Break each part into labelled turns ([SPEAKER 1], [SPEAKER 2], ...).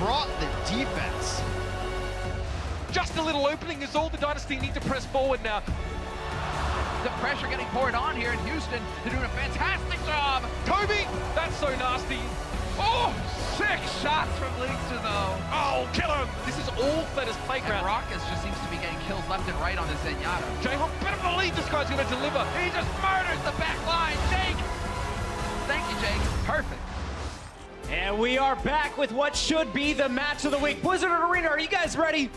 [SPEAKER 1] brought the defense.
[SPEAKER 2] Just a little opening is all the Dynasty need to press forward now.
[SPEAKER 3] The pressure getting poured on here in Houston. They're doing a fantastic job.
[SPEAKER 2] Kobe, that's so nasty. Oh,
[SPEAKER 3] Sick shots from Linkster though.
[SPEAKER 2] oh, kill him. This is all Fletcher's
[SPEAKER 3] And
[SPEAKER 2] playground.
[SPEAKER 3] Rockus just seems to be getting kills left and right on this Zenyatta.
[SPEAKER 2] J-Hawk better believe this guy's gonna deliver.
[SPEAKER 3] He just murders the back line. Jake! Thank you, Jake. Perfect.
[SPEAKER 4] And we are back with what should be the match of the week. Blizzard Arena, are you guys ready?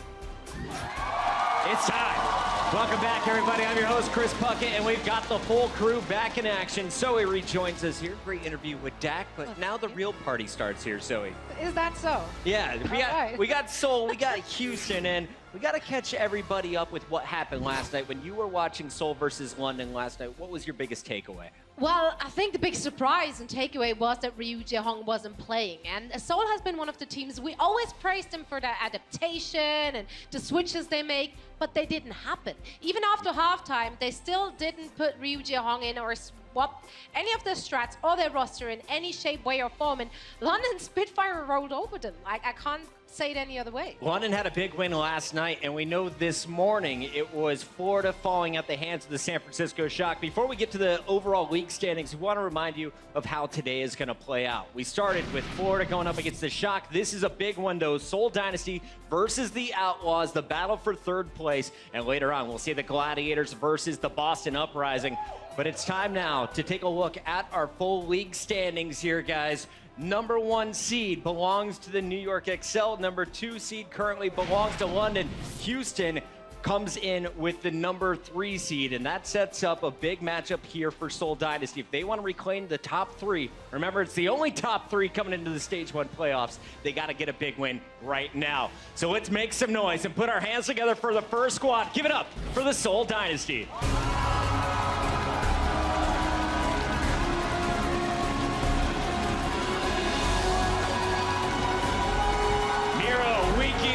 [SPEAKER 4] It's time. Welcome back, everybody. I'm your host, Chris Puckett, and we've got the full crew back in action. Zoe rejoins us here. Great interview with Dak, but now the real party starts here, Zoe.
[SPEAKER 5] Is that so?
[SPEAKER 4] Yeah,
[SPEAKER 5] right.
[SPEAKER 4] we got Seoul, we got Houston, and we got to catch everybody up with what happened last night. When you were watching Seoul versus London last night, what was your biggest takeaway?
[SPEAKER 5] Well, I think the big surprise and takeaway was that Ryu Jae-hong wasn't playing. And Seoul has been one of the teams, we always praised them for their adaptation and the switches they make, but they didn't happen. Even after halftime, they still didn't put Ryu Jae-hong in or swap any of their strats or their roster in any shape, way, or form. And London Spitfire rolled over them. I can't say it any other way.
[SPEAKER 4] London had a big win last night, and we know this morning it was Florida falling at the hands of the San Francisco Shock. Before we get to the overall league standings, we want to remind you of how today is going to play out. We started with Florida going up against the Shock. This is a big one, though. Seoul Dynasty versus the Outlaws, the battle for third place. And later on, we'll see the Gladiators versus the Boston Uprising. But it's time now to take a look at our full league standings here, guys. Number 1 seed belongs to the New York Excel. Number 2 seed currently belongs to London. Houston comes in with the number 3 seed, and that sets up a big matchup here for Seoul Dynasty. If they want to reclaim the top 3, remember it's the only top 3 coming into the Stage 1 playoffs, they got to get a big win right now. So let's make some noise and put our hands together for the first squad. Give it up for the Seoul Dynasty.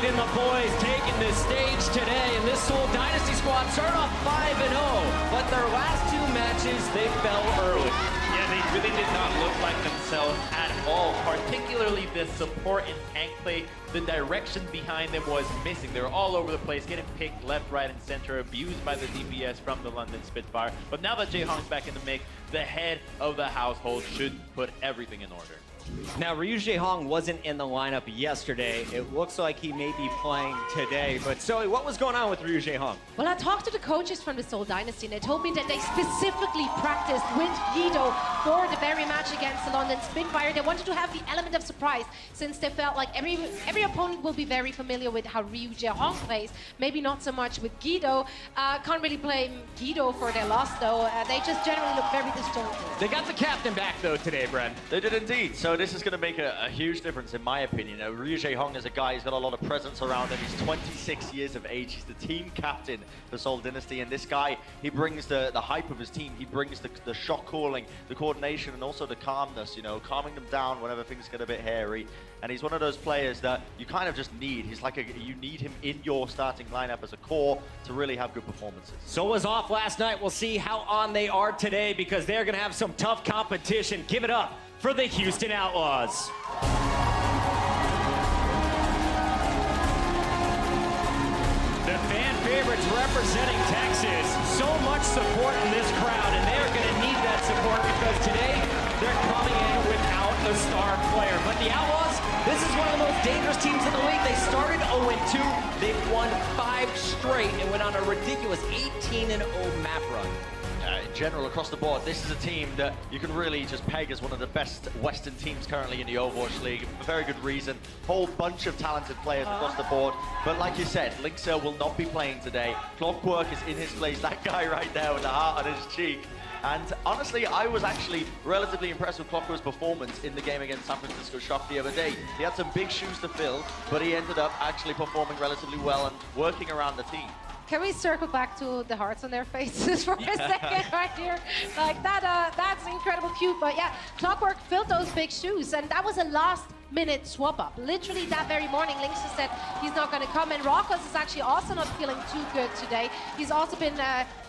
[SPEAKER 4] And the boys taking the stage today, and this Seoul Dynasty squad started off 5-0, but their last 2 matches, they fell early.
[SPEAKER 6] Yeah, they really did not look like themselves at all, particularly the support and tank play. The direction behind them was missing. They were all over the place, getting picked left, right, and center, abused by the DPS from the London Spitfire. But now that Jae-Hong's back in the mix, the head of the household should put everything in order.
[SPEAKER 4] Now, Ryu Jae-Hong wasn't in the lineup yesterday. It looks like he may be playing today. But Zoe, what was going on with Ryu Jae-Hong?
[SPEAKER 5] Well, I talked to the coaches from the Seoul Dynasty, and they told me that they specifically practiced with Guido for the very match against the London Spitfire. They wanted to have the element of surprise, since they felt like every opponent will be very familiar with how Ryu Jae-Hong plays. Maybe not so much with Guido. Can't really blame Guido for their loss, though. They just generally look very disjointed.
[SPEAKER 4] They got the captain back, though, today, Brent.
[SPEAKER 7] They did indeed. So this is going to make a huge difference, in my opinion. Ryu Jae-Hong is a guy who's got a lot of presence around him. He's 26 years of age. He's the team captain for Seoul Dynasty. And this guy, he brings the hype of his team. He brings the shot calling, the coordination, and also the calmness, you know, calming them down whenever things get a bit hairy. And he's one of those players that you kind of just need. He's like you need him in your starting lineup as a core to really have good performances.
[SPEAKER 4] Seoul was off last night. We'll see how on they are today, because they're going to have some tough competition. Give it up for the Houston Outlaws. The fan favorites representing Texas. So much support in this crowd, and they are going to need that support, because today they're coming in without a star player. But the Outlaws, this is one of the most dangerous teams in the league. They started 0-2. They've won 5 straight and went on a ridiculous 18-0 map run.
[SPEAKER 7] In general, across the board, this is a team that you can really just peg as one of the best Western teams currently in the Overwatch League, for very good reason. Whole bunch of talented players across the board. But like you said, Linkster will not be playing today. Clockwork is in his place, that guy right there with the heart on his cheek. And honestly, I was actually relatively impressed with Clockwork's performance in the game against San Francisco Shock the other day. He had some big shoes to fill, but he ended up actually performing relatively well and working around the team.
[SPEAKER 5] Can we circle back to the hearts on their faces for a second right here? Like that, that's incredible cute. But yeah, Clockwork filled those big shoes, and that was a last last-minute swap-up. Literally that very morning, Linkster said he's not going to come, and Rokos is actually also not feeling too good today. He's also been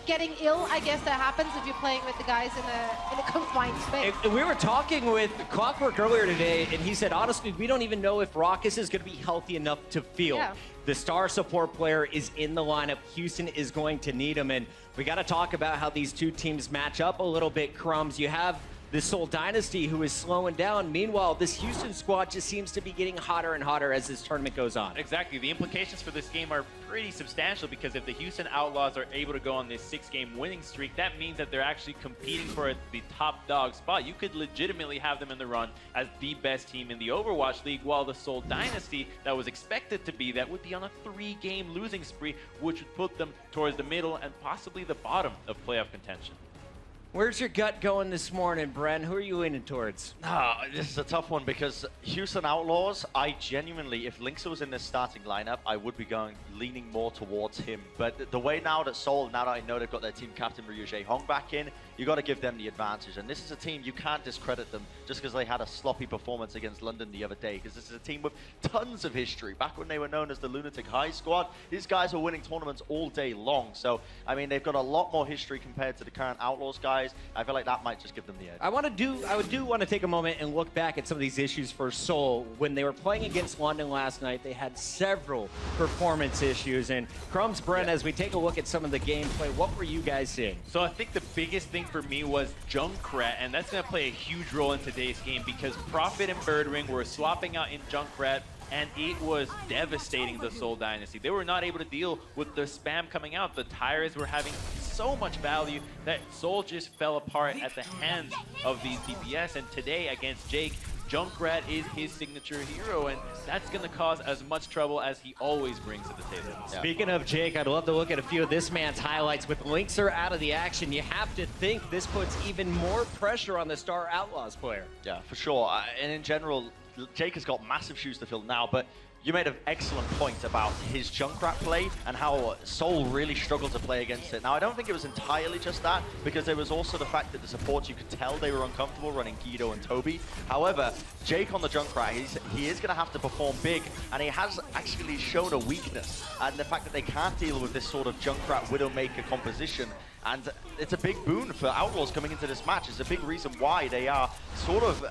[SPEAKER 5] getting ill. I guess that happens if you're playing with the guys in a confined space.
[SPEAKER 4] And we were talking with Clockwork earlier today, and he said, honestly, we don't even know if Rokos is going to be healthy enough to field.
[SPEAKER 5] Yeah.
[SPEAKER 4] The star support player is in the lineup. Houston is going to need him, and we got to talk about how these two teams match up a little bit, Crumbs. You have this Seoul Dynasty who is slowing down. Meanwhile, this Houston squad just seems to be getting hotter and hotter as this tournament goes on.
[SPEAKER 6] Exactly. The implications for this game are pretty substantial because if the Houston Outlaws are able to go on this 6-game winning streak, that means that they're actually competing for the top dog spot. You could legitimately have them in the run as the best team in the Overwatch League, while the Seoul Dynasty, that was expected to be that, would be on a 3-game losing spree, which would put them towards the middle and possibly the bottom of playoff contention.
[SPEAKER 4] Where's your gut going this morning, Bren? Who are you leaning towards?
[SPEAKER 7] This is a tough one because Houston Outlaws, I genuinely, if Linkster was in this starting lineup, I would be leaning more towards him. But the way now that Seoul, now that I know they've got their team captain Ryu Jae-hong back in, you got to give them the advantage. And this is a team, you can't discredit them just because they had a sloppy performance against London the other day, because this is a team with tons of history. Back when they were known as the Lunatic High Squad, these guys were winning tournaments all day long. So, I mean, they've got a lot more history compared to the current Outlaws guys. I feel like that might just give them the edge.
[SPEAKER 4] I do want to take a moment and look back at some of these issues for Seoul. When they were playing against London last night, they had several performance issues. And Crumbs, Brent, as we take a look at some of the gameplay, what were you guys seeing?
[SPEAKER 6] So I think the biggest thing for me was Junkrat, and that's going to play a huge role in today's game because Prophet and Birdring were swapping out in Junkrat, and it was devastating the Seoul Dynasty. They were not able to deal with the spam coming out. The tires were having so much value that Seoul just fell apart at the hands of these DPS. And today against Jake, Junkrat is his signature hero, and that's going to cause as much trouble as he always brings to the table.
[SPEAKER 4] Yeah. Speaking of Jake, I'd love to look at a few of this man's highlights. With Linkster out of the action, you have to think this puts even more pressure on the Star Outlaws player.
[SPEAKER 7] Yeah, for sure. And in general, Jake has got massive shoes to fill now, but you made an excellent point about his Junkrat play and how Seoul really struggled to play against it. Now, I don't think it was entirely just that, because there was also the fact that the supports, you could tell they were uncomfortable running Guido and Toby. However, Jake on the Junkrat, he is going to have to perform big, and he has actually shown a weakness, and the fact that they can't deal with this sort of Junkrat Widowmaker composition. And it's a big boon for Outlaws coming into this match. It's a big reason why they are sort of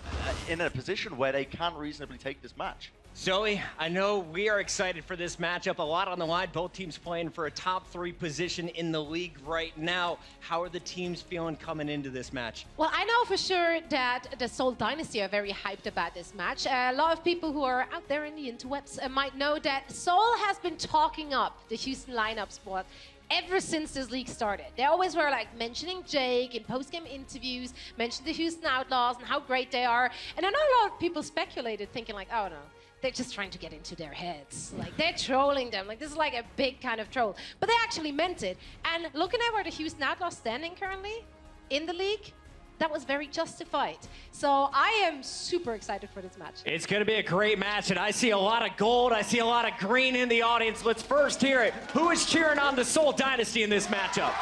[SPEAKER 7] in a position where they can reasonably take this match.
[SPEAKER 4] Zoe, I know we are excited for this matchup. A lot on the line. Both teams playing for a top 3 position in the league right now. How are the teams feeling coming into this match?
[SPEAKER 5] Well, I know for sure that the Seoul Dynasty are very hyped about this match. A lot of people who are out there in the interwebs might know that Seoul has been talking up the Houston lineup spot ever since this league started. They always were like mentioning Jake in post-game interviews, mentioned the Houston Outlaws and how great they are. And I know a lot of people speculated, thinking like, oh no, they're just trying to get into their heads. Like, they're trolling them. Like, this is like a big kind of troll. But they actually meant it. And looking at where the Houston Outlaws standing currently in the league, that was very justified. So I am super excited for this match.
[SPEAKER 4] It's going to be a great match, and I see a lot of gold. I see a lot of green in the audience. Let's first hear it. Who is cheering on the Seoul Dynasty in this matchup?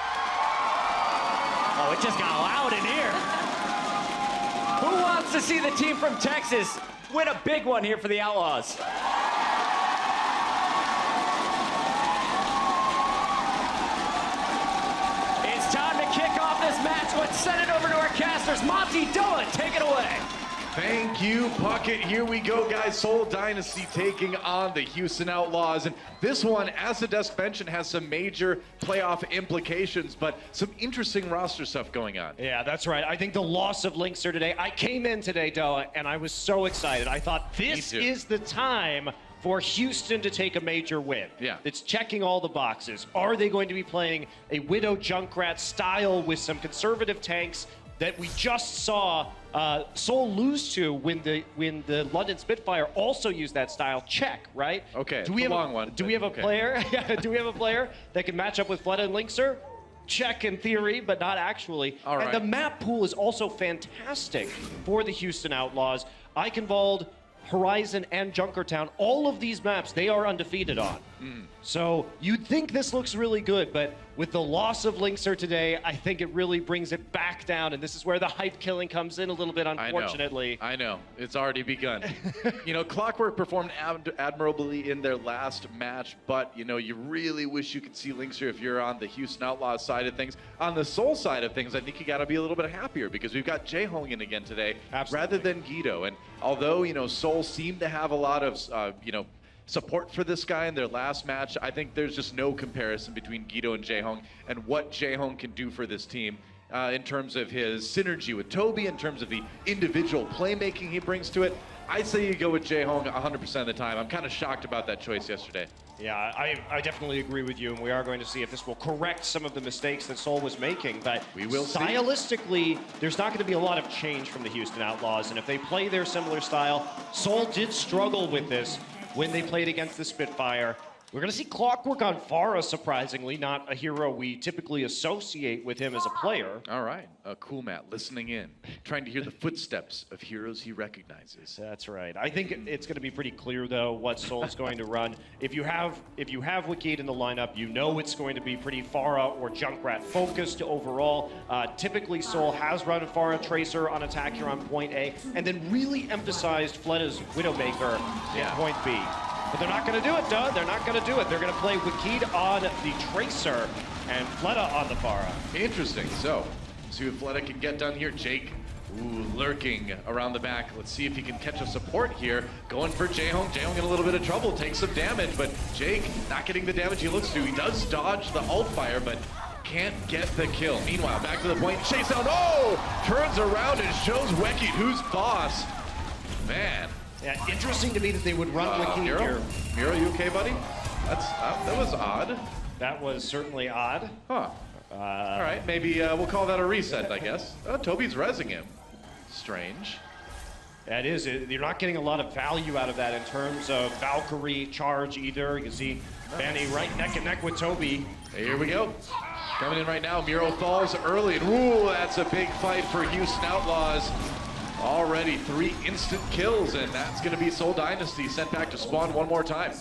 [SPEAKER 4] Oh, it just got loud in here. Who wants to see the team from Texas win a big one here for the Outlaws? It's time to kick off this match. Let's send it over to our casters. Monty Dolan, take it away.
[SPEAKER 1] Thank you, Puckett. Here we go, guys. Seoul Dynasty taking on the Houston Outlaws. And this one, as the desk mentioned, has some major playoff implications, but some interesting roster stuff going on.
[SPEAKER 8] Yeah, that's right. I think the loss of Linkster today, I came in today, Doa, and I was so excited. I thought this is the time for Houston to take a major win.
[SPEAKER 1] Yeah.
[SPEAKER 8] It's checking all the boxes. Are they going to be playing a Widow Junkrat style with some conservative tanks that we just saw Seoul lose to when the London Spitfire also used that style? Check, right?
[SPEAKER 1] Okay,
[SPEAKER 8] Do we have
[SPEAKER 1] long one.
[SPEAKER 8] Do we have a player? Do we have a player that can match up with Flood and Linkster? Check in theory, but not actually.
[SPEAKER 1] All right.
[SPEAKER 8] And the map pool is also fantastic for the Houston Outlaws. Eichenwald, Horizon, and Junkertown, all of these maps they are undefeated on. So you'd think this looks really good, but with the loss of Linkser today, I think it really brings it back down, and this is where the hype killing comes in a little bit, unfortunately.
[SPEAKER 1] I know. It's already begun. You know, Clockwork performed admirably in their last match, but, you know, you really wish you could see Linkser if you're on the Houston Outlaws side of things. On the Seoul side of things, I think you got to be a little bit happier because we've got Jaehong in again today rather than Guido. And although, you know, Seoul seemed to have a lot of, you know, support for this guy in their last match, I think there's just no comparison between Guido and Jaehong and what Jaehong can do for this team in terms of his synergy with Toby, in terms of the individual playmaking he brings to it. I'd say you go with Jaehong 100% of the time. I'm kind of shocked about that choice yesterday.
[SPEAKER 8] Yeah, I definitely agree with you, and we are going to see if this will correct some of the mistakes that Seoul was making. But
[SPEAKER 1] we will
[SPEAKER 8] stylistically, there's not going to be a lot of change from the Houston Outlaws, and if they play their similar style, Seoul did struggle with this when they played against the Spitfire. We're going to see Clockwork on Farah, surprisingly, not a hero we typically associate with him as a player.
[SPEAKER 1] All right, cool Matt, listening in, trying to hear the footsteps of heroes he recognizes.
[SPEAKER 8] That's right. I think it's going to be pretty clear, though, what Seoul's going to run. If you have Wicked in the lineup, you know it's going to be pretty Farah or Junkrat focused overall. Typically, Seoul has run a Farah Tracer on attack here on point A, and then really emphasized Fleda's Widowmaker at point B. But they're not going to do it, Doug. They're not going to do it. They're going to play Wicked on the Tracer and Fleda on the Farah.
[SPEAKER 1] Interesting. So, see what Fleda can get done here. Jake, lurking around the back. Let's see if he can catch a support here. Going for Jaehong. Jaehong in a little bit of trouble. Takes some damage, but Jake not getting the damage he looks to. He does dodge the ult fire, but can't get the kill. Meanwhile, back to the point. Chase down. Oh! Turns around and shows Wicked who's boss. Man.
[SPEAKER 8] Yeah, interesting to me that they would run Wicked here.
[SPEAKER 1] Miro, you okay, buddy? That was odd.
[SPEAKER 8] That was certainly odd.
[SPEAKER 1] Huh. All right, maybe we'll call that a reset, I guess. Oh, Toby's rezzing him. Strange.
[SPEAKER 8] That is, you're not getting a lot of value out of that in terms of Valkyrie charge either. You can see Fanny right neck and neck with Toby.
[SPEAKER 1] Here we go. Coming in right now, Miro falls early. And ooh, that's a big fight for Houston Outlaws. Already 3 instant kills, and that's going to be Seoul Dynasty sent back to spawn one more time.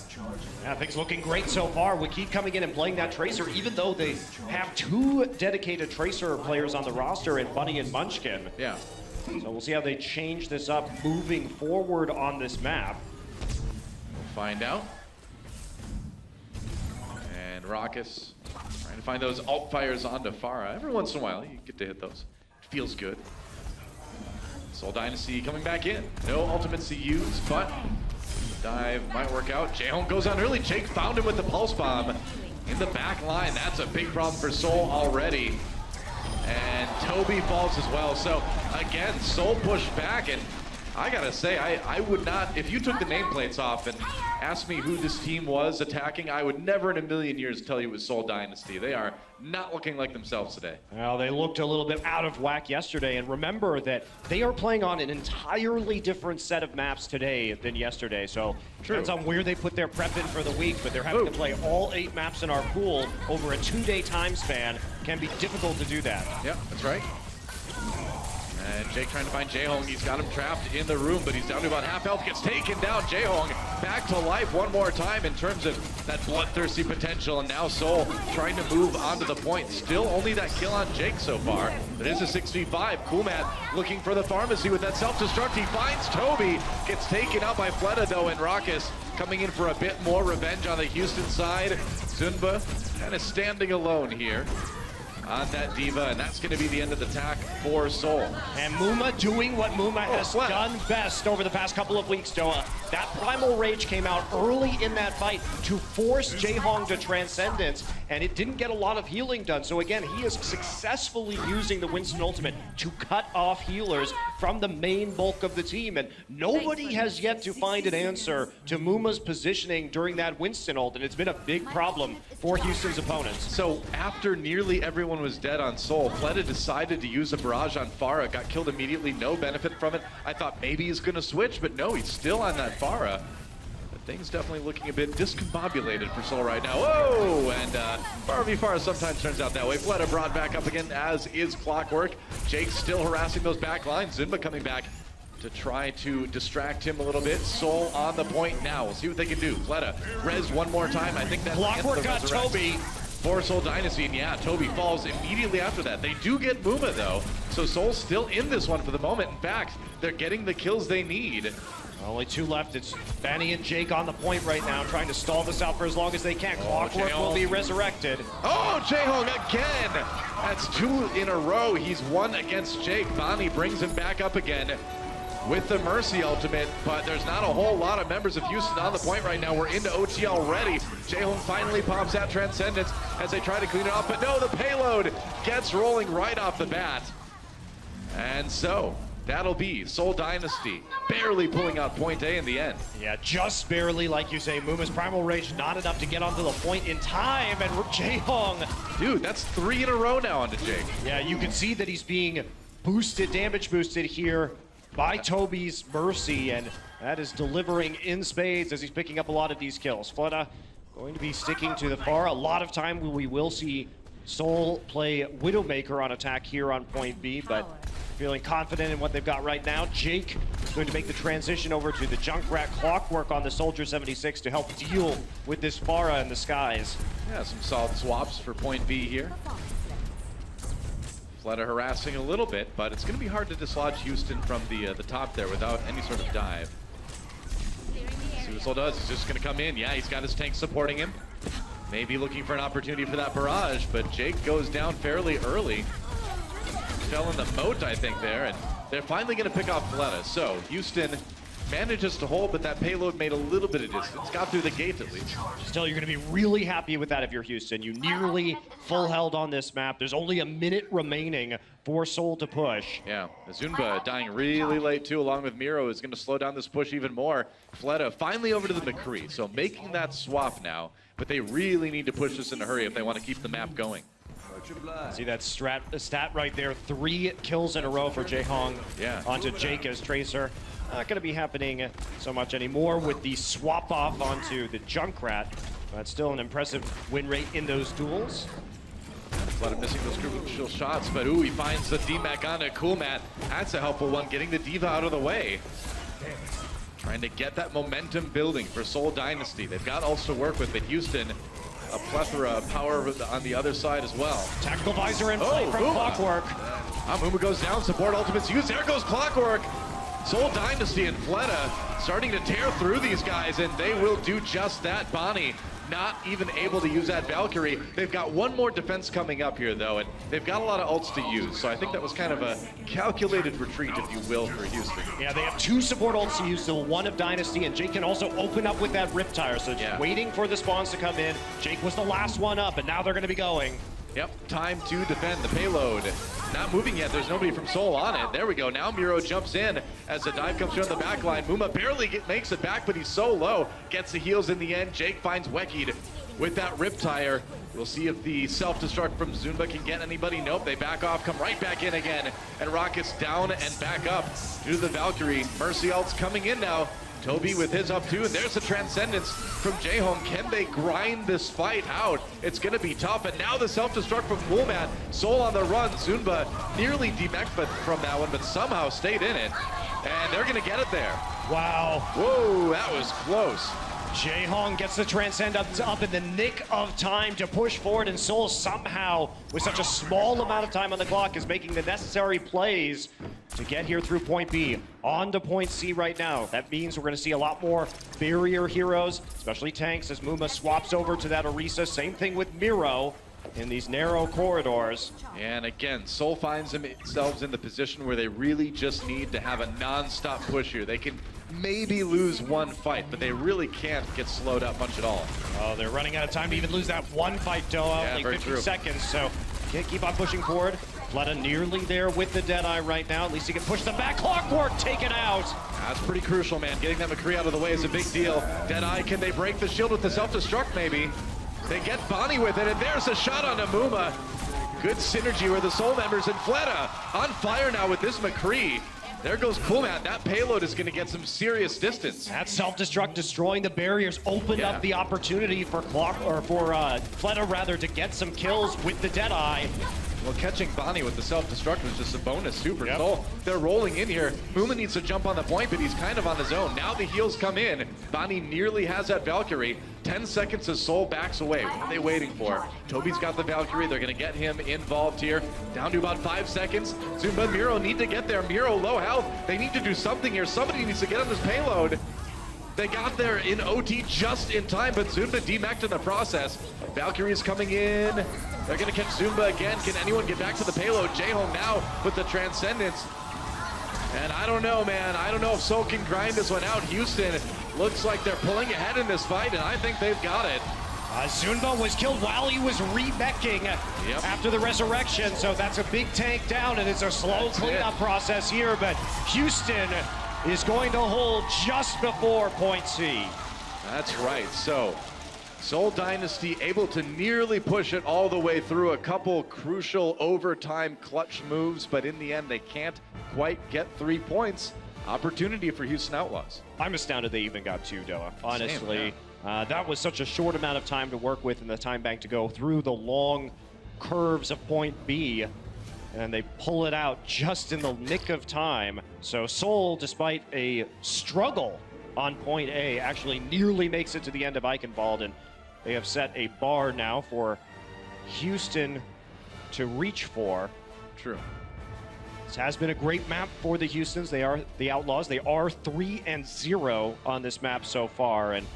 [SPEAKER 8] Yeah, things looking great so far. We keep coming in and playing that Tracer, even though they have 2 dedicated Tracer players on the roster in Bunny and Munchkin.
[SPEAKER 1] Yeah.
[SPEAKER 8] So we'll see how they change this up moving forward on this map.
[SPEAKER 1] We'll find out. And Raucus trying to find those alt fires onto Farah. Every once in a while, you get to hit those. It feels good. Seoul Dynasty coming back in. No ultimates to use, but dive might work out. Jaehong goes on early. Jake found him with the pulse bomb in the back line. That's a big problem for Seoul already. And Toby falls as well. So again, Seoul pushed back, and I gotta say, I would not, if you took the nameplates off and asked me who this team was attacking, I would never in a million years tell you it was Seoul Dynasty. They are not looking like themselves today.
[SPEAKER 8] Well, they looked a little bit out of whack yesterday, and remember that they are playing on an entirely different set of maps today than yesterday, so depends on where they put their prep in for the week, but they're having to play all 8 maps in our pool over a 2-day time span. Can be difficult to do that.
[SPEAKER 1] Yeah, that's right. And Jake trying to find Jaehong. He's got him trapped in the room, but he's down to about half health. Gets taken down. Jaehong back to life one more time in terms of that bloodthirsty potential. And now Seoul trying to move onto the point. Still only that kill on Jake so far. It is a 6v5. Kumat looking for the pharmacy with that self-destruct. He finds Toby. Gets taken out by Fleda though, and Raucus coming in for a bit more revenge on the Houston side. Zunba kind of standing alone here on that Diva, and that's going to be the end of the attack for Seoul.
[SPEAKER 8] And Muma doing what Muma has done best over the past couple of weeks, Doa. That Primal Rage came out early in that fight to force Jaehong to Transcendence, and it didn't get a lot of healing done. So again, he is successfully using the Winston Ultimate to cut off healers from the main bulk of the team, and nobody has yet to find an answer to Muma's positioning during that Winston ult, and it's been a big problem for Houston's opponents.
[SPEAKER 1] So after nearly everyone was dead on Seoul, Fleda decided to use a barrage on Farah, got killed immediately, no benefit from it. I thought maybe he's gonna switch, but no, he's still on that Farah. But things definitely looking a bit discombobulated for Seoul right now. Whoa! And Farah v Farah sometimes turns out that way. Fleda brought back up again, as is Clockwork. Jake still harassing those back lines. Zunba coming back to try to distract him a little bit. Soul on the point now. We'll see what they can do. Fleta, res one more time. I think that's
[SPEAKER 8] Clockwork got Toby.
[SPEAKER 1] For Soul Dynasty, and yeah, Toby falls immediately after that. They do get Muma though, so Soul's still in this one for the moment. In fact, they're getting the kills they need.
[SPEAKER 8] Only 2 left. It's Fanny and Jake on the point right now, trying to stall this out for as long as they can. Clockwork will be resurrected.
[SPEAKER 1] Oh, Jaehong again! That's 2 in a row. He's 1 against Jake. Bonnie brings him back up again with the Mercy ultimate, but there's not a whole lot of members of Houston on the point right now. We're into OT already. Jaehong finally pops that Transcendence as they try to clean it up, but no, the payload gets rolling right off the bat. And so, that'll be Soul Dynasty barely pulling out point A in the end.
[SPEAKER 8] Yeah, just barely, like you say. Muma's Primal Rage not enough to get onto the point in time, and Jaehong.
[SPEAKER 1] Dude, that's 3 in a row now onto Jake.
[SPEAKER 8] Yeah, you can see that he's being boosted, damage boosted here by Toby's Mercy, and that is delivering in spades as he's picking up a lot of these kills. Fleta going to be sticking to the far. A lot of time we will see Soul play Widowmaker on attack here on point B, but feeling confident in what they've got right now. Jake is going to make the transition over to the Junkrat Clockwork on the Soldier 76 to help deal with this Pharah in the skies.
[SPEAKER 1] Yeah, some solid swaps for point B here. Fleta harassing a little bit, but it's going to be hard to dislodge Houston from the top there without any sort of dive. See what Soul does. He's just going to come in. Yeah, he's got his tank supporting him. Maybe looking for an opportunity for that barrage, but Jake goes down fairly early. Fell in the moat, I think, there, and they're finally going to pick off Fleta. So Houston manages to hold, but that payload made a little bit of distance. Got through the gate at least.
[SPEAKER 8] Still, you're going to be really happy with that if you're Houston. You nearly full held on this map. There's only a minute remaining for Soul to push.
[SPEAKER 1] Yeah, Zunba dying really late too, along with Miro, is going to slow down this push even more. Fleta finally over to the McCree, so making that swap now, but they really need to push this in a hurry if they want to keep the map going.
[SPEAKER 8] See that stat right there, 3 kills in a row for Jaehong onto Jake as Tracer. Not going to be happening so much anymore with the swap off onto the Junkrat, but still an impressive win rate in those duels.
[SPEAKER 1] Fleta missing those crucial shots, but ooh, he finds the DMAC on it. Cool Matt, that's a helpful one, getting the Diva out of the way. Trying to get that momentum building for Soul Dynasty. They've got else to work with, but Houston, a plethora of power on the other side as well.
[SPEAKER 8] Tactical visor in play from Clockwork.
[SPEAKER 1] Muma goes down, support ultimates used. There goes Clockwork. Soul Dynasty and Fleta starting to tear through these guys, and they will do just that. Bonnie not even able to use that Valkyrie. They've got one more defense coming up here, though, and they've got a lot of ults to use. So I think that was kind of a calculated retreat, if you will, for Houston.
[SPEAKER 8] Yeah, they have 2 support ults to use, still 1 of Dynasty, and Jake can also open up with that Riptire. So just waiting for the spawns to come in. Jake was the last one up, and now they're going to be going.
[SPEAKER 1] Yep, time to defend the payload. Not moving yet, there's nobody from Soul on it. There we go, now Miro jumps in as the dive comes through on the back line. Muma barely makes it back, but he's so low. Gets the heals in the end. Jake finds Wekied with that Riptire. We'll see if the self-destruct from Zunba can get anybody. Nope, they back off, come right back in again. And Rocket's down and back up due to the Valkyrie. Mercy ult's coming in now. Toby with his up too, and there's the Transcendence from Jaehong. Can they grind this fight out? It's gonna be tough, and now the self-destruct from Woolmat. Soul on the run, Zunba nearly demeched from that one, but somehow stayed in it. And they're gonna get it there.
[SPEAKER 8] Wow.
[SPEAKER 1] Whoa, that was close.
[SPEAKER 8] Jaehong gets the Transcend up in the nick of time to push forward, and Soul somehow, with such a small amount of time on the clock, is making the necessary plays to get here through point B. On to point C right now. That means we're going to see a lot more barrier heroes, especially tanks, as Muma swaps over to that Orisa. Same thing with Miro in these narrow corridors.
[SPEAKER 1] And again, Soul finds themselves in the position where they really just need to have a non-stop push here. They can maybe lose one fight, but they really can't get slowed up much at all.
[SPEAKER 8] Oh, they're running out of time to even lose that one fight, Doa.
[SPEAKER 1] Yeah,
[SPEAKER 8] only 50 seconds, so can't keep on pushing forward. Fleta nearly there with the Deadeye right now. At least he can push them back. Clockwork taken out.
[SPEAKER 1] That's pretty crucial, man. Getting that McCree out of the way is a big deal. Deadeye, can they break the shield with the self-destruct maybe? They get Bonnie with it, and there's a shot on Muma. Good synergy with the Soul members, and Fleta on fire now with this McCree. There goes Coolmat. That payload is going to get some serious distance.
[SPEAKER 8] That self-destruct destroying the barriers opened up the opportunity for Fleta rather to get some kills with the Deadeye.
[SPEAKER 1] Well, catching Bonnie with the self-destruct was just a bonus too for
[SPEAKER 8] Yep.
[SPEAKER 1] Soul. They're rolling in here. Muma needs to jump on the point, but he's kind of on his own. Now the heals come in. Bonnie nearly has that Valkyrie. 10 seconds as Soul backs away. What are they waiting for? Toby's got the Valkyrie. They're going to get him involved here. Down to about 5 seconds. Zumba and Miro need to get there. Miro low health. They need to do something here. Somebody needs to get on this payload. They got there in OT just in time, but Zumba demeched in the process. Valkyrie's coming in. They're gonna catch Zumba again. Can anyone get back to the payload? Jaehong now with the Transcendence. And I don't know, man. I don't know if Soul can grind this one out. Houston looks like they're pulling ahead in this fight, and I think they've got it.
[SPEAKER 8] Zunba was killed while he was rebecking after the resurrection, so that's a big tank down, and it's a slow cleanup process here, but Houston is going to hold just before point C.
[SPEAKER 1] That's right. So Seoul Dynasty able to nearly push it all the way through. A couple crucial overtime clutch moves, but in the end they can't quite get 3 points. Opportunity for Houston Outlaws.
[SPEAKER 8] I'm astounded they even got 2, Doa. Honestly,
[SPEAKER 1] Same,
[SPEAKER 8] that was such a short amount of time to work with in the time bank to go through the long curves of point B, and they pull it out just in the nick of time. So Seoul, despite a struggle on point A, actually nearly makes it to the end of Eichenwald, and they have set a bar now for Houston to reach for.
[SPEAKER 1] True.
[SPEAKER 8] This has been a great map for the Houstons. They are the Outlaws. They are 3-0 on this map so far, and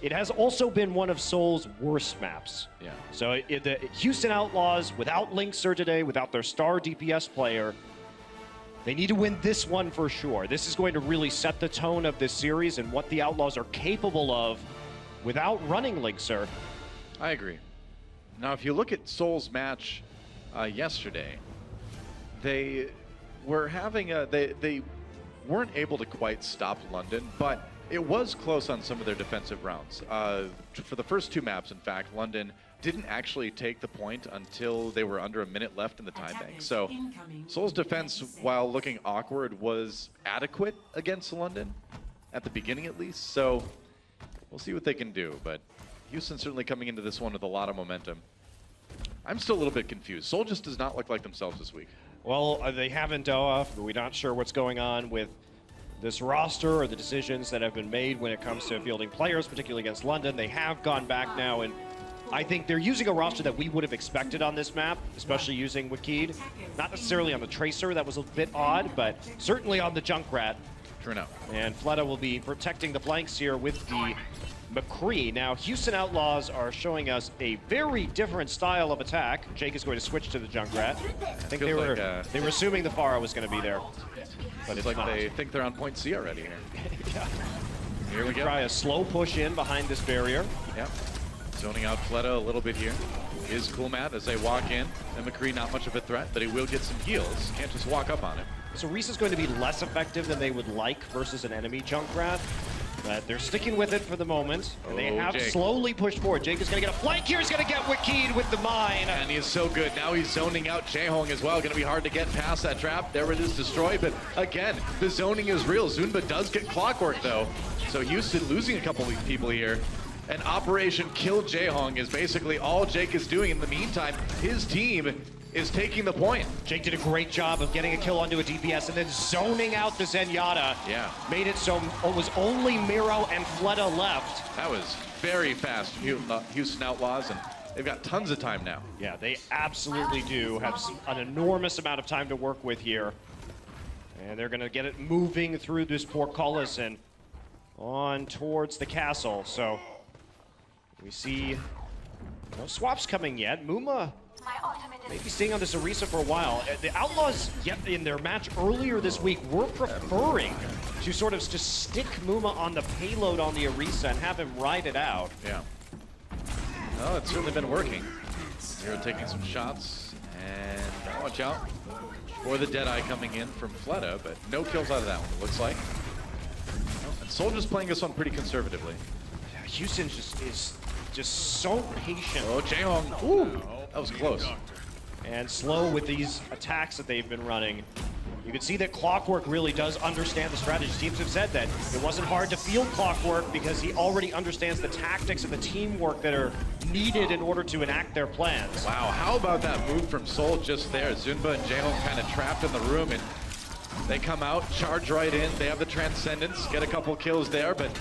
[SPEAKER 8] it has also been one of Seoul's worst maps.
[SPEAKER 1] Yeah.
[SPEAKER 8] So the Houston Outlaws, without Linkser today, without their star DPS player, they need to win this one for sure. This is going to really set the tone of this series and what the Outlaws are capable of without running Linkser.
[SPEAKER 1] I agree. Now, if you look at Seoul's match yesterday, they were having they weren't able to quite stop London, but it was close on some of their defensive rounds. For the first 2 maps, in fact, London didn't actually take the point until they were under a minute left in the time bank. So Seoul's defense, while looking awkward, was adequate against London, at the beginning at least. So we'll see what they can do, but Houston certainly coming into this one with a lot of momentum. I'm still a little bit confused. Seoul just does not look like themselves this week.
[SPEAKER 8] Well, they haven't, Doa. We're not sure what's going on with this roster or the decisions that have been made when it comes to fielding players, particularly against London. They have gone back now, and I think they're using a roster that we would have expected on this map, especially using Wakid. Not necessarily on the Tracer, that was a bit odd, but certainly on the Junkrat.
[SPEAKER 1] True enough.
[SPEAKER 8] And Fleta will be protecting the flanks here with the McCree. Now, Houston Outlaws are showing us a very different style of attack. Jake is going to switch to the Junkrat. I think they were assuming the Pharah was going to be there, but it's
[SPEAKER 1] like
[SPEAKER 8] not.
[SPEAKER 1] they think they're on point C already here.
[SPEAKER 8] Yeah.
[SPEAKER 1] Here we go.
[SPEAKER 8] Try a slow push in behind this barrier.
[SPEAKER 1] Yeah. Zoning out Fleta a little bit here. Is Coolmat as they walk in. And McCree not much of a threat, but he will get some heals. Can't just walk up on it.
[SPEAKER 8] So Reese is going to be less effective than they would like versus an enemy Junkrat. But they're sticking with it for the moment. And they have
[SPEAKER 1] Jake.
[SPEAKER 8] slowly pushed forward. Jake is going to get a flank here. He's going to get Wakid with the mine.
[SPEAKER 1] And he is so good. Now he's zoning out Jaehong as well. Going to be hard to get past that trap. There it is, destroyed. But again, the zoning is real. Zunba does get clockwork though. So Houston losing a couple of people here. And Operation Kill Jaehong is basically all Jake is doing. In the meantime, his team is taking the point.
[SPEAKER 8] Jake did a great job of getting a kill onto a DPS and then zoning out the Zenyatta.
[SPEAKER 1] Yeah.
[SPEAKER 8] Made it so it was only Miro and Fleta left.
[SPEAKER 1] That was very fast, Houston Outlaws, and they've got tons of time now.
[SPEAKER 8] Yeah, they absolutely do have an enormous amount of time to work with here. And they're going to get it moving through this portcullis and on towards the castle. So we see no swaps coming yet. Muma maybe staying on this Orisa for a while. The Outlaws, yet in their match earlier this week, were preferring to sort of just stick Muma on the payload on the Orisa and have him ride it out.
[SPEAKER 1] Yeah. Well, it's certainly been working. Hero taking some shots, and watch out for the Deadeye coming in from Fleta, but no kills out of that one, it looks like. And Soldier's playing this one pretty conservatively.
[SPEAKER 8] Yeah, Houston is just so patient.
[SPEAKER 1] Oh, Jaehong. Ooh, that was close.
[SPEAKER 8] And slow with these attacks that they've been running. You can see that Clockwork really does understand the strategy. Teams have said that it wasn't hard to field Clockwork because he already understands the tactics and the teamwork that are needed in order to enact their plans.
[SPEAKER 1] Wow, how about that move from Soul just there? Zunba and Jehong kind of trapped in the room, and they come out, charge right in. They have the Transcendence, get a couple kills there, but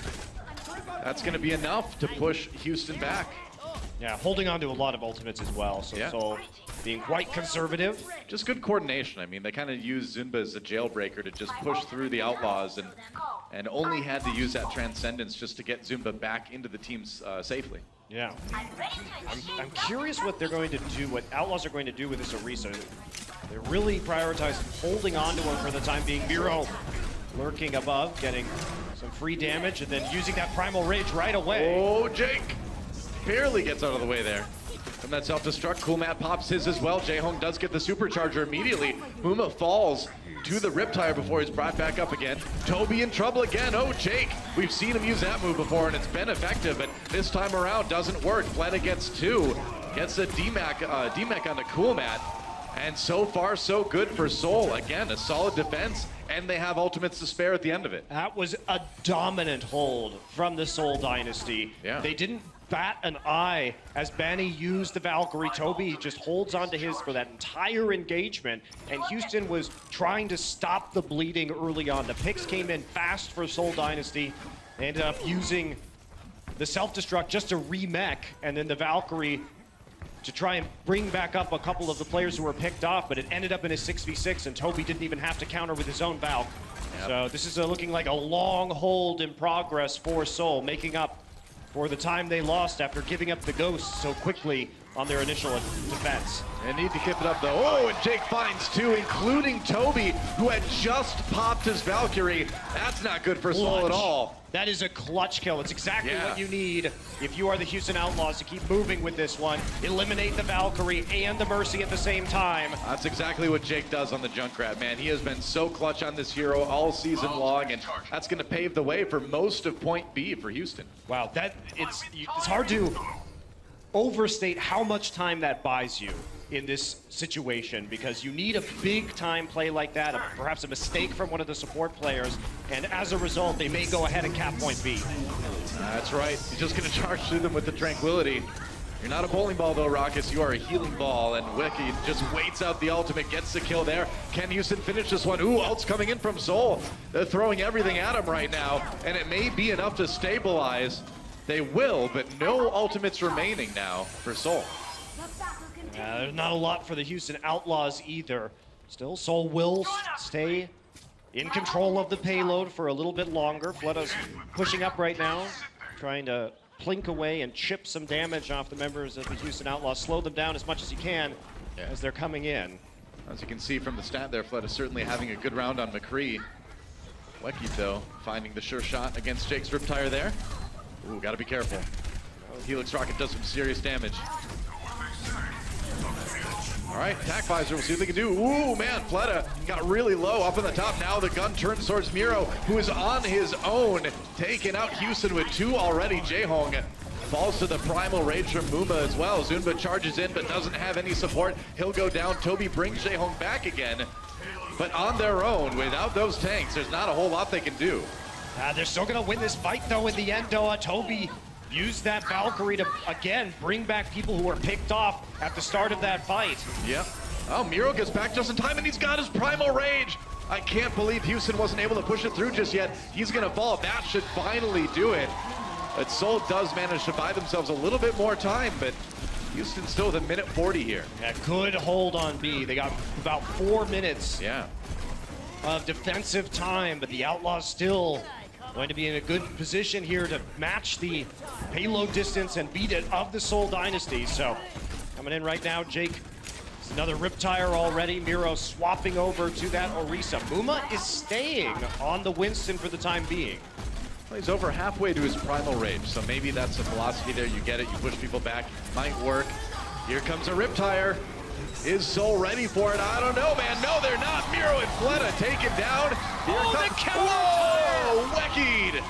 [SPEAKER 1] that's going to be enough to push Houston back.
[SPEAKER 8] Yeah, holding on to a lot of ultimates as well, so
[SPEAKER 1] Yeah.
[SPEAKER 8] Soul being quite conservative.
[SPEAKER 1] Just good coordination. I mean, they kind of used Zunba as a jailbreaker to just push through the Outlaws, and only had to use that Transcendence just to get Zunba back into the teams safely.
[SPEAKER 8] Yeah. I'm curious what they're going to do, what Outlaws are going to do with this Orisa. They're really prioritizing holding on to him for the time being. Miro lurking above, getting some free damage, and then using that Primal Rage right away.
[SPEAKER 1] Oh, Jake barely gets out of the way there. From that self-destruct, Cool Matt pops his as well. Jehong does get the supercharger immediately. Muma falls to the Riptire before he's brought back up again. Toby in trouble again. Oh, Jake. We've seen him use that move before, and it's been effective, but this time around doesn't work. Fleta gets two. Gets a D-Mac on the Cool Matt. And so far, so good for Soul. Again, a solid defense, and they have ultimates to spare at the end of it.
[SPEAKER 8] That was a dominant hold from the Soul Dynasty.
[SPEAKER 1] Yeah.
[SPEAKER 8] They didn't bat an eye as Banny used the Valkyrie. Toby just holds onto his for that entire engagement, and Houston was trying to stop the bleeding early on. The picks came in fast for Soul Dynasty. They ended up using the self-destruct just to remech, and then the Valkyrie to try and bring back up a couple of the players who were picked off, but it ended up in a 6v6, and Toby didn't even have to counter with his own Valk.
[SPEAKER 1] Yep.
[SPEAKER 8] So this is looking like a long hold in progress for Soul, making up for the time they lost after giving up the Ghost so quickly on their initial defense.
[SPEAKER 1] They need to keep it up though. Oh, and Jake finds two, including Toby, who had just popped his Valkyrie. That's not good for Soul at all.
[SPEAKER 8] That is a clutch kill. It's exactly
[SPEAKER 1] Yeah.
[SPEAKER 8] what you need if you are the Houston Outlaws to keep moving with this one. Eliminate the Valkyrie and the Mercy at the same time.
[SPEAKER 1] That's exactly what Jake does on the Junkrat, man. He has been so clutch on this hero all season long, and that's going to pave the way for most of Point B for Houston.
[SPEAKER 8] Wow, it's hard to overstate how much time that buys you in this situation, because you need a big time play like that, perhaps a mistake from one of the support players, and as a result, they may go ahead and cap Point B.
[SPEAKER 1] That's right. He's just going to charge through them with the Tranquility. You're not a bowling ball though, Raucus. You are a healing ball, and Wiki just waits out the ultimate, gets the kill there. Can Houston finish this one? Ooh, ult's coming in from Soul. They're throwing everything at him right now, and it may be enough to stabilize. They will, but no ultimates remaining now for Soul.
[SPEAKER 8] There's not a lot for the Houston Outlaws either. Still, Soul will stay in control of the payload for a little bit longer. Fleta's pushing up right now, trying to plink away and chip some damage off the members of the Houston Outlaws. Slow them down as much as you can as they're coming in.
[SPEAKER 1] As you can see from the stat there, Fleta certainly having a good round on McCree. Weki, though, finding the sure shot against Jake's Riptire there. Ooh, gotta be careful. Helix Rocket does some serious damage. All right, attack visor, we'll see what they can do. Ooh, man, Fleta got really low up in the top. Now the gun turns towards Miro, who is on his own, taking out Houston with two already. Jehong falls to the Primal Rage from Muma as well. Zunba charges in, but doesn't have any support. He'll go down. Toby brings Jehong back again. But on their own, without those tanks, there's not a whole lot they can do.
[SPEAKER 8] They're still going to win this fight, though, in the end. Toby used that Valkyrie to, again, bring back people who were picked off at the start of that fight.
[SPEAKER 1] Yep. Oh, Miro gets back just in time, and he's got his Primal Rage. I can't believe Houston wasn't able to push it through just yet. He's going to fall. That should finally do it. But Soul does manage to buy themselves a little bit more time, but Houston still with a minute 40 here.
[SPEAKER 8] Yeah, good hold on B. They got about 4 minutes of defensive time, but the Outlaws still going to be in a good position here to match the payload distance and beat it of the Soul Dynasty. So coming in right now, Jake. It's another Riptire already. Miro swapping over to that Orisa. Muma is staying on the Winston for the time being.
[SPEAKER 1] Well, he's over halfway to his Primal Rage, so maybe that's the philosophy there. You get it, you push people back, might work. Here comes a Riptire. Is Soul ready for it? I don't know, man. No, they're not. Miro and Fleta taken down. Here comes...
[SPEAKER 8] the counter!
[SPEAKER 1] Whoa! Wekied!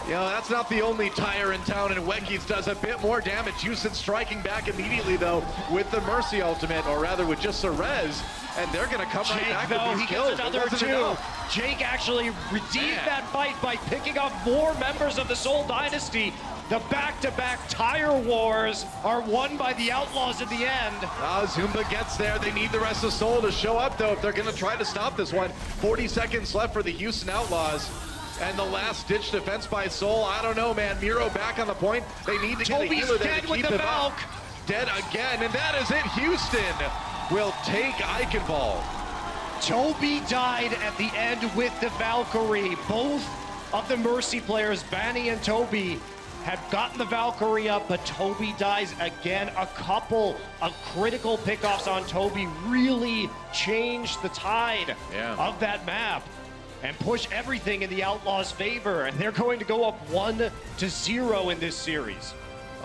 [SPEAKER 1] You know, that's not the only tire in town, and Wekis does a bit more damage. Houston striking back immediately, though, with the Mercy ultimate, or rather with just a res, and they're going to come right back
[SPEAKER 8] though,
[SPEAKER 1] with
[SPEAKER 8] he
[SPEAKER 1] these kills.
[SPEAKER 8] gets another
[SPEAKER 1] It wasn't
[SPEAKER 8] two.
[SPEAKER 1] enough.
[SPEAKER 8] Jake actually redeemed that fight by picking up more members of the Seoul Dynasty. The back-to-back tire wars are won by the Outlaws at the end.
[SPEAKER 1] Zumba gets there. They need the rest of Seoul to show up, though, if they're going to try to stop this one. 40 seconds left for the Houston Outlaws. And the last-ditch defense by Seoul, I don't know, man. Miro back on the point. They need to get a
[SPEAKER 8] Toby's
[SPEAKER 1] healer there
[SPEAKER 8] dead
[SPEAKER 1] to
[SPEAKER 8] with
[SPEAKER 1] keep
[SPEAKER 8] the
[SPEAKER 1] them up.
[SPEAKER 8] Valk.
[SPEAKER 1] Dead again, and that is it. Houston will take Eichenwald.
[SPEAKER 8] Toby died at the end with the Valkyrie. Both of the Mercy players, Vanny and Toby, had gotten the Valkyrie up, but Toby dies again. A couple of critical pickoffs on Toby really changed the tide of that map and push everything in the Outlaws' favor. And they're going to go up 1-0 in this series.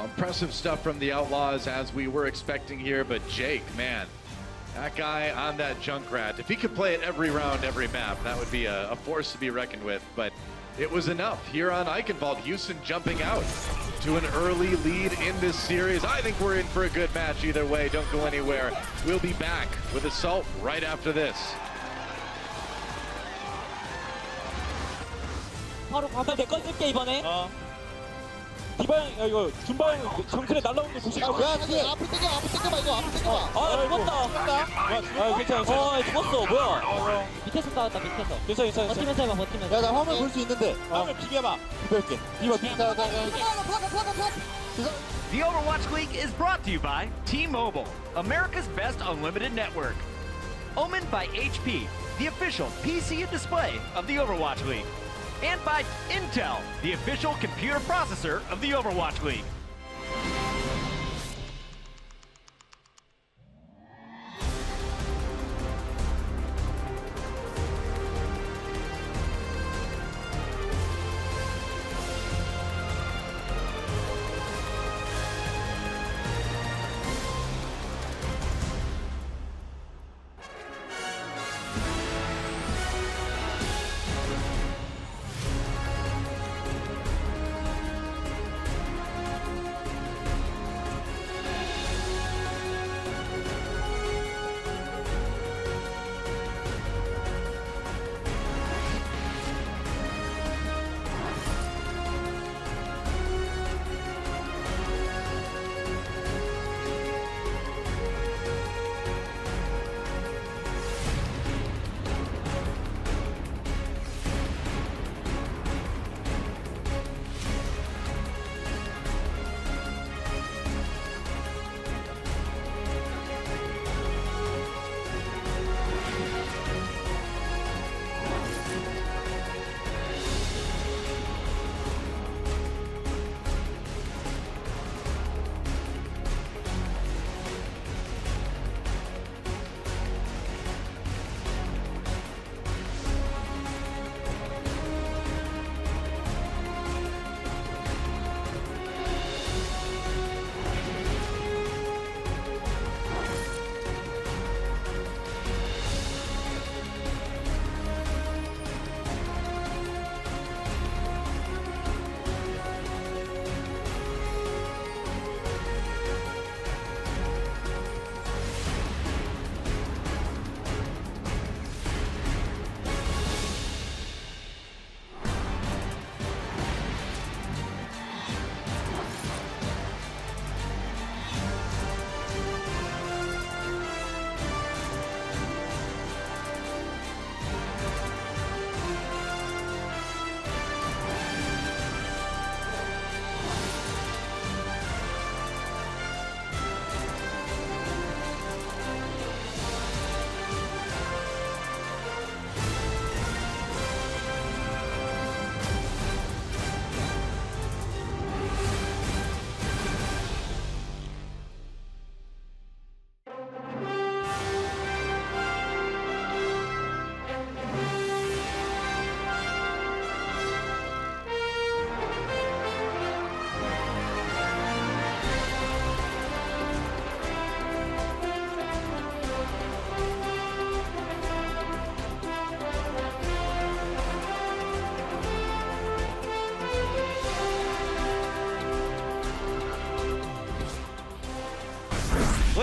[SPEAKER 1] Impressive stuff from the Outlaws, as we were expecting here, but Jake, man, that guy on that Junkrat, if he could play it every round, every map, that would be a force to be reckoned with. But it was enough here on Eichenwald. Houston jumping out to an early lead in this series. I think we're in for a good match either way. Don't go anywhere. We'll be back with Assault right after this.
[SPEAKER 9] 바로 가서 내 거 쓸게 이번에. 디바 형, 이거 준바 형 정글에 날라오는 거 조심해. 야, 앞으로 당겨봐 이거. 앞으로 당겨봐. 아, 죽었다. 괜찮아. 죽었어. 뭐야? 밑에서 싸웠다. 밑에서. 괜찮아. 버티면서 해봐. 버티면서. 야, 나 화면 볼 수 있는데. 화면 비벼봐. 비벼볼게. 디바.
[SPEAKER 3] The Overwatch League is brought to you by T-Mobile, America's best unlimited network. Omened by HP, the official PC and display of the Overwatch League. And by Intel, the official computer processor of the Overwatch League.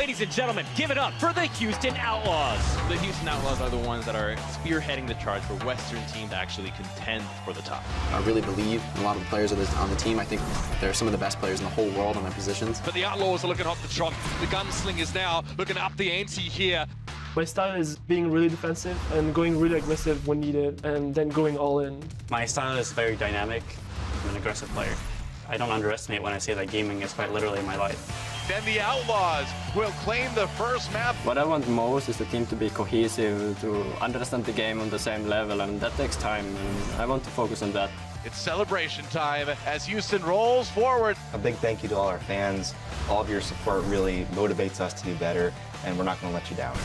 [SPEAKER 4] Ladies and gentlemen, give it up for the Houston Outlaws.
[SPEAKER 6] The Houston Outlaws are the ones that are spearheading the charge for Western team to actually contend for the top.
[SPEAKER 10] I really believe in a lot of the players on the team. I think they're some of the best players in the whole world on their positions.
[SPEAKER 2] But the Outlaws are looking off the trot. The gunslingers now looking up the ante here.
[SPEAKER 11] My style is being really defensive and going really aggressive when needed, and then going all in.
[SPEAKER 12] My style is very dynamic. I'm an aggressive player. I don't underestimate when I say that gaming is quite literally my life.
[SPEAKER 1] Then the Outlaws will claim the first map.
[SPEAKER 12] What I want most is the team to be cohesive, to understand the game on the same level, and that takes time, and I want to focus on that.
[SPEAKER 1] It's celebration time as Houston rolls forward.
[SPEAKER 13] A big thank you to all our fans. All of your support really motivates us to do better, and we're not going to let you down.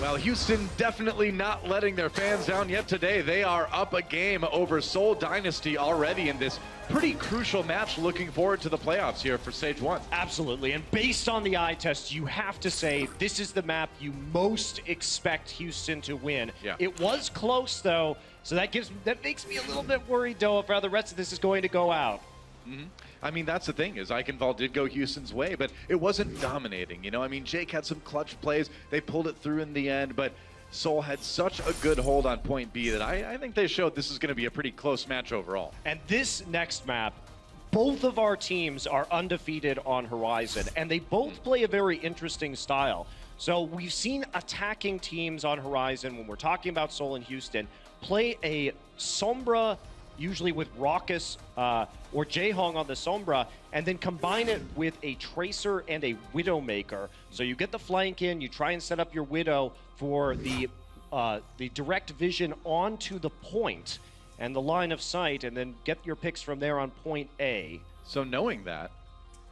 [SPEAKER 1] Well, Houston definitely not letting their fans down yet today. They are up a game over Seoul Dynasty already in this pretty crucial match. Looking forward to the playoffs here for Stage 1.
[SPEAKER 8] Absolutely, and based on the eye test, you have to say this is the map you most expect Houston to win.
[SPEAKER 1] Yeah.
[SPEAKER 8] It was close though, so that makes me a little bit worried though of how the rest of this is going to go out.
[SPEAKER 1] Mm-hmm. I mean, that's the thing, is Eichenwald did go Houston's way, but it wasn't dominating, you know? I mean, Jake had some clutch plays. They pulled it through in the end, but Seoul had such a good hold on point B that I think they showed this is going to be a pretty close match overall.
[SPEAKER 8] And this next map, both of our teams are undefeated on Horizon, and they both play a very interesting style. So we've seen attacking teams on Horizon, when we're talking about Seoul and Houston, play a Sombra, usually with Raucus or Jaehong on the Sombra, and then combine it with a Tracer and a Widowmaker. So you get the flank in, you try and set up your Widow for the direct vision onto the point and the line of sight, and then get your picks from there on point A.
[SPEAKER 1] So knowing that,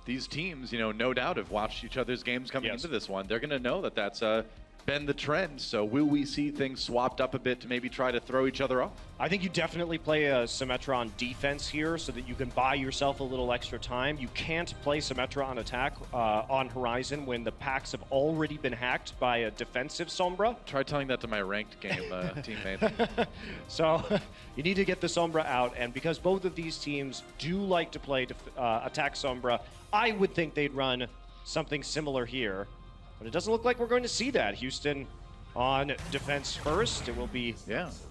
[SPEAKER 1] these teams, you know, no doubt have watched each other's games coming into this one. They're going to know that that's been the trend. So will we see things swapped up a bit to maybe try to throw each other off?
[SPEAKER 8] I think you definitely play a Symmetra on defense here so that you can buy yourself a little extra time. You can't play Symmetra on attack on Horizon when the packs have already been hacked by a defensive Sombra.
[SPEAKER 1] Try telling that to my ranked game teammate.
[SPEAKER 8] So you need to get the Sombra out, and because both of these teams do like to play attack Sombra, I would think they'd run something similar here. But it doesn't look like we're going to see that. Houston on defense first. It will be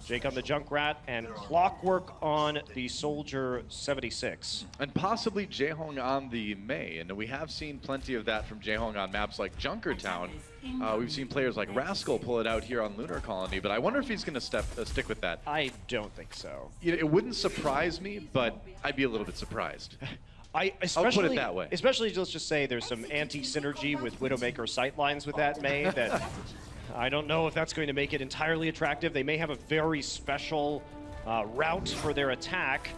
[SPEAKER 8] Jake on the Junkrat and Clockwork on the Soldier 76.
[SPEAKER 1] And possibly Jaehong on the Mei. And we have seen plenty of that from Jaehong on maps like Junkertown. We've seen players like Rascal pull it out here on Lunar Colony, but I wonder if he's going to stick with that.
[SPEAKER 8] I don't think so.
[SPEAKER 1] You know, it wouldn't surprise me, but I'd be a little bit surprised.
[SPEAKER 8] I'll
[SPEAKER 1] put it that way.
[SPEAKER 8] Especially, let's just say there's some anti-synergy with Widowmaker sightlines with that Mei that I don't know if that's going to make it entirely attractive. They may have a very special route for their attack,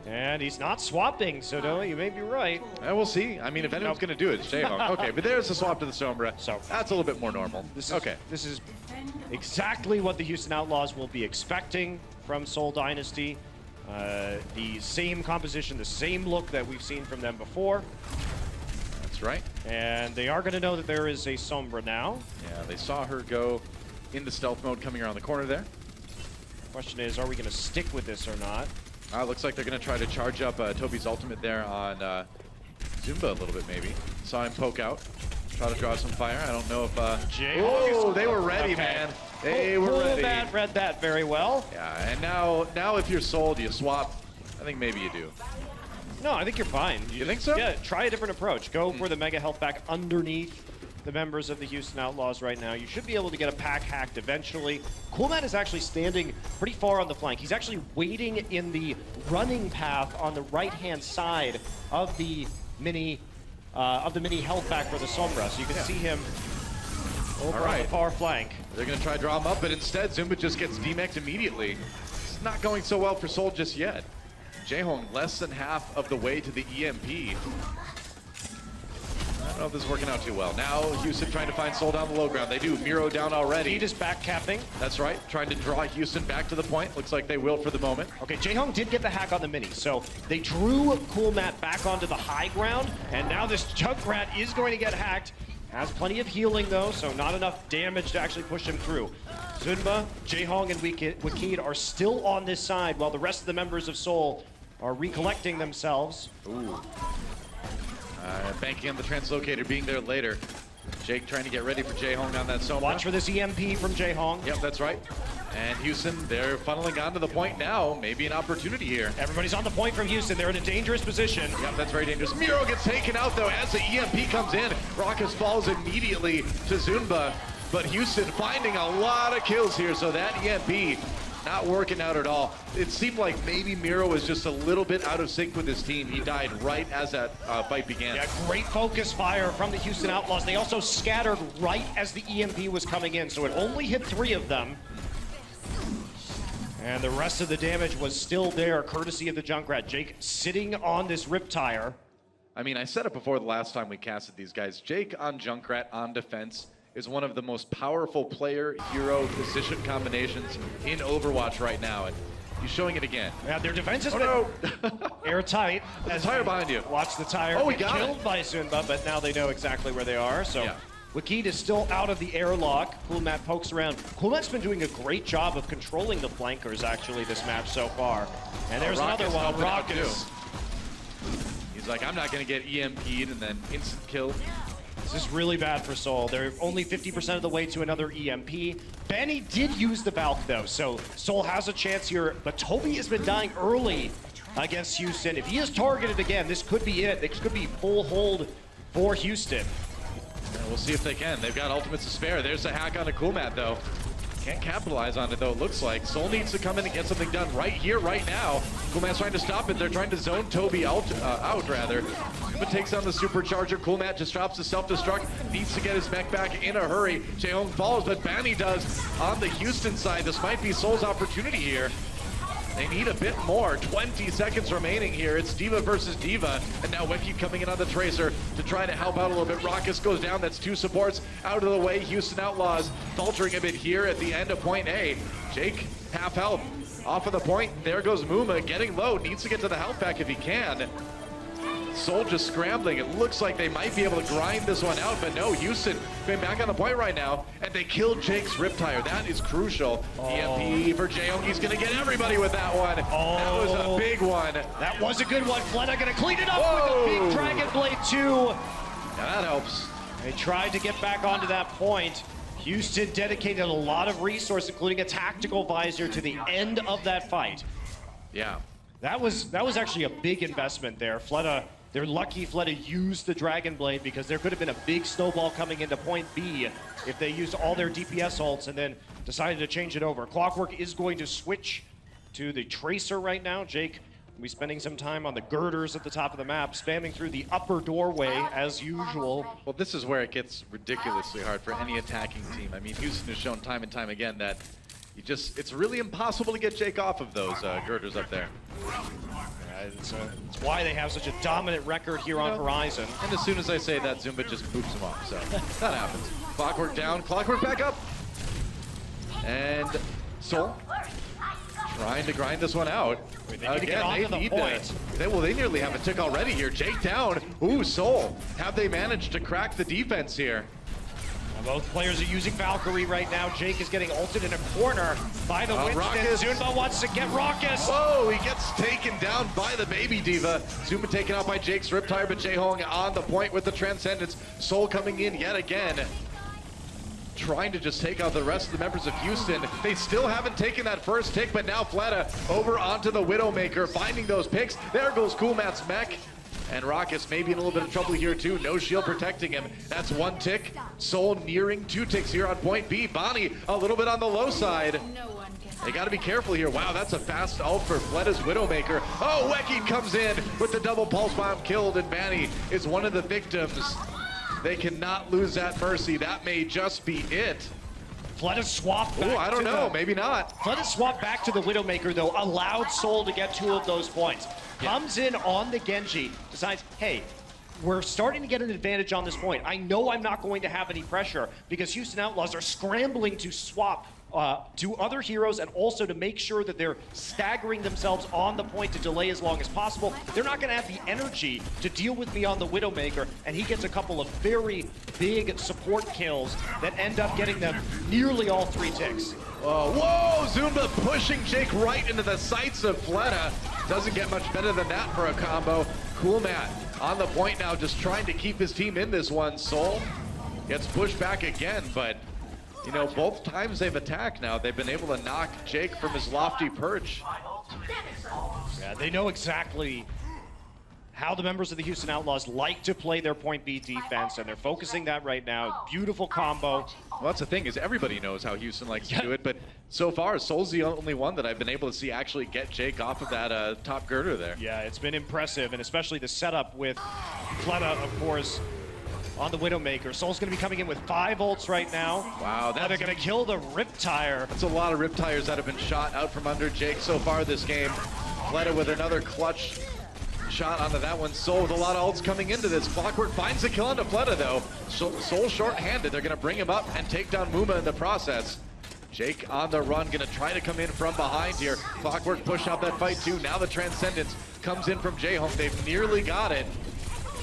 [SPEAKER 8] and he's not swapping, so no, you may be right.
[SPEAKER 1] We'll see. I mean, if anyone's going to do it, it's Jaehong. Okay, but there's a swap to the Sombra, so that's a little bit more normal.
[SPEAKER 8] This is exactly what the Houston Outlaws will be expecting from Seoul Dynasty. The same composition, the same look that we've seen from them before.
[SPEAKER 1] That's right.
[SPEAKER 8] And they are going to know that there is a Sombra now.
[SPEAKER 1] Yeah, they saw her go into stealth mode coming around the corner there.
[SPEAKER 8] Question is, are we going to stick with this or not?
[SPEAKER 1] Looks like they're going to try to charge up Toby's ultimate there on Zumba a little bit maybe. Saw him poke out. Try to draw some fire. I don't know if... Oh, they were ready, man. They were ready.
[SPEAKER 8] Read that very well.
[SPEAKER 1] Yeah, and now if you're sold, you swap. I think maybe you do.
[SPEAKER 8] No, I think you're fine.
[SPEAKER 1] You think so?
[SPEAKER 8] Yeah, try a different approach. Go for the Mega Health Pack underneath the members of the Houston Outlaws right now. You should be able to get a pack hacked eventually. Coolmat is actually standing pretty far on the flank. He's actually waiting in the running path on the right-hand side of the mini health pack for the Sombra. So you can see him over on the far flank.
[SPEAKER 1] They're going to try to draw him up, but instead Zumba just gets demeched immediately. It's not going so well for Seoul just yet. Jaehong less than half of the way to the EMP. I don't know if this is working out too well. Now Houston trying to find Seoul down the low ground. They do. Miro down already.
[SPEAKER 8] He just back capping.
[SPEAKER 1] That's right. Trying to draw Houston back to the point. Looks like they will for the moment.
[SPEAKER 8] Okay, Jaehong did get the hack on the mini. So they drew Coolmat back onto the high ground. And now this Junkrat is going to get hacked. Has plenty of healing though, so not enough damage to actually push him through. Zunba, Jaehong, and Wakid are still on this side while the rest of the members of Seoul are recollecting themselves.
[SPEAKER 1] Ooh. Banking on the translocator being there later. Jake trying to get ready for Jae-Hong on that Soma.
[SPEAKER 8] Watch for this EMP from Jae-Hong.
[SPEAKER 1] Yep, that's right. And Houston, they're funneling onto the point now. Maybe an opportunity here.
[SPEAKER 8] Everybody's on the point from Houston. They're in a dangerous position.
[SPEAKER 1] Yep, that's very dangerous. Miro gets taken out, though, as the EMP comes in. Raucus falls immediately to Zunba. But Houston finding a lot of kills here, so that EMP not working out at all. It seemed like maybe Miro was just a little bit out of sync with his team. He died right as that fight began.
[SPEAKER 8] Yeah, great focus fire from the Houston Outlaws. They also scattered right as the EMP was coming in, so it only hit 3 of them. And the rest of the damage was still there, courtesy of the Junkrat. Jake sitting on this rip tire.
[SPEAKER 1] I mean, I said it before the last time we casted these guys. Jake on Junkrat on defense is one of the most powerful player-hero position combinations in Overwatch right now, and he's showing it again.
[SPEAKER 8] Yeah, their defense has been airtight.
[SPEAKER 1] As tire behind you.
[SPEAKER 8] Watch the tire
[SPEAKER 1] get
[SPEAKER 8] get killed by Zunba, but now they know exactly where they are. So Wakid is still out of the airlock. Coolmat pokes around. Coolmat's been doing a great job of controlling the flankers, actually, this match so far. And there's another one, Raucus.
[SPEAKER 1] He's like, I'm not going to get EMP'd, and then instant kill.
[SPEAKER 8] This is really bad for Soul. They're only 50% of the way to another EMP. Benny did use the Valk, though, so Soul has a chance here. But Toby has been dying early against Houston. If he is targeted again, this could be it. This could be full hold for Houston.
[SPEAKER 1] Yeah, we'll see if they can. They've got ultimates to spare. There's a hack on a Coolmat, though. Can't capitalize on it, though, it looks like. Soul needs to come in and get something done right here, right now. Coolmat's trying to stop it. They're trying to zone Toby out, rather. But takes on the supercharger. Coolmat just drops the self-destruct. Needs to get his mech back in a hurry. Jae-Hong falls, but Banny does on the Houston side. This might be Soul's opportunity here. They need a bit more. 20 seconds remaining here. It's D.Va versus D.Va. And now Weki coming in on the Tracer to try to help out a little bit. Raucus goes down. That's 2 supports out of the way. Houston Outlaws faltering a bit here at the end of point A. Jake, half health. Off of the point. There goes Muma. Getting low. Needs to get to the health pack if he can. Soul just scrambling. It looks like they might be able to grind this one out, but no, Houston been back on the point right now, and they killed Jake's rip tire. That is crucial. EMP for Jae-Hong. He's gonna get everybody with that one. That was a big one.
[SPEAKER 8] That was a good one. Fleta gonna clean it up with a big Dragon Blade 2.
[SPEAKER 1] Now that helps.
[SPEAKER 8] They tried to get back onto that point. Houston dedicated a lot of resources, including a tactical visor, to the end of that fight.
[SPEAKER 1] Yeah.
[SPEAKER 8] That was actually a big investment there. Fleta, they're lucky Fleta used the Dragon Blade, because there could have been a big snowball coming into point B if they used all their DPS ults and then decided to change it over. Clockwork is going to switch to the Tracer right now. Jake will be spending some time on the girders at the top of the map, spamming through the upper doorway as usual.
[SPEAKER 1] Well, this is where it gets ridiculously hard for any attacking team. I mean, Houston has shown time and time again that it's really impossible to get Jake off of those girders up there.
[SPEAKER 8] It's why they have such a dominant record here on Horizon.
[SPEAKER 1] And as soon as I say that, Zumba just boops him off, so that happens. Clockwork down, Clockwork back up. And Soul trying to grind this one out. They nearly have a tick already here. Jake down. Ooh, Soul. Have they managed to crack the defense here?
[SPEAKER 8] Both players are using Valkyrie right now. Jake is getting ulted in a corner by the Winston. Zunba wants to get Raucus.
[SPEAKER 1] Whoa, he gets taken down by the baby D.Va. Zuma taken out by Jake's Riptire, but Jae-Hong on the point with the Transcendence. Soul coming in yet again, trying to just take out the rest of the members of Houston. They still haven't taken that first tick, but now Fleta over onto the Widowmaker, finding those picks. There goes Coolmat's mech. And Raucus maybe in a little bit of trouble here too. No shield protecting him. That's 1 tick. Soul nearing 2 ticks here on point B. Bonnie a little bit on the low side. They got to be careful here. Wow, that's a fast ult for Fleta's Widowmaker. Oh, Weki comes in with the double pulse bomb killed, and Banny is one of the victims. They cannot lose that Mercy. That may just be it.
[SPEAKER 8] Fleta swapped back.
[SPEAKER 1] Oh, I don't know. Maybe not.
[SPEAKER 8] Fleta swapped back to the Widowmaker, though. Allowed Soul to get 2 of those points. Comes in on the Genji. Decides, hey, we're starting to get an advantage on this point. I know I'm not going to have any pressure, because Houston Outlaws are scrambling to swap to other heroes, and also to make sure that they're staggering themselves on the point to delay as long as possible. They're not going to have the energy to deal with me on the Widowmaker, and he gets a couple of very big support kills that end up getting them nearly all 3 ticks.
[SPEAKER 1] Whoa, Zumba pushing Jake right into the sights of Fleta. Doesn't get much better than that for a combo. Coolmat on the point now, just trying to keep his team in this one. Soul gets pushed back again, but you know, both times they've attacked now, they've been able to knock Jake from his lofty perch.
[SPEAKER 8] Yeah, they know exactly how the members of the Houston Outlaws like to play their point B defense, and they're focusing that right now. Beautiful combo.
[SPEAKER 1] Well, that's the thing, is everybody knows how Houston likes to do it, but so far, Soul's the only one that I've been able to see actually get Jake off of that top girder there.
[SPEAKER 8] Yeah, it's been impressive, and especially the setup with Fleta, of course, on the Widowmaker. Soul's going to be coming in with 5 ults right now.
[SPEAKER 1] Wow,
[SPEAKER 8] they're going to kill the Riptire.
[SPEAKER 1] That's a lot of Riptires that have been shot out from under Jake so far this game. Fleta with another clutch shot onto that one. Soul with a lot of ults coming into this. Clockwork finds the kill onto Fleta though. Soul short-handed. They're going to bring him up and take down Muma in the process. Jake on the run, going to try to come in from behind here. Clockwork push out that fight too. Now the Transcendence comes in from J-Home. They've nearly got it.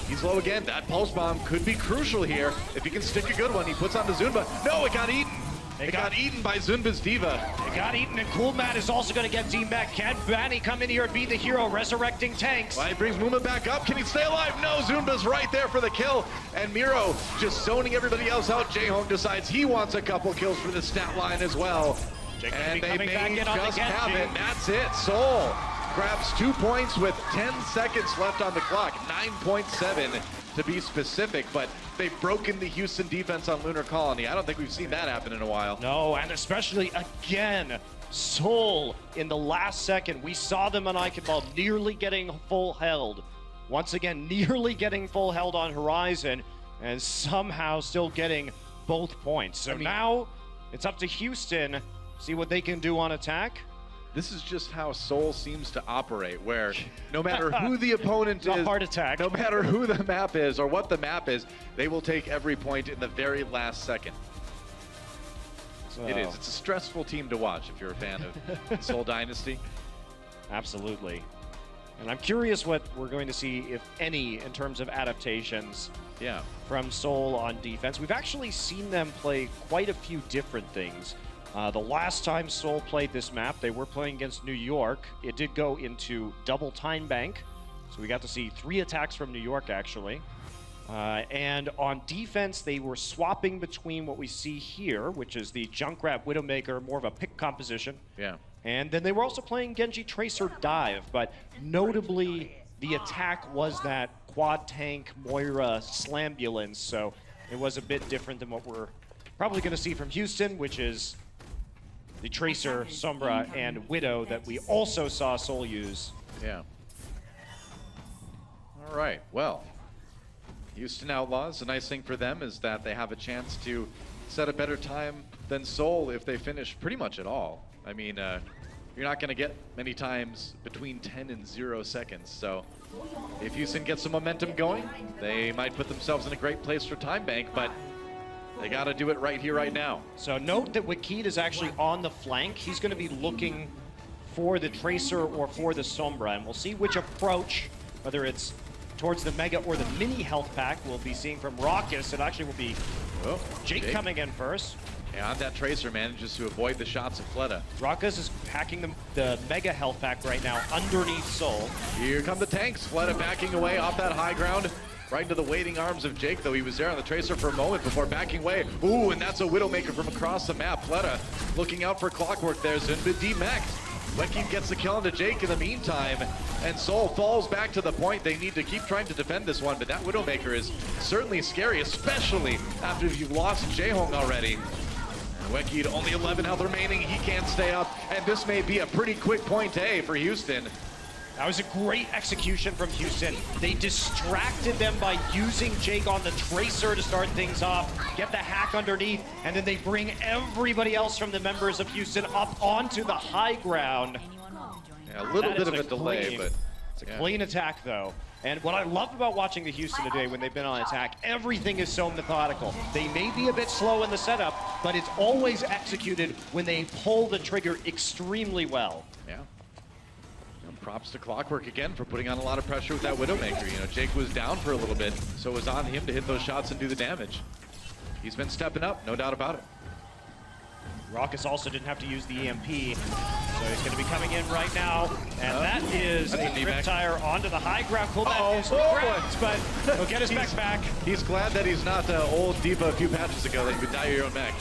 [SPEAKER 1] He's low again. That pulse bomb could be crucial here. If he can stick a good one, he puts on the Zunba. No, it got eaten. It got eaten by Zunba's Diva.
[SPEAKER 8] It got eaten, and Cool Matt is also going to get team back. Can Banny come in here and be the hero, resurrecting tanks?
[SPEAKER 1] Well, he brings Muma back up. Can he stay alive? No, Zunba's right there for the kill. And Miro just zoning everybody else out. J-Hong decides he wants a couple kills for the stat line as well. And they may just have it. That's it. Soul grabs 2 points with 10 seconds left on the clock. 9.7 to be specific, but they've broken the Houston defense on Lunar Colony. I don't think we've seen that happen in a while.
[SPEAKER 8] No, and especially again, Soul in the last second. We saw them on Icon Ball nearly getting full held. Once again, nearly getting full held on Horizon, and somehow still getting both points. So now it's up to Houston, see what they can do on attack.
[SPEAKER 1] This is just how Soul seems to operate, where no matter who the opponent is,
[SPEAKER 8] heart attack.
[SPEAKER 1] No matter who the map is or what the map is, they will take every point in the very last second.
[SPEAKER 8] So.
[SPEAKER 1] It is. It's a stressful team to watch if you're a fan of Soul Dynasty.
[SPEAKER 8] Absolutely. And I'm curious what we're going to see, if any, in terms of adaptations from Soul on defense. We've actually seen them play quite a few different things. The last time Soul played this map, they were playing against New York. It did go into double time bank, so we got to see 3 attacks from New York, actually. And on defense, they were swapping between what we see here, which is the Junkrat Widowmaker, more of a pick composition.
[SPEAKER 1] Yeah.
[SPEAKER 8] And then they were also playing Genji Tracer Dive, but notably, the attack was that quad tank Moira Slambulance, so it was a bit different than what we're probably going to see from Houston, which is the Tracer, Sombra, and Widow that we also saw Soul use.
[SPEAKER 1] Yeah. All right, well, Houston Outlaws, the nice thing for them is that they have a chance to set a better time than Soul if they finish pretty much at all. I mean, you're not going to get many times between 10 and 0 seconds, so if Houston gets some momentum going, they might put themselves in a great place for time bank, but they got to do it right here, right now.
[SPEAKER 8] So note that Wakid is actually on the flank. He's going to be looking for the Tracer or for the Sombra, and we'll see which approach, whether it's towards the Mega or the Mini health pack, we'll be seeing from Raucus. It actually will be Jake coming in first.
[SPEAKER 1] And that Tracer manages to avoid the shots of Fleta.
[SPEAKER 8] Raucus is packing the Mega health pack right now underneath Soul.
[SPEAKER 1] Here come the tanks. Fleta backing away off that high ground. Right into the waiting arms of Jake, though. He was there on the Tracer for a moment before backing away. Ooh, and that's a Widowmaker from across the map. Fleta looking out for Clockwork there. Zunba D-Max. Weki gets the kill into Jake in the meantime, and Soul falls back to the point. They need to keep trying to defend this one, but that Widowmaker is certainly scary, especially after you've lost J-Hong already. Weki, only 11 health remaining. He can't stay up, and this may be a pretty quick point A for Houston.
[SPEAKER 8] That was a great execution from Houston. They distracted them by using Jake on the Tracer to start things off, get the hack underneath, and then they bring everybody else from the members of Houston up onto the high ground.
[SPEAKER 1] Yeah, a little bit of a delay, but
[SPEAKER 8] it's a clean attack, though. And what I love about watching the Houston today when they've been on attack, everything is so methodical. They may be a bit slow in the setup, but it's always executed when they pull the trigger extremely well.
[SPEAKER 1] Yeah. Props to Clockwork again for putting on a lot of pressure with that Widowmaker. You know, Jake was down for a little bit, so it was on him to hit those shots and do the damage. He's been stepping up, no doubt about it.
[SPEAKER 8] Raucus also didn't have to use the EMP, so he's going to be coming in right now. And that is a Riptire onto the high ground. Cool, that is correct, but he'll get his mech back.
[SPEAKER 1] He's glad that he's not old Diva a few patches ago that you could die your own mech.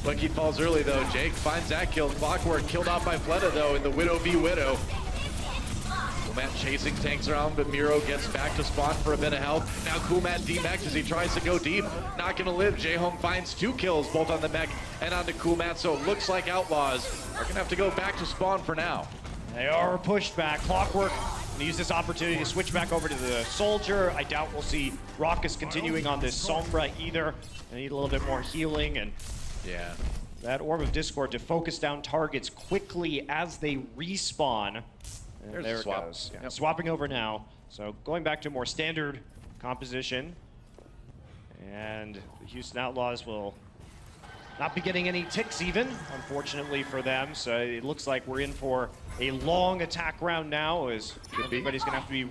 [SPEAKER 1] Lucky falls early though. Jake finds that kill. Clockwork killed off by Fleta though in the Widow v Widow. Coolmat chasing tanks around, but Miro gets back to spawn for a bit of help. Now Coolmat demechs as he tries to go deep. Not gonna live. Jaehong finds 2 kills both on the mech and onto Coolmat, so it looks like Outlaws are gonna have to go back to spawn for now.
[SPEAKER 8] They are pushed back. Clockwork gonna use this opportunity to switch back over to the Soldier. I doubt we'll see Raucus continuing on this Sombra either. They need a little bit more healing, and
[SPEAKER 1] yeah,
[SPEAKER 8] that Orb of Discord to focus down targets quickly as they respawn. And there it goes. Yeah, swapping over now. So going back to more standard composition. And the Houston Outlaws will not be getting any ticks even, unfortunately for them. So it looks like we're in for a long attack round now, as everybody's gonna have to be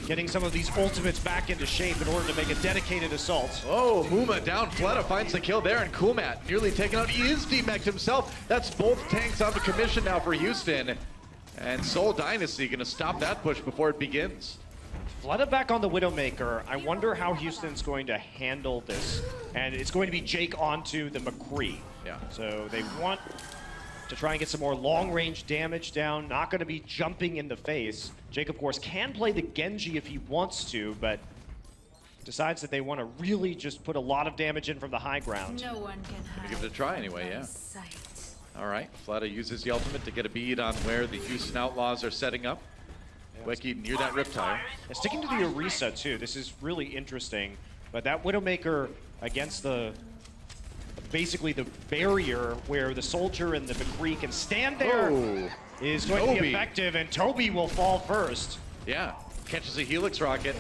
[SPEAKER 8] getting some of these ultimates back into shape in order to make a dedicated assault.
[SPEAKER 1] Oh, Muma down. Fleta finds the kill there, and Coolmat nearly taken out. He is demech'd himself. That's both tanks out of commission now for Houston. And Seoul Dynasty gonna stop that push before it begins.
[SPEAKER 8] Fleta back on the Widowmaker. I wonder how Houston's going to handle this. And it's going to be Jake onto the McCree.
[SPEAKER 1] Yeah.
[SPEAKER 8] So they want to try and get some more long-range damage down. Not going to be jumping in the face. Jake, of course, can play the Genji if he wants to, but decides that they want to really just put a lot of damage in from the high ground.
[SPEAKER 5] No one can hide.
[SPEAKER 1] Give it a try anyway, yeah. All right, Fleta uses the ultimate to get a bead on where the Houston Outlaws are setting up. Weki near that Riptire.
[SPEAKER 8] And sticking to the Orisa too, this is really interesting. But that Widowmaker against the, basically the barrier where the Soldier and the McCree can stand there is going to be effective, and Toby will fall first.
[SPEAKER 1] Yeah, catches a Helix rocket.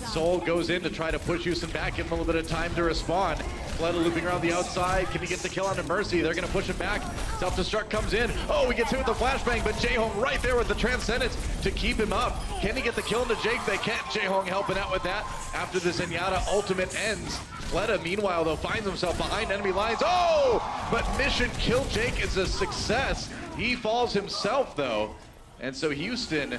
[SPEAKER 1] Soul goes in to try to push Houston back, give him a little bit of time to respond. Fleta looping around the outside. Can he get the kill onto Mercy? They're going to push him back. Self-destruct comes in. Oh, he gets hit with the flashbang, but Jaehong right there with the Transcendence to keep him up. Can he get the kill into Jake? They can't. Jaehong helping out with that after the Zenyatta ultimate ends. Fleta, meanwhile, though, finds himself behind enemy lines. Oh, but mission kill Jake is a success. He falls himself, though. And so Houston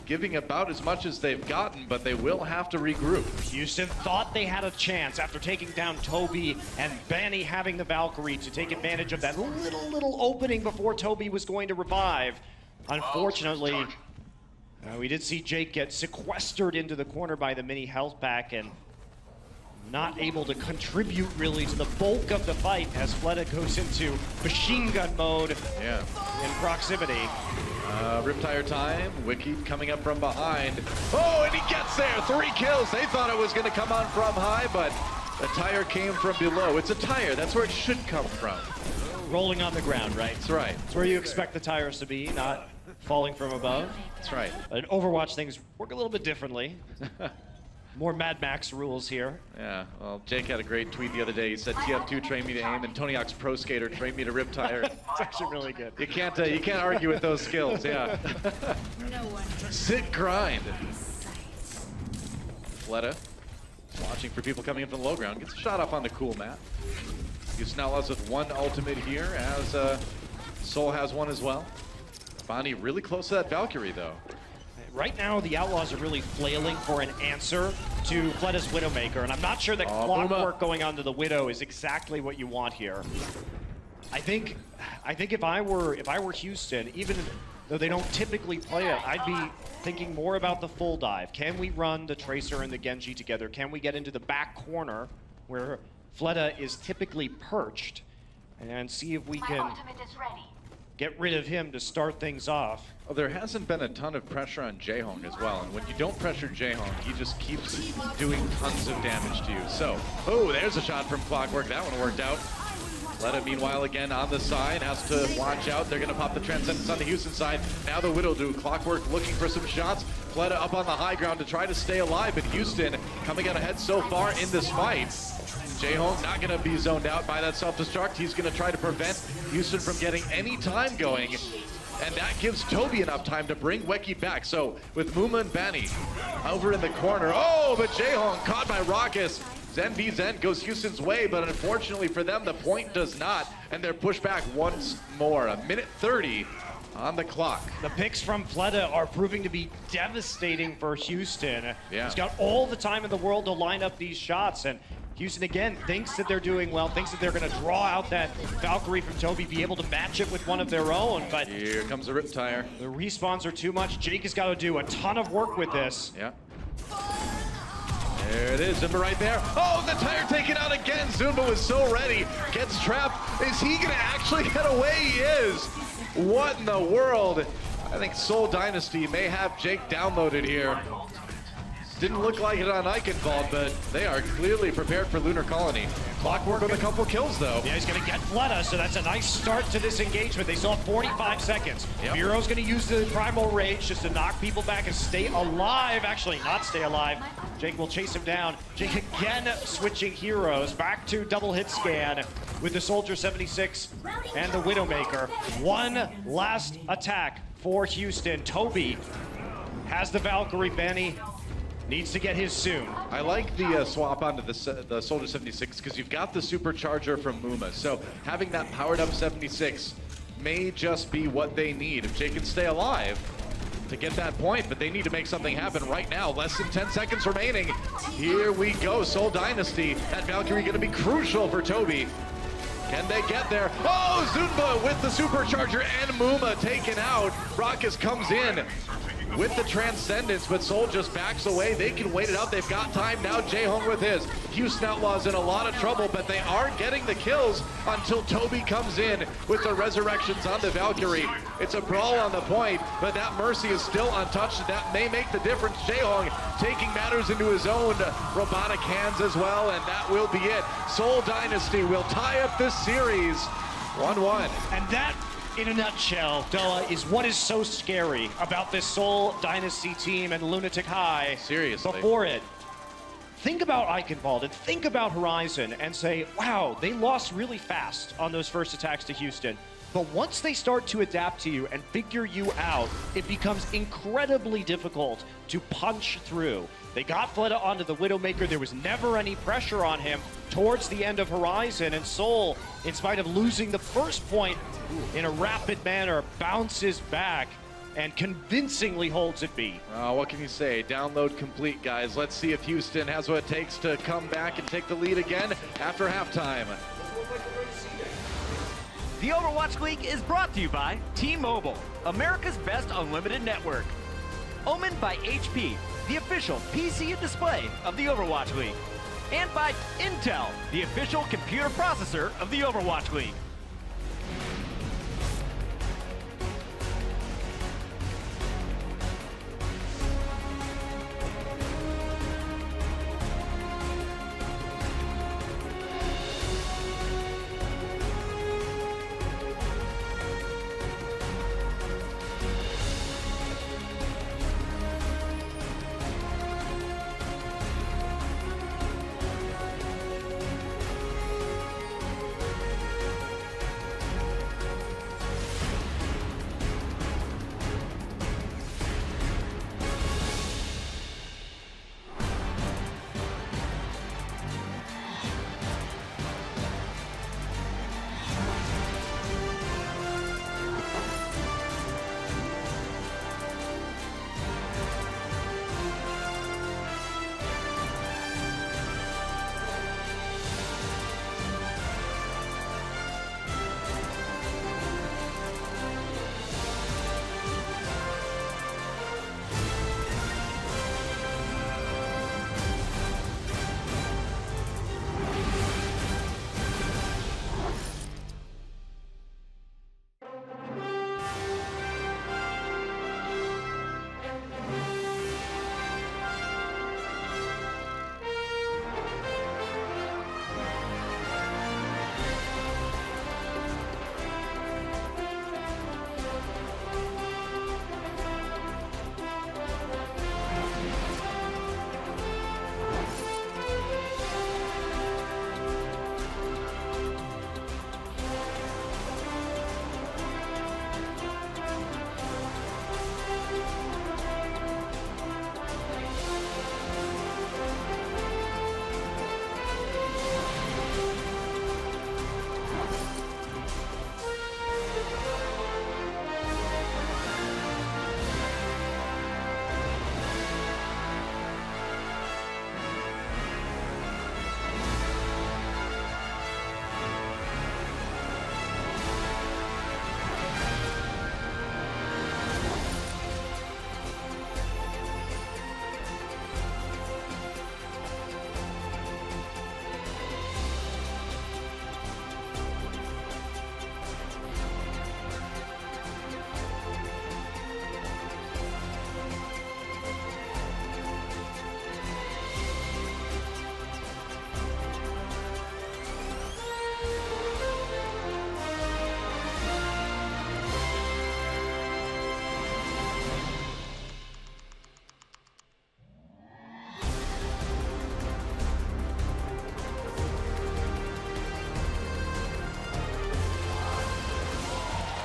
[SPEAKER 1] giving about as much as they've gotten, but they will have to regroup.
[SPEAKER 8] Houston thought they had a chance after taking down Toby and Banny having the Valkyrie to take advantage of that little opening before Toby was going to revive. Unfortunately, we did see Jake get sequestered into the corner by the mini health pack and not able to contribute really to the bulk of the fight as Fleta goes into machine gun mode in proximity.
[SPEAKER 1] Riptire time, Wiki coming up from behind. Oh, and he gets there, 3 kills. They thought it was gonna come on from high, but the tire came from below. It's a tire, that's where it should come from.
[SPEAKER 8] Rolling on the ground, right?
[SPEAKER 1] That's right.
[SPEAKER 8] It's where you expect the tires to be, not falling from above.
[SPEAKER 1] That's right.
[SPEAKER 8] But in Overwatch, things work a little bit differently. More Mad Max rules here.
[SPEAKER 1] Yeah, well, Jake had a great tweet the other day. He said, TF2 trained me to aim, and Tony Hawk's Pro Skater trained me to rip tire.
[SPEAKER 8] It's actually really good.
[SPEAKER 1] You can't argue with those skills, yeah. Sit grind. Fleta, watching for people coming in from the low ground, gets a shot off on the Coolmat. Houston Outlaws with 1 ultimate here, as Soul has 1 as well. Bonnie really close to that Valkyrie, though.
[SPEAKER 8] Right now, the Outlaws are really flailing for an answer to Fleta's Widowmaker, and I'm not sure that Clockwork going onto the Widow is exactly what you want here. I think if I were Houston, even though they don't typically play it, I'd be thinking more about the full dive. Can we run the Tracer and the Genji together? Can we get into the back corner where Fleta is typically perched and see if we can get rid of him to start things off?
[SPEAKER 1] Well, there hasn't been a ton of pressure on Jaehong as well, and when you don't pressure Jaehong, he just keeps doing tons of damage to you. So, oh, there's a shot from Clockwork. That one worked out. Fleta, meanwhile, again on the side, has to watch out. They're going to pop the Transcendence on the Houston side. Now the Widow do. Clockwork looking for some shots. Fleta up on the high ground to try to stay alive, but Houston coming out ahead so far in this fight. Jaehong not going to be zoned out by that self-destruct. He's going to try to prevent Houston from getting any time going. And that gives Toby enough time to bring Weki back. So with Muma and Banny over in the corner. Oh, but Jaehong caught by Raucus. Zen v Zen goes Houston's way, but unfortunately for them, the point does not, and they're pushed back once more. A minute 30 on the clock.
[SPEAKER 8] The picks from Fleta are proving to be devastating for Houston.
[SPEAKER 1] Yeah.
[SPEAKER 8] He's got all the time in the world to line up these shots, and Houston again thinks that they're doing well, thinks that they're going to draw out that Valkyrie from Toby, be able to match it with one of their own, but
[SPEAKER 1] here comes a rip tire.
[SPEAKER 8] The respawns are too much. Jake has got to do a ton of work with this.
[SPEAKER 1] Yeah. There it is, Zumba right there. Oh, the tire taken out again. Zumba was so ready. Gets trapped. Is he going to actually get away? He is. What in the world? I think Seoul Dynasty may have Jake downloaded here. Didn't look like it on Eichenwald, but they are clearly prepared for Lunar Colony. Clockwork with a couple kills, though.
[SPEAKER 8] Yeah, he's going to get Fleta, so that's a nice start to this engagement. They still have 45 seconds.
[SPEAKER 1] Yep.
[SPEAKER 8] Miro's going to use the Primal Rage just to knock people back and stay alive. Actually, not stay alive. Jake will chase him down. Jake again switching heroes. Back to double hit scan with the Soldier 76 and the Widowmaker. One last attack for Houston. Toby has the Valkyrie. Benny needs to get his soon.
[SPEAKER 1] I like the swap onto the Soldier 76 because you've got the supercharger from Muma. So having that powered up 76 may just be what they need if Jake can stay alive to get that point, but they need to make something happen right now. Less than 10 seconds remaining. Here we go, Seoul Dynasty. That Valkyrie gonna be crucial for Toby. Can they get there? Oh, Zumba with the supercharger and Muma taken out. Rockus comes in with the Transcendence, but Seoul just backs away. They can wait it out. They've got time now. Jae-Hong with his. Houston Outlaws in a lot of trouble, but they are getting the kills until Toby comes in with the resurrections on the Valkyrie. It's a brawl on the point, but that Mercy is still untouched. That may make the difference. Jae-Hong taking matters into his own robotic hands as well, and that will be it. Seoul Dynasty will tie up this series 1-1.
[SPEAKER 8] And that, in a nutshell, Doa, is what is so scary about this Seoul Dynasty team and Lunatic High.
[SPEAKER 1] Seriously.
[SPEAKER 8] Before it, think about Eichenwald and think about Horizon and say, wow, they lost really fast on those first attacks to Houston. But once they start to adapt to you and figure you out, it becomes incredibly difficult to punch through. They got Fleta onto the Widowmaker. There was never any pressure on him towards the end of Horizon, and Seoul, in spite of losing the first point in a rapid manner, bounces back and convincingly holds it B.
[SPEAKER 1] What can you say? Download complete, guys. Let's see if Houston has what it takes to come back and take the lead again after halftime.
[SPEAKER 3] The Overwatch League is brought to you by T-Mobile, America's best unlimited network. Omen by HP, the official PC and display of the Overwatch League. And by Intel, the official computer processor of the Overwatch League.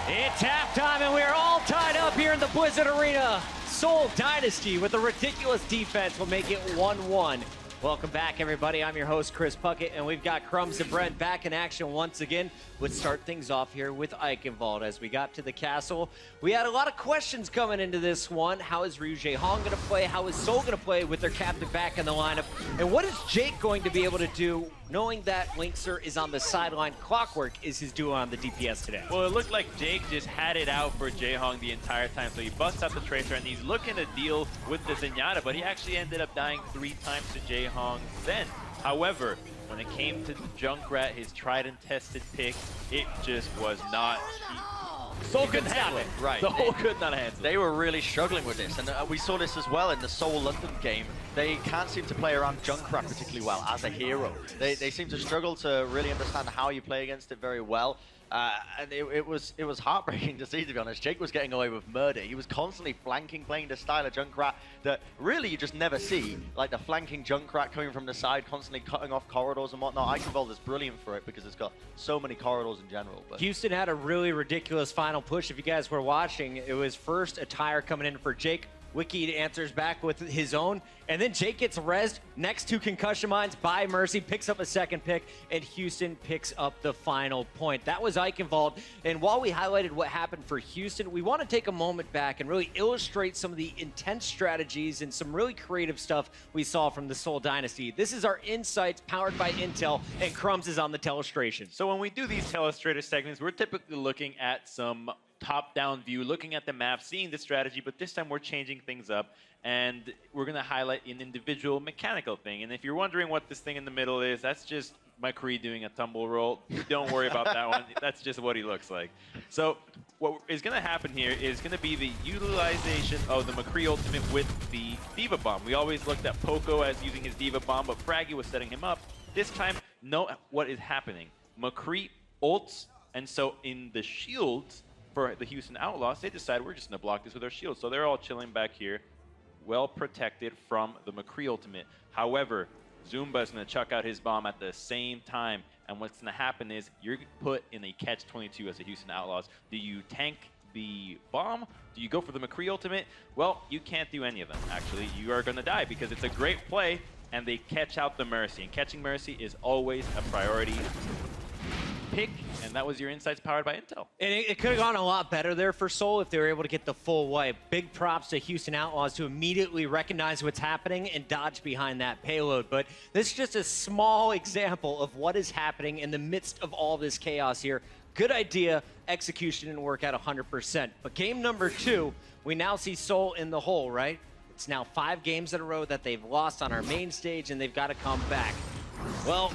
[SPEAKER 4] It's halftime, and we are all tied up here in the Blizzard Arena. Seoul Dynasty with a ridiculous defense will make it 1-1. Welcome back, everybody. I'm your host, Chris Puckett, and we've got Crumbs and Brent back in action once again. Let's start things off here with Eichenwald. As we got to the castle, we had a lot of questions coming into this one. How is Ryu Jae-hong going to play? How is Seoul going to play with their captain back in the lineup? And what is Jake going to be able to do, knowing that Linkser is on the sideline? Clockwork is his duo on the DPS today.
[SPEAKER 6] Well, it looked like Jake just had it out for Jae-hong the entire time. So he busts out the Tracer, and he's looking to deal with the Zenyatta, but he actually ended up dying 3 times to Jae-hong's Zen. However, when it came to the Junkrat, his tried and tested pick, it just was not. Soul couldn't handle it.
[SPEAKER 7] Right.
[SPEAKER 6] Soul could not handle it.
[SPEAKER 7] They were really struggling with this, and we saw this as well in the Seoul London game. They can't seem to play around Junkrat particularly well as a hero. They seem to struggle to really understand how you play against it very well. And it was heartbreaking to see, to be honest. Jake was getting away with murder. He was constantly flanking, playing the style of Junkrat that really you just never see. Like the flanking Junkrat coming from the side, constantly cutting off corridors and whatnot. Eichenwald is brilliant for it because it's got so many corridors in general. But
[SPEAKER 4] Houston had a really ridiculous final push. If you guys were watching, it was first a tire coming in for Jake. Wiki answers back with his own, and then Jake gets rezzed next to concussion mines by Mercy, picks up a second pick, and Houston picks up the final point. That was Eichenwald, and while we highlighted what happened for Houston, we want to take a moment back and really illustrate some of the intense strategies and some really creative stuff we saw from the Seoul Dynasty. This is our insights powered by Intel, and Crumbs is on the telestration.
[SPEAKER 6] So when we do these telestrator segments, we're typically looking at some top-down view, looking at the map, seeing the strategy, but this time we're changing things up, and we're going to highlight an individual mechanical thing. And if you're wondering what this thing in the middle is, that's just McCree doing a tumble roll. Don't worry about that one. That's just what he looks like. So what is going to happen here is going to be the utilization of the McCree ultimate with the Diva Bomb. We always looked at Poco as using his Diva Bomb, but Fraggy was setting him up. This time, know what is happening. McCree ults, and so in the shields, for the Houston Outlaws, they decided we're just going to block this with our shields. So they're all chilling back here, well protected from the McCree ultimate. However, Zumba is going to chuck out his bomb at the same time. And what's going to happen is you're put in a catch-22 as the Houston Outlaws. Do you tank the bomb? Do you go for the McCree ultimate? Well, you can't do any of them, actually. You are going to die because it's a great play, and they catch out the Mercy. And catching Mercy is always a priority pick, and that was your insights powered by Intel.
[SPEAKER 4] And it could have gone a lot better there for Seoul if they were able to get the full wipe. Big props to Houston Outlaws to immediately recognize what's happening and dodge behind that payload. But this is just a small example of what is happening in the midst of all this chaos here. Good idea, execution didn't work out 100%. But game number 2, we now see Seoul in the hole, right? It's now 5 games in a row that they've lost on our main stage, and they've got to come back. Well,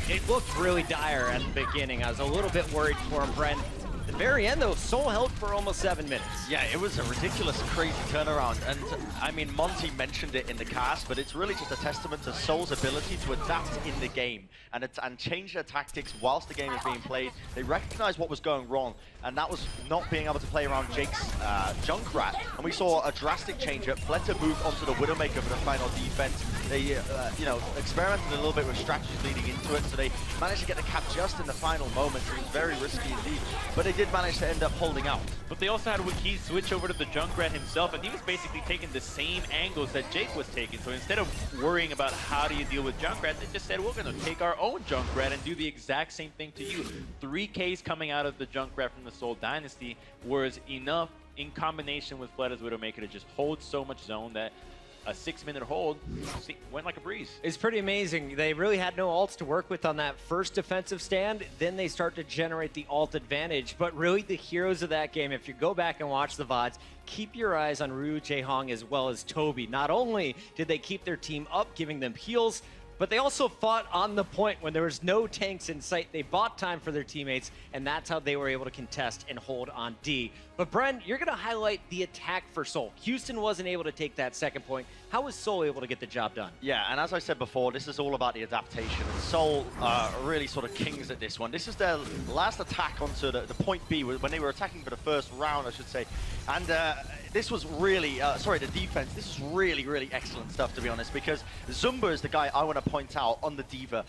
[SPEAKER 4] it looked really dire at the beginning. I was a little bit worried for him, Brent. At the very end, though, Seoul held for almost 7 minutes.
[SPEAKER 7] Yeah, it was a ridiculous, crazy turnaround. And, I mean, Monty mentioned it in the cast, but it's really just a testament to Seoul's ability to adapt in the game and change their tactics whilst the game is being played. They recognized what was going wrong, and that was not being able to play around Jake's Junkrat. And we saw a drastic change-up. Fleta moved onto the Widowmaker for the final defense. They, you know, experimented a little bit with strategies leading into it, so they managed to get the cap just in the final moments. It was very risky indeed, but they did manage to end up holding out.
[SPEAKER 6] But they also had Wiki switch over to the Junkrat himself, and he was basically taking the same angles that Jake was taking. So instead of worrying about how do you deal with Junkrat, they just said, we're going to take our own Junkrat and do the exact same thing to you. 3 Ks coming out of the Junkrat from the Seoul Dynasty was enough in combination with Fleta's Widowmaker to just hold so much zone that a 6-minute hold went like a breeze.
[SPEAKER 4] It's pretty amazing. They really had no ults to work with on that first defensive stand. Then they start to generate the ult advantage. But really the heroes of that game, if you go back and watch the VODs, keep your eyes on Ryu Jae-hong as well as Toby. Not only did they keep their team up, giving them heals, but they also fought on the point when there was no tanks in sight. They bought time for their teammates, and that's how they were able to contest and hold on D. But Bren, you're going to highlight the attack for Seoul. Houston wasn't able to take that second point. How was Seoul able to get the job done?
[SPEAKER 7] Yeah, and as I said before, this is all about the adaptation. And Seoul are really sort of kings at this one. This is their last attack onto the point B when they were attacking for the first round, I should say. And this was really, sorry, the defense, this is really, really excellent stuff, to be honest, because Zumba is the guy I want to point out on the Diva.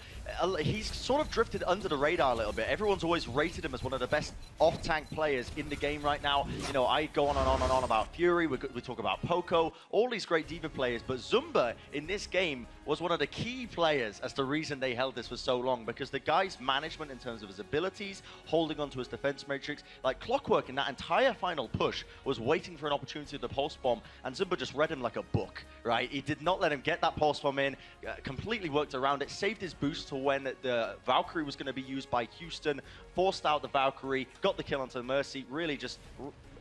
[SPEAKER 7] He's sort of drifted under the radar a little bit. Everyone's always rated him as one of the best off-tank players in the game right now. You know, I go on and on and on about Fury, we talk about Poco, all these great Diva players, but Zumba in this game was one of the key players as the reason they held this for so long, because the guy's management in terms of his abilities, holding onto his defense matrix, like clockwork in that entire final push was waiting for an opportunity to pulse bomb, and Zumba just read him like a book, right? He did not let him get that pulse bomb in, completely worked around it, saved his boost to when the Valkyrie was going to be used by Houston, forced out the Valkyrie, got the kill onto Mercy, really just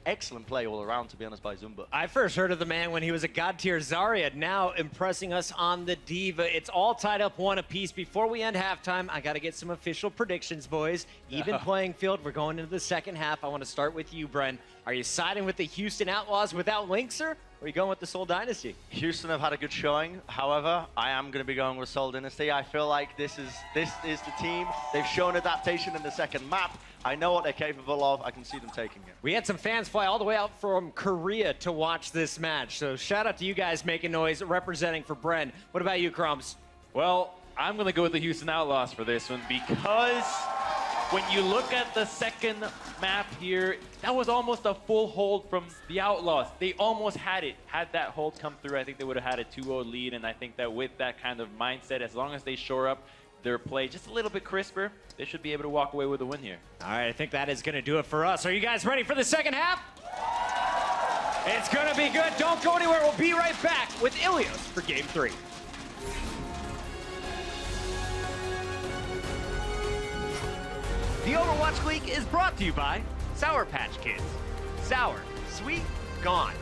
[SPEAKER 7] excellent play all around, to be honest, by Zumba.
[SPEAKER 4] I first heard of the man when he was a god-tier Zarya, now impressing us on the Diva. It's all tied up one apiece. Before we end halftime, I got to get some official predictions, boys. Even playing field, we're going into the second half. I want to start with you, Bren. Are you siding with the Houston Outlaws without Linkser, or are you going with the Seoul Dynasty?
[SPEAKER 7] Houston have had a good showing. However, I am going to be going with Seoul Dynasty. I feel like this is the team. They've shown adaptation in the second map. I know what they're capable of. I can see them taking it.
[SPEAKER 4] We had some fans fly all the way out from Korea to watch this match. So shout out to you guys making noise, representing for Bren. What about you, Crumbs?
[SPEAKER 6] Well, I'm going to go with the Houston Outlaws for this one, because when you look at the second map here, that was almost a full hold from the Outlaws. They almost had it. Had that hold come through, I think they would have had a 2-0 lead, and I think that with that kind of mindset, as long as they shore up their play just a little bit crisper, they should be able to walk away with a win here.
[SPEAKER 4] All right, I think that is going to do it for us. Are you guys ready for the second half? It's going to be good. Don't go anywhere. We'll be right back with Ilios for Game 3. The Overwatch League is brought to you by Sour Patch Kids. Sour, sweet, gone.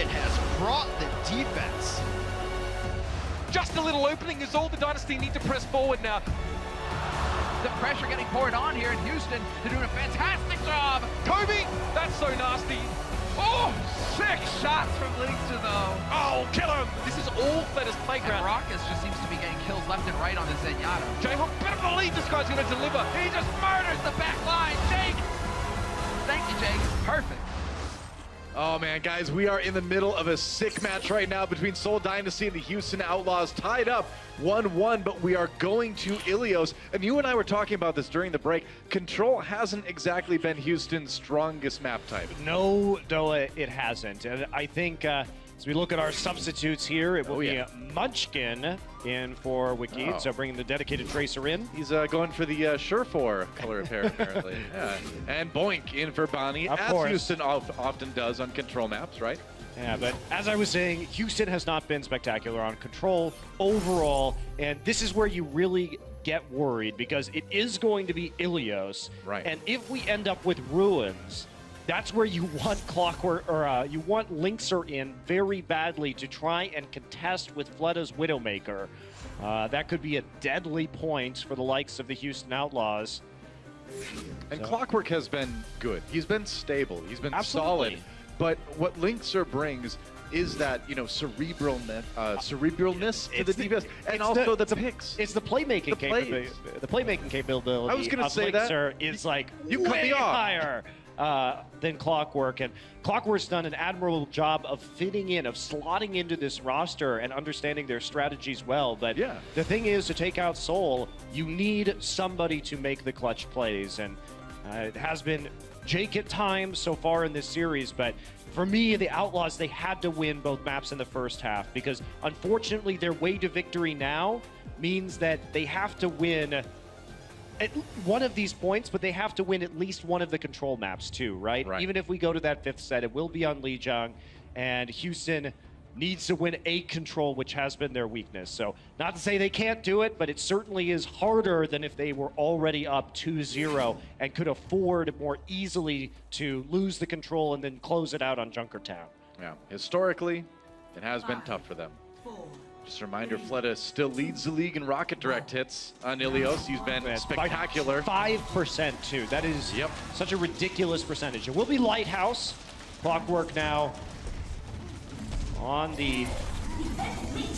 [SPEAKER 14] Houston has brought the defense.
[SPEAKER 2] Just a little opening is all the Dynasty need to press forward now.
[SPEAKER 15] The pressure getting poured on here in Houston. They're doing a fantastic job.
[SPEAKER 2] Kobe, that's so nasty. Oh, sick.
[SPEAKER 15] Shots from Linkster though.
[SPEAKER 2] Oh, kill him. This is all Fleta's
[SPEAKER 15] And
[SPEAKER 2] playground.
[SPEAKER 15] Rockets just seems to be getting kills left and right on the Zenyatta.
[SPEAKER 2] J-Hawk better believe this guy's going to deliver.
[SPEAKER 15] He just murders the back line. Jake. Thank you, Jake. Perfect.
[SPEAKER 1] Oh man, guys, we are in the middle of a sick match right now between Seoul Dynasty and the Houston Outlaws, tied up 1-1, but we are going to Ilios. And you and I were talking about this during the break. Control hasn't exactly been Houston's strongest map type.
[SPEAKER 8] No, it hasn't. And I think as we look at our substitutes here, it will be Munchkin in for Wiki, so bringing the dedicated tracer in.
[SPEAKER 1] He's going for the Surefour color of hair, apparently. Yeah. And Boink in for Bonnie,
[SPEAKER 8] Of
[SPEAKER 1] as
[SPEAKER 8] course.
[SPEAKER 1] Houston often does on Control maps, right?
[SPEAKER 8] Yeah, but as I was saying, Houston has not been spectacular on Control overall, and this is where you really get worried because it is going to be Ilios.
[SPEAKER 1] Right.
[SPEAKER 8] And if we end up with Ruins, that's where you want Clockwork, or you want Linkser in very badly to try and contest with Fleta's Widowmaker. That could be a deadly point for the likes of the Houston Outlaws.
[SPEAKER 1] And Clockwork has been good. He's been stable. He's been
[SPEAKER 8] Absolutely.
[SPEAKER 1] solid. But what Linkser brings is that, you know, cerebralness to the DPS, and also the picks.
[SPEAKER 8] It's the playmaking capability. The playmaking capability.
[SPEAKER 1] I was gonna
[SPEAKER 8] of
[SPEAKER 1] say that.
[SPEAKER 8] Linkser is like
[SPEAKER 1] You cut
[SPEAKER 8] way
[SPEAKER 1] me off.
[SPEAKER 8] higher than Clockwork, and Clockwork's done an admirable job of fitting in, of slotting into this roster and understanding their strategies well. But the thing is, to take out Soul, you need somebody to make the clutch plays, and it has been Jake at times so far in this series, but for me, the Outlaws, they had to win both maps in the first half because unfortunately their way to victory now means that they have to win at one of these points, but they have to win at least one of the Control maps too, right? Even if we go to that fifth set, it will be on Lijiang, and Houston needs to win a Control, which has been their weakness. So not to say they can't do it, but it certainly is harder than if they were already up 2-0 and could afford more easily to lose the Control and then close it out on Junkertown.
[SPEAKER 1] Yeah, historically, it has been tough for them. Just a reminder, Fleta still leads the league in rocket direct hits on Ilios. He's been spectacular.
[SPEAKER 8] 5% too. That is such a ridiculous percentage. It will be Lighthouse. Clockwork now on the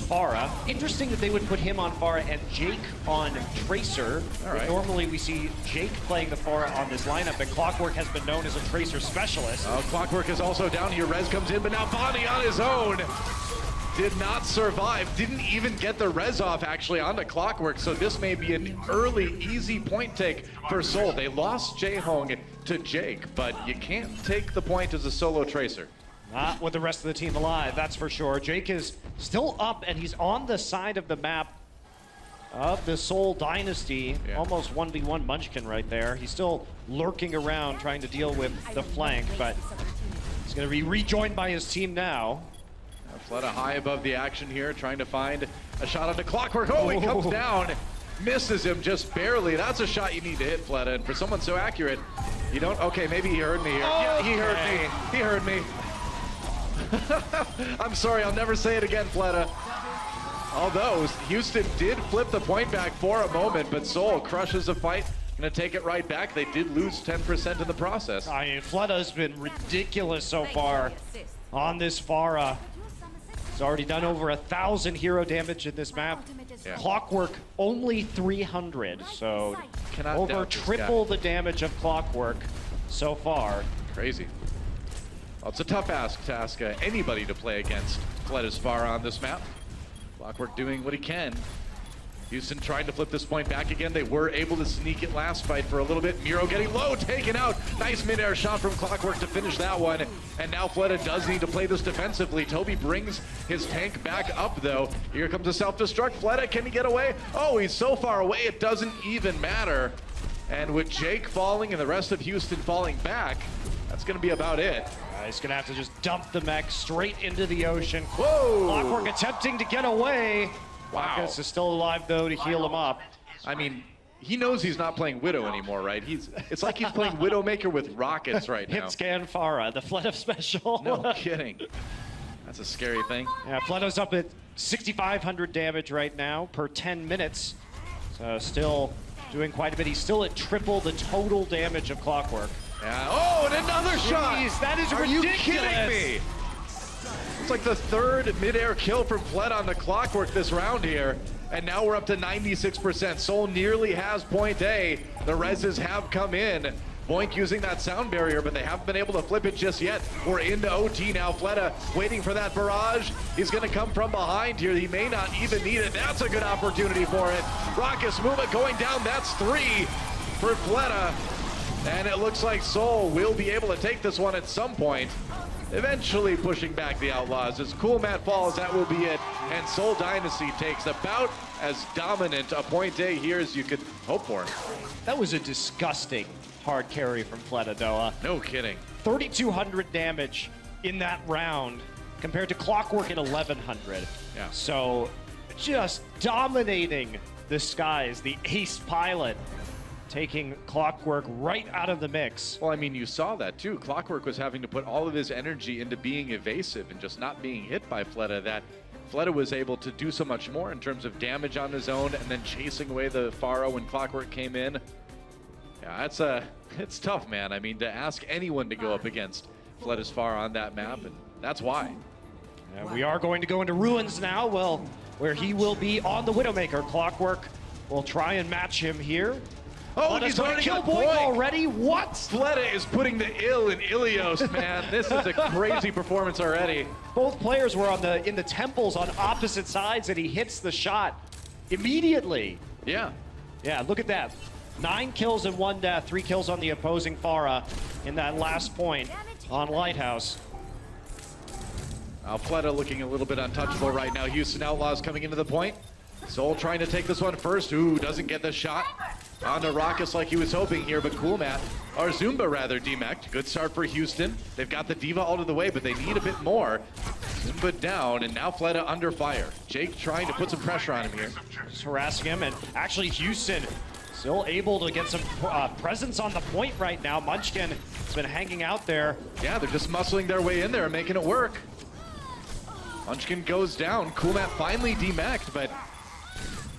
[SPEAKER 8] Pharah. Interesting that they would put him on Pharah and Jake on Tracer. Normally we see Jake playing the Pharah on this lineup, and Clockwork has been known as a Tracer specialist.
[SPEAKER 1] Clockwork is also down here. Rez comes in, but now Bonnie on his own. Did not survive. Didn't even get the res off actually onto Clockwork, so this may be an early, easy point take for Seoul. They lost Jae-Hong to Jake, but you can't take the point as a solo Tracer.
[SPEAKER 8] Not with the rest of the team alive, that's for sure. Jake is still up, and he's on the side of the map of the Seoul Dynasty. Almost 1v1 Munchkin right there. He's still lurking around trying to deal with the flank, but he's going to be rejoined by his team now.
[SPEAKER 1] Fleta high above the action here, trying to find a shot onto Clockwork. Oh, he comes down, misses him just barely. That's a shot you need to hit, Fleta, and for someone so accurate, you don't. Okay, maybe he heard me here. Yeah, he heard me. He heard me. I'm sorry, I'll never say it again, Fleta. Although Houston did flip the point back for a moment, but Seoul crushes the fight. Gonna take it right back. They did lose 10% in the process.
[SPEAKER 8] I mean, Fleta's been ridiculous so far on this Pharah. He's already done over 1,000 hero damage in this map. Clockwork only 300, so over triple the damage of Clockwork so far.
[SPEAKER 1] Crazy. Well, it's a tough ask to ask anybody to play against Fleta's Pharah on this map. Clockwork doing what he can. Houston trying to flip this point back again. They were able to sneak it last fight for a little bit. Miro getting low, taken out. Nice mid-air shot from Clockwork to finish that one. And now Fleta does need to play this defensively. Toby brings his tank back up, though. Here comes a self-destruct. Fleta, can he get away? Oh, he's so far away, it doesn't even matter. And with Jake falling and the rest of Houston falling back, that's going to be about it.
[SPEAKER 8] He's going to have to just dump the mech straight into the ocean.
[SPEAKER 1] Whoa!
[SPEAKER 8] Clockwork attempting to get away.
[SPEAKER 1] Wow.
[SPEAKER 8] Marcus is still alive, though, to heal him up.
[SPEAKER 1] I mean, he knows he's not playing Widow anymore, right? It's like he's playing Widowmaker with rockets right now.
[SPEAKER 8] Hit scan Pharah, the Fleta special.
[SPEAKER 1] No kidding. That's a scary thing.
[SPEAKER 8] Yeah, Fleto's up at 6,500 damage right now per 10 minutes. So still doing quite a bit. He's still at triple the total damage of Clockwork.
[SPEAKER 1] Yeah. Oh, and another shot!
[SPEAKER 8] Jeez, that is
[SPEAKER 1] Are
[SPEAKER 8] ridiculous.
[SPEAKER 1] you kidding me? It's like the third mid-air kill from Fled on the Clockwork this round here. And now we're up to 96%. Soul nearly has point A. The reses have come in. Boink using that sound barrier, but they haven't been able to flip it just yet. We're into OT now. Fleta waiting for that barrage. He's going to come from behind here. He may not even need it. That's a good opportunity for it. Raucous movement going down. That's 3 for Fleta. And it looks like Soul will be able to take this one at some point. Eventually pushing back the Outlaws. As Cool Matt falls, that will be it. And Soul Dynasty takes about as dominant a point A here as you could hope for.
[SPEAKER 8] That was a disgusting hard carry from Fleta, Doa.
[SPEAKER 1] No kidding.
[SPEAKER 8] 3,200 damage in that round compared to Clockwork at 1,100.
[SPEAKER 1] Yeah.
[SPEAKER 8] So just dominating the skies, the ace pilot, taking Clockwork right out of the mix.
[SPEAKER 1] Well, I mean, you saw that too. Clockwork was having to put all of his energy into being evasive and just not being hit by Fleta, that Fleta was able to do so much more in terms of damage on his own and then chasing away the Pharaoh when Clockwork came in. Yeah, it's tough, man. I mean, to ask anyone to go up against Fleta's Pharaoh on that map, and that's why.
[SPEAKER 8] And we are going to go into Ruins now, well, where he will be on the Widowmaker. Clockwork will try and match him here.
[SPEAKER 1] Oh, he's already
[SPEAKER 8] kill
[SPEAKER 1] got
[SPEAKER 8] Boink
[SPEAKER 1] Boink
[SPEAKER 8] already? What?
[SPEAKER 1] Fleta is putting the ill in Ilios, man. This is a crazy performance already.
[SPEAKER 8] Both players were in the temples on opposite sides, and he hits the shot immediately.
[SPEAKER 1] Yeah.
[SPEAKER 8] Yeah, look at that. 9 kills and 1 death, 3 kills on the opposing Pharaoh in that last point on Lighthouse.
[SPEAKER 1] Fleta looking a little bit untouchable right now. Houston Outlaws coming into the point. Soul trying to take this one first. Ooh, doesn't get the shot onto Raucous like he was hoping here, but Cool Matt, or Zumba rather, demeched. Good start for Houston. They've got the Diva out of the way, but they need a bit more. Zumba down, and now Fleta under fire. Jake trying to put some pressure on him here.
[SPEAKER 8] Just harassing him, and actually Houston still able to get some presence on the point right now. Munchkin has been hanging out there.
[SPEAKER 1] Yeah, they're just muscling their way in there and making it work. Munchkin goes down. Cool Matt finally demeched, but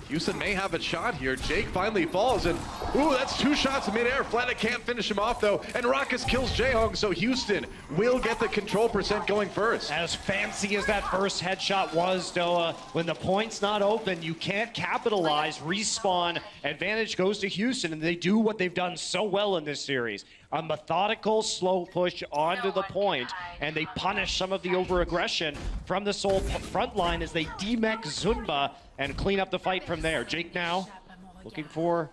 [SPEAKER 1] Houston may have a shot here. Jake finally falls, and ooh, that's 2 shots in midair. Fleta can't finish him off though, and Raucous kills Jaehong, so Houston will get the control percent going first.
[SPEAKER 8] As fancy as that first headshot was, Doa, when the point's not open, you can't capitalize. Respawn advantage goes to Houston, and they do what they've done so well in this series. A methodical, slow push onto the point, and they punish some of the over-aggression from the Soul front line as they demech Zunba and clean up the fight from there. Jake now looking for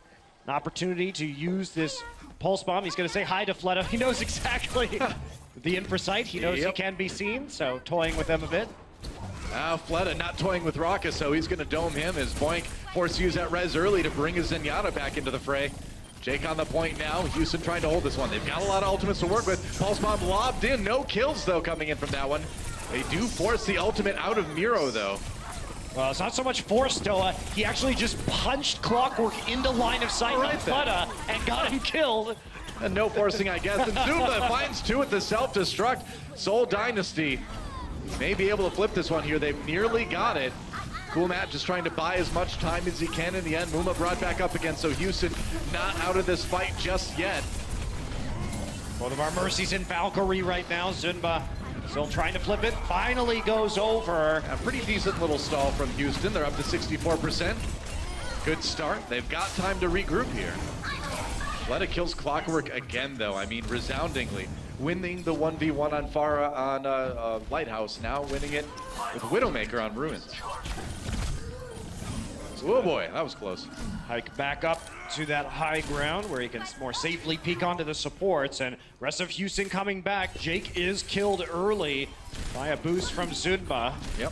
[SPEAKER 8] an opportunity to use this pulse bomb. He's going to say hi to Fleta. He knows exactly the infrasight. He knows he can be seen, so toying with them a bit.
[SPEAKER 1] Now Fleta not toying with Raucous, so he's going to dome him as Boink forced to use that res early to bring his Zenyatta back into the fray. Jake on the point now. Houston trying to hold this one. They've got a lot of ultimates to work with. Pulse bomb lobbed in. No kills, though, coming in from that one. They do force the ultimate out of Miro, though.
[SPEAKER 8] Well, it's not so much forced, Doa. He actually just punched Clockwork into line of sight on Fleta and got him killed.
[SPEAKER 1] And no forcing, I guess. And Zumba finds 2 at the self-destruct. Soul Dynasty may be able to flip this one here. They've nearly got it. Cool Matt just trying to buy as much time as he can in the end. Muma brought back up again, so Houston not out of this fight just yet.
[SPEAKER 8] Both of our Mercies in Valkyrie right now. Zunba still trying to flip it. Finally goes over.
[SPEAKER 1] A pretty decent little stall from Houston. They're up to 64%. Good start. They've got time to regroup here. Fleta kills Clockwork again, though. I mean, resoundingly. Winning the 1v1 on Farah on Lighthouse. Now winning it with Widowmaker on Ruins. Oh boy, that was close.
[SPEAKER 8] Hike back up to that high ground where he can more safely peek onto the supports, and rest of Houston coming back. Jake is killed early by a boost from Zunba.
[SPEAKER 1] Yep.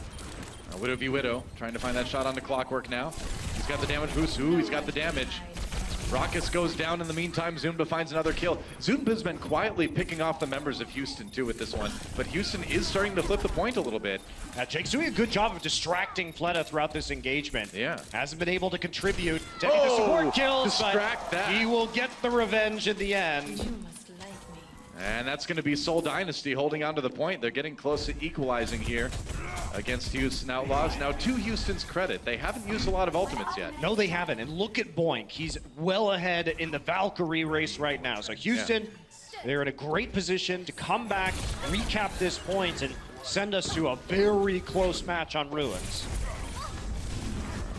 [SPEAKER 1] Widow v Widow, trying to find that shot on the Clockwork now. He's got the damage boost. Ooh, he's got the damage. Raucous goes down in the meantime. Zumba finds another kill. Zumba's been quietly picking off the members of Houston too with this one, but Houston is starting to flip the point a little bit.
[SPEAKER 8] Jake's doing a good job of distracting Fleta throughout this engagement.
[SPEAKER 1] Yeah.
[SPEAKER 8] Hasn't been able to contribute to any support kills,
[SPEAKER 1] distract
[SPEAKER 8] but
[SPEAKER 1] that.
[SPEAKER 8] he will get the revenge in the end.
[SPEAKER 1] And that's going to be Seoul Dynasty holding on to the point. They're getting close to equalizing here against Houston Outlaws. Now, to Houston's credit, they haven't used a lot of ultimates yet.
[SPEAKER 8] No, they haven't. And look at Boink. He's well ahead in the Valkyrie race right now. So Houston, they're in a great position to come back, recap this point, and send us to a very close match on Ruins.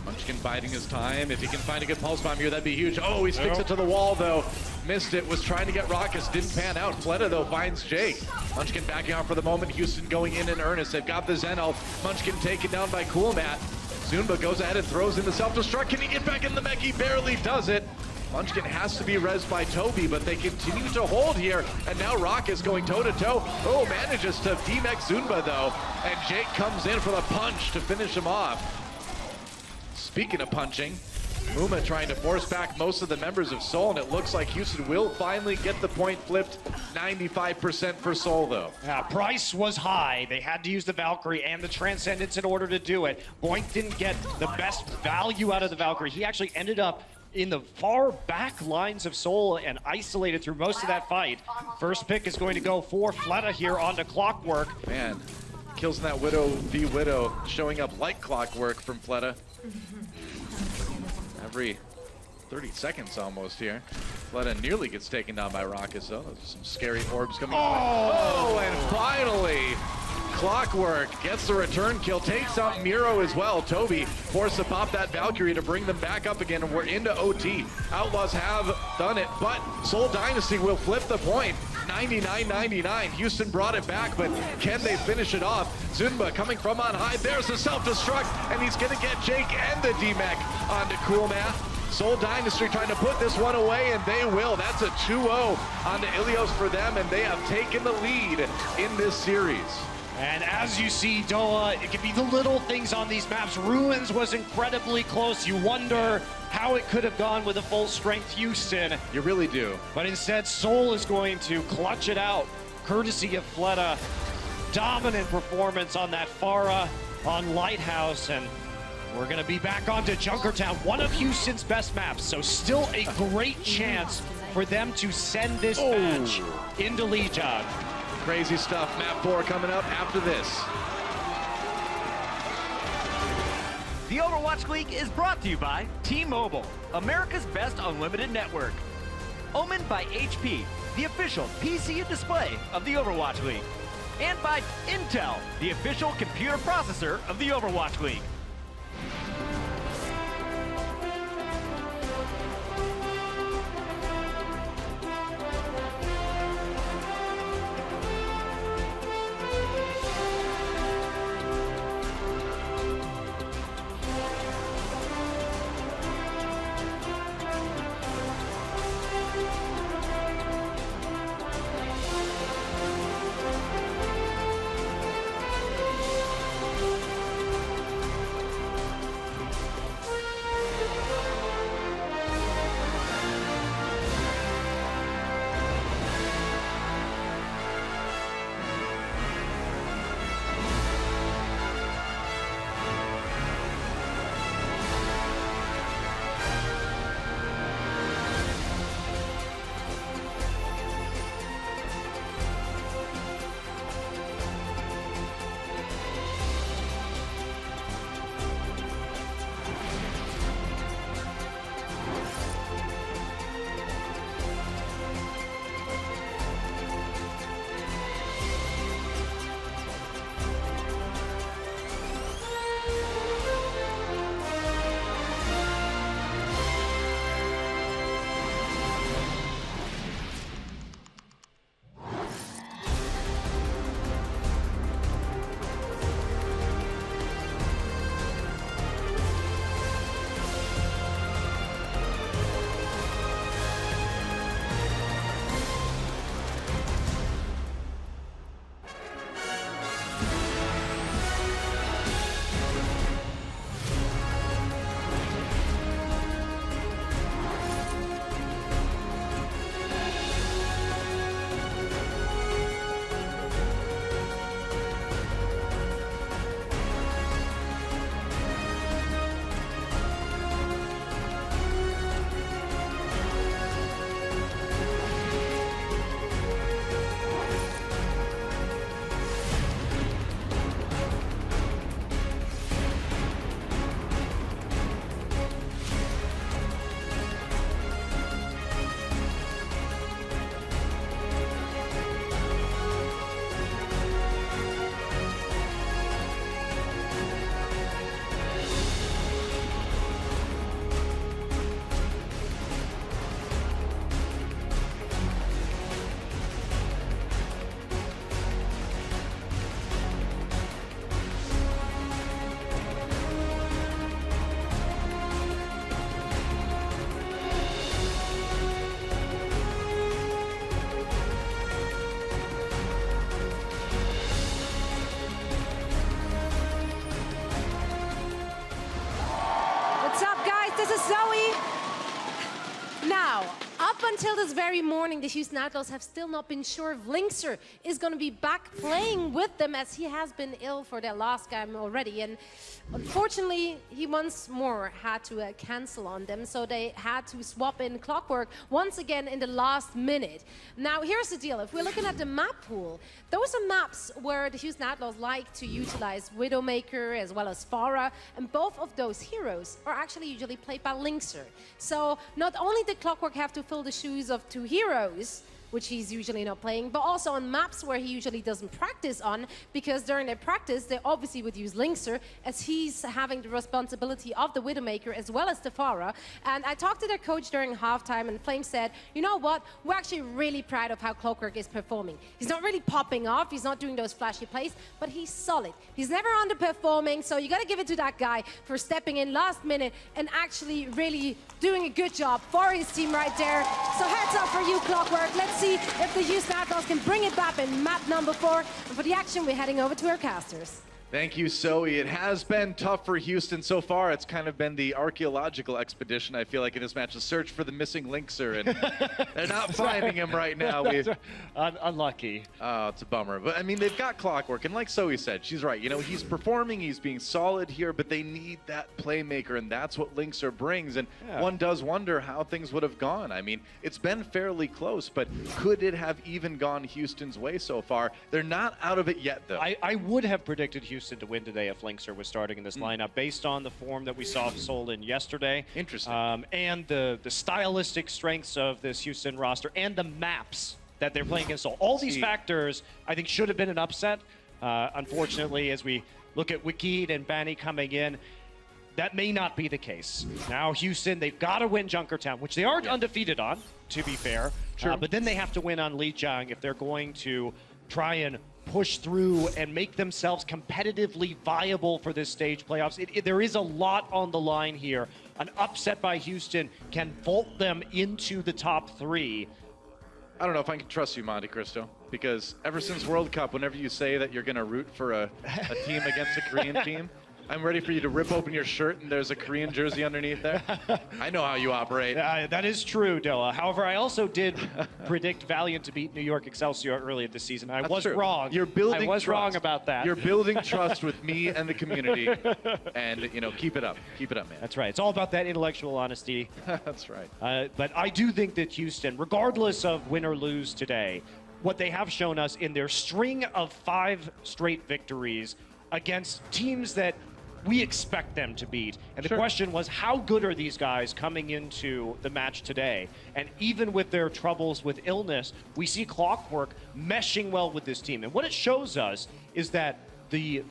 [SPEAKER 1] Munchkin biding his time. If he can find a good pulse bomb here, that'd be huge. Oh, he sticks it to the wall, though. Missed it, was trying to get Raucus, didn't pan out. Fleta, though, finds Jake. Munchkin backing out for the moment. Houston going in earnest. They've got the Zen-Elf. Munchkin taken down by Cool Matt. Zunba goes ahead and throws in the self-destruct. Can he get back in the mech? He barely does it. Munchkin has to be rezzed by Toby, but they continue to hold here. And now Raucus going toe-to-toe. Oh, manages to D-mech Zunba, though. And Jake comes in for the punch to finish him off. Speaking of punching, Muma trying to force back most of the members of Seoul, and it looks like Houston will finally get the point flipped. 95% for Seoul, though.
[SPEAKER 8] Yeah, price was high. They had to use the Valkyrie and the Transcendence in order to do it. Boink didn't get the best value out of the Valkyrie. He actually ended up in the far back lines of Seoul and isolated through most of that fight. First pick is going to go for Fleta here onto Clockwork.
[SPEAKER 1] Man, kills in that Widow v Widow, showing up like clockwork from Fleta. Every 30 seconds almost here. Fleta nearly gets taken down by Raucus, though. Those are some scary orbs coming. Oh, and finally, Clockwork gets the return kill, takes out Miro as well. Toby forced to pop that Valkyrie to bring them back up again, and we're into OT. Outlaws have done it, but Seoul Dynasty will flip the point. 99-99. Houston brought it back, but can they finish it off? Zunba coming from on high. There's the self-destruct, and he's going to get Jake and the D-Mech onto Cool Math. Seoul Dynasty trying to put this one away, and they will. That's a 2-0 onto Ilios for them, and they have taken the lead in this series.
[SPEAKER 8] And as you see, Doa, it can be the little things on these maps. Ruins was incredibly close. You wonder how it could have gone with a full-strength Houston.
[SPEAKER 1] You really do.
[SPEAKER 8] But instead, Seoul is going to clutch it out, courtesy of Fleta. Dominant performance on that Pharah, on Lighthouse, and we're going to be back onto Junkertown, one of Houston's best maps. So still a great chance for them to send this match into Lijiang.
[SPEAKER 1] Crazy stuff. Map 4 coming up after this.
[SPEAKER 3] The Overwatch League is brought to you by T-Mobile, America's best unlimited network. Omened by HP, the official PC and display of the Overwatch League. And by Intel, the official computer processor of the Overwatch League.
[SPEAKER 5] Up until this very morning, the Houston Outlaws have still not been sure if Linkser is going to be back playing with them, as he has been ill for their last game already. And unfortunately, he once more had to cancel on them, so they had to swap in Clockwork once again in the last minute. Now, here's the deal. If we're looking at the map pool, those are maps where the Houston Outlaws like to utilize Widowmaker as well as Pharah, and both of those heroes are actually usually played by Linkser. So not only did Clockwork have to fill the shoes of two heroes, which he's usually not playing, but also on maps where he usually doesn't practice on, because during their practice, they obviously would use Linkser, as he's having the responsibility of the Widowmaker as well as the Pharah. And I talked to their coach during halftime, and Flame said, you know what, we're actually really proud of how Clockwork is performing. He's not really popping off, he's not doing those flashy plays, but he's solid. He's never underperforming, so you gotta give it to that guy for stepping in last minute and actually really doing a good job for his team right there. So heads up for you, Clockwork. Let's see if the Houston Outlaws can bring it back in map number 4. And for the action, we're heading over to our casters.
[SPEAKER 1] Thank you, Zoe. It has been tough for Houston so far. It's kind of been the archaeological expedition, I feel like, in this match, to search for the missing Linkser, and they're not finding him right now.
[SPEAKER 8] Unlucky.
[SPEAKER 1] Oh, it's a bummer. But, I mean, they've got Clockwork, and like Zoe said, she's right. You know, he's performing, he's being solid here, but they need that playmaker, and that's what Linkser brings, and one does wonder how things would have gone. I mean, it's been fairly close, but could it have even gone Houston's way so far? They're not out of it yet, though.
[SPEAKER 8] I would have predicted Houston to win today if Linkser was starting in this lineup, based on the form that we saw Seoul in yesterday.
[SPEAKER 1] Interesting.
[SPEAKER 8] And the stylistic strengths of this Houston roster and the maps that they're playing against Seoul. All these factors, I think, should have been an upset. Unfortunately, as we look at Wikid and Bani coming in, that may not be the case. Now, Houston, they've got to win Junkertown, which they are undefeated on, to be fair.
[SPEAKER 1] Sure.
[SPEAKER 8] But then they have to win on Lijiang if they're going to try and push through and make themselves competitively viable for this stage playoffs. There is a lot on the line here. An upset by Houston can vault them into the top 3.
[SPEAKER 1] I don't know if I can trust you, Monte Cristo, because ever since World Cup, whenever you say that you're going to root for a team against a Korean team, I'm ready for you to rip open your shirt and there's a Korean jersey underneath there. I know how you operate.
[SPEAKER 8] That is true, Doa. However, I also did predict Valiant to beat New York Excelsior earlier this season. I was wrong.
[SPEAKER 1] You're building
[SPEAKER 8] I was
[SPEAKER 1] trust.
[SPEAKER 8] wrong about that.
[SPEAKER 1] You're building trust with me and the community. And, you know, keep it up. Keep it up, man.
[SPEAKER 8] That's right. It's all about that intellectual honesty.
[SPEAKER 1] That's right.
[SPEAKER 8] But I do think that Houston, regardless of win or lose today, what they have shown us in their string of 5 straight victories against teams that we expect them to beat. And the question was, how good are these guys coming into the match today? And even with their troubles with illness, we see Clockwork meshing well with this team. And what it shows us is that the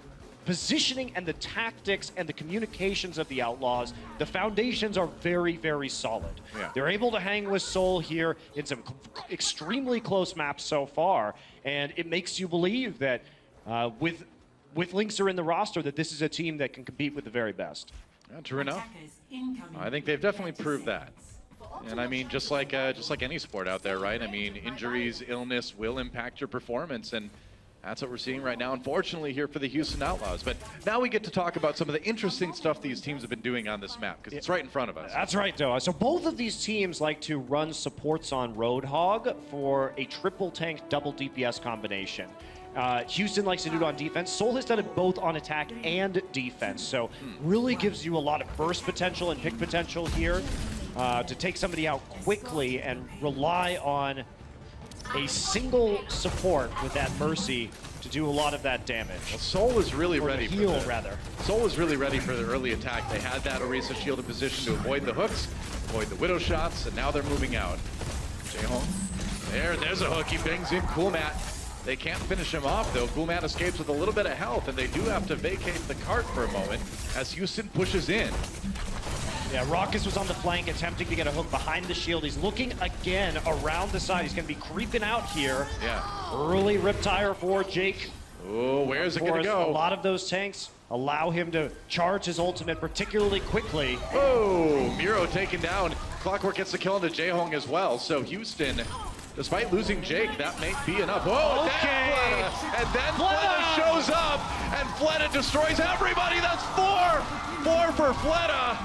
[SPEAKER 8] positioning and the tactics and the communications of the Outlaws, the foundations are very, very solid. They're able to hang with Seoul here in some extremely close maps so far. And it makes you believe that with Linkser in the roster, that this is a team that can compete with the very best.
[SPEAKER 1] True enough. I think they've definitely proved that. And I mean, just like any sport out there, right? I mean, injuries, illness will impact your performance, and that's what we're seeing right now, unfortunately, here for the Houston Outlaws. But now we get to talk about some of the interesting stuff these teams have been doing on this map, because it's right in front of us.
[SPEAKER 8] That's right, Doa. So both of these teams like to run supports on Roadhog for a triple tank, double DPS combination. Houston likes to do it on defense. Seoul has done it both on attack and defense. So really gives you a lot of burst potential and pick potential here to take somebody out quickly and rely on a single support with that Mercy to do a lot of that damage.
[SPEAKER 1] Well, Seoul is really ready
[SPEAKER 8] for heal,
[SPEAKER 1] rather. Seoul is really ready for the early attack. They had that Orisa shield in position to avoid the hooks, avoid the Widow shots, and now they're moving out. Jaehong. There's a hook. He bangs in Coolmat. They can't finish him off, though. Coolmat escapes with a little bit of health, and they do have to vacate the cart for a moment as Houston pushes in.
[SPEAKER 8] Yeah, Raucus was on the flank attempting to get a hook behind the shield. He's looking again around the side. He's going to be creeping out here.
[SPEAKER 1] Yeah.
[SPEAKER 8] Early Riptire for Jake.
[SPEAKER 1] Oh, where's it going to go?
[SPEAKER 8] A lot of those tanks allow him to charge his ultimate particularly quickly.
[SPEAKER 1] Oh, Miro taken down. Clockwork gets the kill into Jaehong as well. So Houston, despite losing Jake, that may be enough. Oh, okay. And then Fleta shows up, and Fleta destroys everybody. That's 4 for Fleta.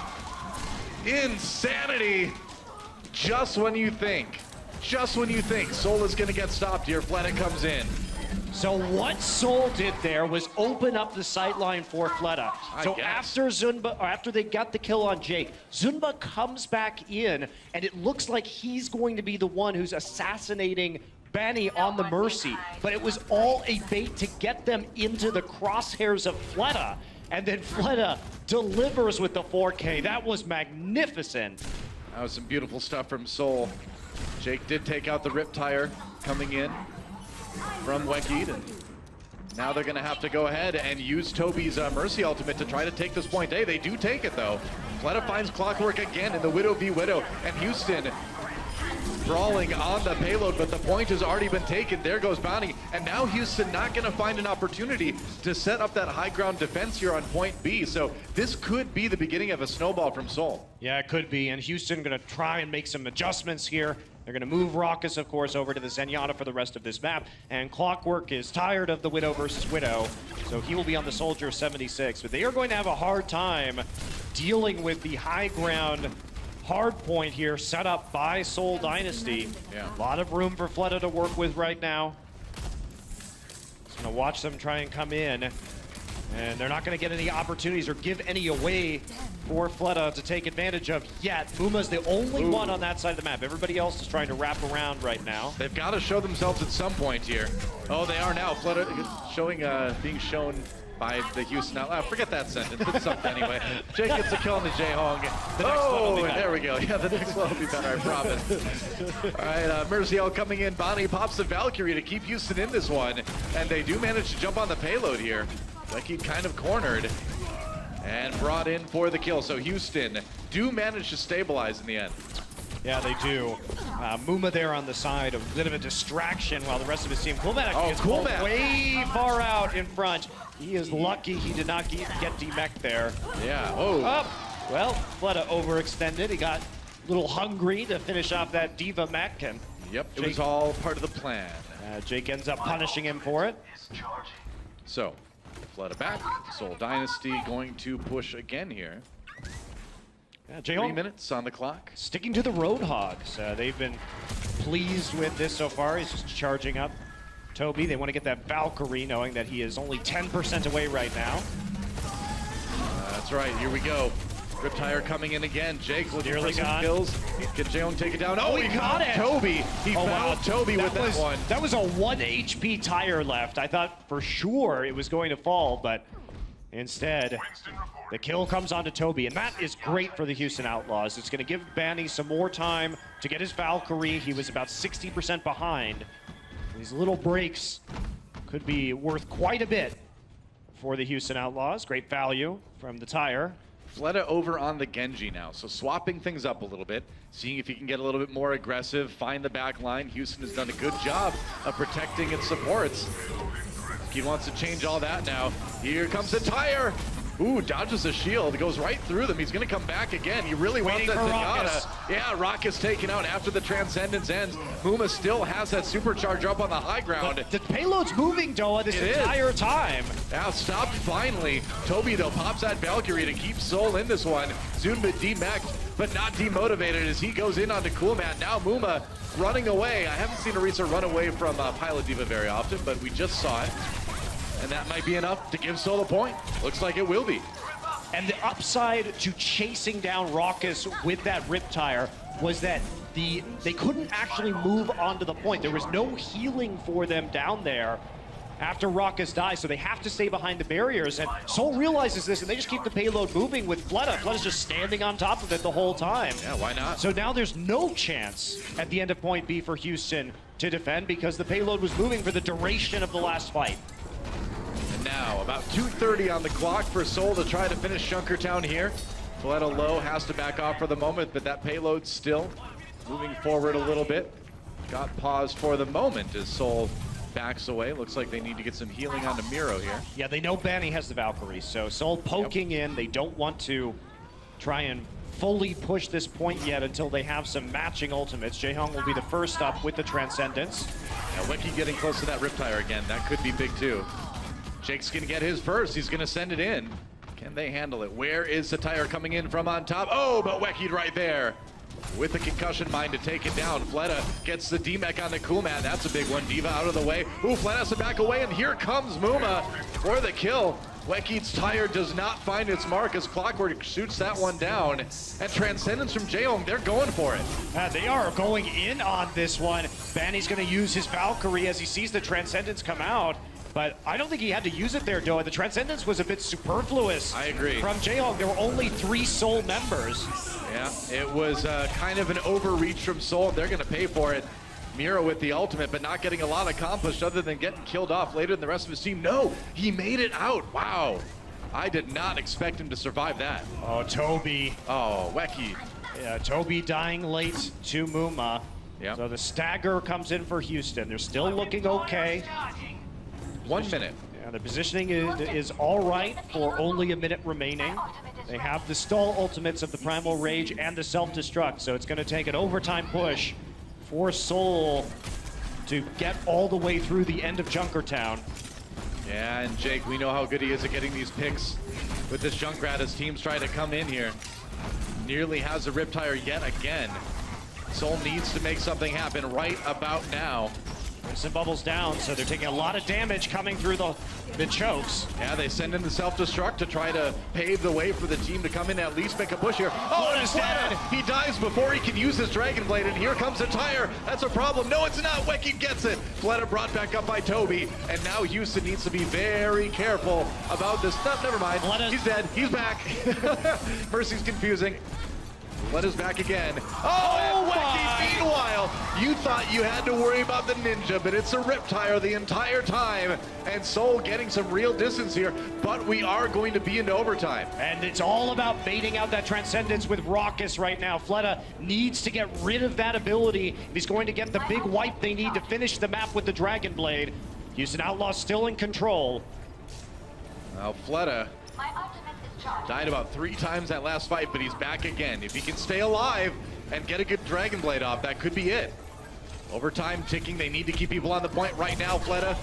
[SPEAKER 1] Insanity. just when you think Soul is going to get stopped here, Fleta comes in.
[SPEAKER 8] So what Soul did there was open up the sightline for Fleta. So after Zunba, or after they got the kill on Jake, Zunba comes back in, and it looks like he's going to be the one who's assassinating Benny on the Mercy. But it was all a bait to get them into the crosshairs of Fleta. And then Fleta delivers with the 4K. That was magnificent.
[SPEAKER 1] That was some beautiful stuff from Soul. Jake did take out the Riptire coming in from Wekid, and now they're going to have to go ahead and use Toby's Mercy ultimate to try to take this point A. They do take it, though. Fleta finds Clockwork again in the Widow v Widow, and Houston brawling on the payload, but the point has already been taken. There goes Bounty, and now Houston not going to find an opportunity to set up that high ground defense here on point B. So this could be the beginning of a snowball from Soul.
[SPEAKER 8] Yeah, it could be, and Houston going to try and make some adjustments here. They're going to move Raucus, of course, over to the Zenyatta for the rest of this map, and Clockwork is tired of the Widow versus Widow, so he will be on the Soldier 76, but they are going to have a hard time dealing with the high ground hard point here set up by Soul Dynasty.
[SPEAKER 1] Yeah.
[SPEAKER 8] A lot of room for Fleta to work with right now. Just gonna watch them try and come in, and they're not gonna get any opportunities or give any away for Fleta to take advantage of yet. Muma's the only one on that side of the map. Everybody else is trying to wrap around right now.
[SPEAKER 1] They've got to show themselves at some point here. Oh, they are now. Fleta showing, being shown by the Houston Outlaws. Forget that sentence. It's something anyway. Jake gets a kill on the J-Hong. Oh, there we go. Yeah, the next one will be better, I promise. All right, Merciel coming in. Bonnie pops the Valkyrie to keep Houston in this one. And they do manage to jump on the payload here. Becky kind of cornered and brought in for the kill. So Houston do manage to stabilize in the end.
[SPEAKER 8] Yeah, they do. Muma there on the side, a bit of a distraction while the rest of his team. Coolmat is way far out in front. He is lucky he did not get demech there.
[SPEAKER 1] Yeah, oh.
[SPEAKER 8] Well, Fleta overextended. He got a little hungry to finish off that Diva mech. And
[SPEAKER 1] yep, it was all part of the plan.
[SPEAKER 8] Jake ends up punishing him for it.
[SPEAKER 1] So, Fleta back. Soul Dynasty going to push again here.
[SPEAKER 8] Yeah,
[SPEAKER 1] 3 minutes on the clock.
[SPEAKER 8] Sticking to the Roadhogs. They've been pleased with this so far. He's just charging up Toby. They want to get that Valkyrie, knowing that he is only 10% away right now.
[SPEAKER 1] That's right. Here we go. Riptire coming in again. Jake looking for some kills. Can Jeong take it down? Oh, he got it! Toby. He found Toby with that one.
[SPEAKER 8] That was a 1 HP tire left. I thought for sure it was going to fall, but instead, the kill comes onto Toby, and that is great for the Houston Outlaws. It's going to give Banny some more time to get his Valkyrie. He was about 60% behind. These little breaks could be worth quite a bit for the Houston Outlaws. Great value from the tire.
[SPEAKER 1] Fleta over on the Genji now, so swapping things up a little bit, seeing if he can get a little bit more aggressive, find the back line. Houston has done a good job of protecting its supports. He wants to change all that now. Here comes the tire. Ooh, dodges a shield, goes right through them. He's gonna come back again. He really wants that Zenyatta. Yeah, Raucus taken out after the Transcendence ends. Muma still has that supercharger up on the high ground.
[SPEAKER 8] But the payload's moving, Doa, this entire time.
[SPEAKER 1] Now stopped finally. Toby, though, pops that Valkyrie to keep Soul in this one. Zunba demeched, but not demotivated as he goes in onto Coolmat. Now Muma running away. I haven't seen Arisa run away from Pilot Diva very often, but we just saw it. And that might be enough to give Soul a point. Looks like it will be.
[SPEAKER 8] And the upside to chasing down Raucus with that Riptire was that they couldn't actually move onto the point. There was no healing for them down there after Raucus dies, so they have to stay behind the barriers. And Soul realizes this, and they just keep the payload moving with Fleta. Fleta's just standing on top of it the whole time.
[SPEAKER 1] Yeah, why not?
[SPEAKER 8] So now there's no chance at the end of point B for Houston to defend because the payload was moving for the duration of the last fight.
[SPEAKER 1] Now, about 2:30 on the clock for Soul to try to finish Junkertown here. Fleta low has to back off for the moment, but that payload still moving forward a little bit. Got paused for the moment as Soul backs away. Looks like they need to get some healing onto Miro here.
[SPEAKER 8] Yeah, they know Banny has the Valkyrie, so Soul poking in. They don't want to try and fully push this point yet until they have some matching ultimates. Jaehong will be the first up with the Transcendence.
[SPEAKER 1] Now, Wiki getting close to that Riptire again. That could be big too. Jake's gonna get his first. He's gonna send it in. Can they handle it? Where is Satire coming in from on top? Oh, but Wekid right there. with the concussion mine to take it down. Fleta gets the D-Mech on the cool man. That's a big one. Diva out of the way. Ooh, Fleta has to back away, and here comes Muma for the kill. Wekeat's tire does not find its mark as Clockwork shoots that one down. And Transcendence from Jaehoong, they're going for it.
[SPEAKER 8] They are going in on this one. Banny's going to use his Valkyrie as he sees the Transcendence come out. But I don't think he had to use it there, Doa. The Transcendence was a bit superfluous.
[SPEAKER 1] I agree.
[SPEAKER 8] From Jaehoong, there were only 3 Soul members.
[SPEAKER 1] Yeah, it was kind of an overreach from Soul. They're going to pay for it. Mira with the ultimate, but not getting a lot accomplished other than getting killed off later than the rest of his team. No, he made it out. Wow. I did not expect him to survive that.
[SPEAKER 8] Oh, Toby.
[SPEAKER 1] Oh, Wekeat.
[SPEAKER 8] Yeah, Toby dying late to Muma.
[SPEAKER 1] Yeah.
[SPEAKER 8] So the stagger comes in for Houston. They're still looking okay.
[SPEAKER 1] 1 minute.
[SPEAKER 8] Yeah, the positioning is all right for only a minute remaining. They have the stall ultimates of the Primal Rage and the self-destruct, so it's going to take an overtime push for Soul to get all the way through the end of Junkertown.
[SPEAKER 1] Yeah, and Jake, we know how good he is at getting these picks with this Junkrat as teams try to come in here. Nearly has a Riptire yet again. Soul needs to make something happen right about now.
[SPEAKER 8] Crimson Bubble's down, so they're taking a lot of damage coming through the chokes.
[SPEAKER 1] Yeah, they send in the self-destruct to try to pave the way for the team to come in and at least make a push here. Oh, and Fleta, he dies before he can use his Dragon Blade, and here comes a tire. That's a problem. No, it's not. Wekeat gets it. Fleta brought back up by Toby, and now Houston needs to be very careful about this. No, never mind. He's dead. He's back. Mercy's confusing. Fleta's back again. Oh, and Wekeat, meanwhile, you thought you had to worry about the ninja, but it's a Riptire the entire time. And Soul getting some real distance here, but we are going to be into overtime.
[SPEAKER 8] And it's all about baiting out that Transcendence with Raucous right now. Fleta needs to get rid of that ability if he's going to get the big wipe they need to finish the map with the Dragon Blade. Houston Outlaws still in control.
[SPEAKER 1] Now Fleta died about 3 times that last fight, but he's back again. If he can stay alive and get a good Dragon Blade off, that could be it. Overtime ticking, they need to keep people on the point right now, Fleta.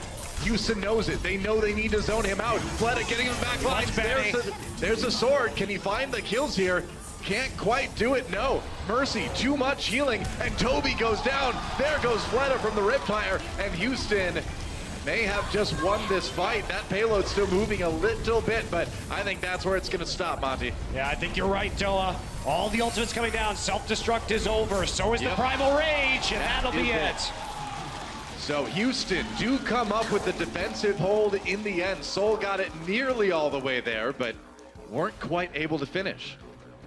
[SPEAKER 1] Houston knows it. They know they need to zone him out. Fleta getting him back line. There's a sword. Can he find the kills here? Can't quite do it, no. Mercy, too much healing, and Toby goes down. There goes Fleta from the Riptire, and Houston may have just won this fight. That payload's still moving a little bit, but I think that's where it's going to stop, Monty.
[SPEAKER 8] Yeah, I think you're right, Doa. All the ultimates coming down. Self-destruct is over. So is the Primal Rage, and that'll be it.
[SPEAKER 1] So Houston do come up with the defensive hold in the end. Soul got it nearly all the way there, but weren't quite able to finish.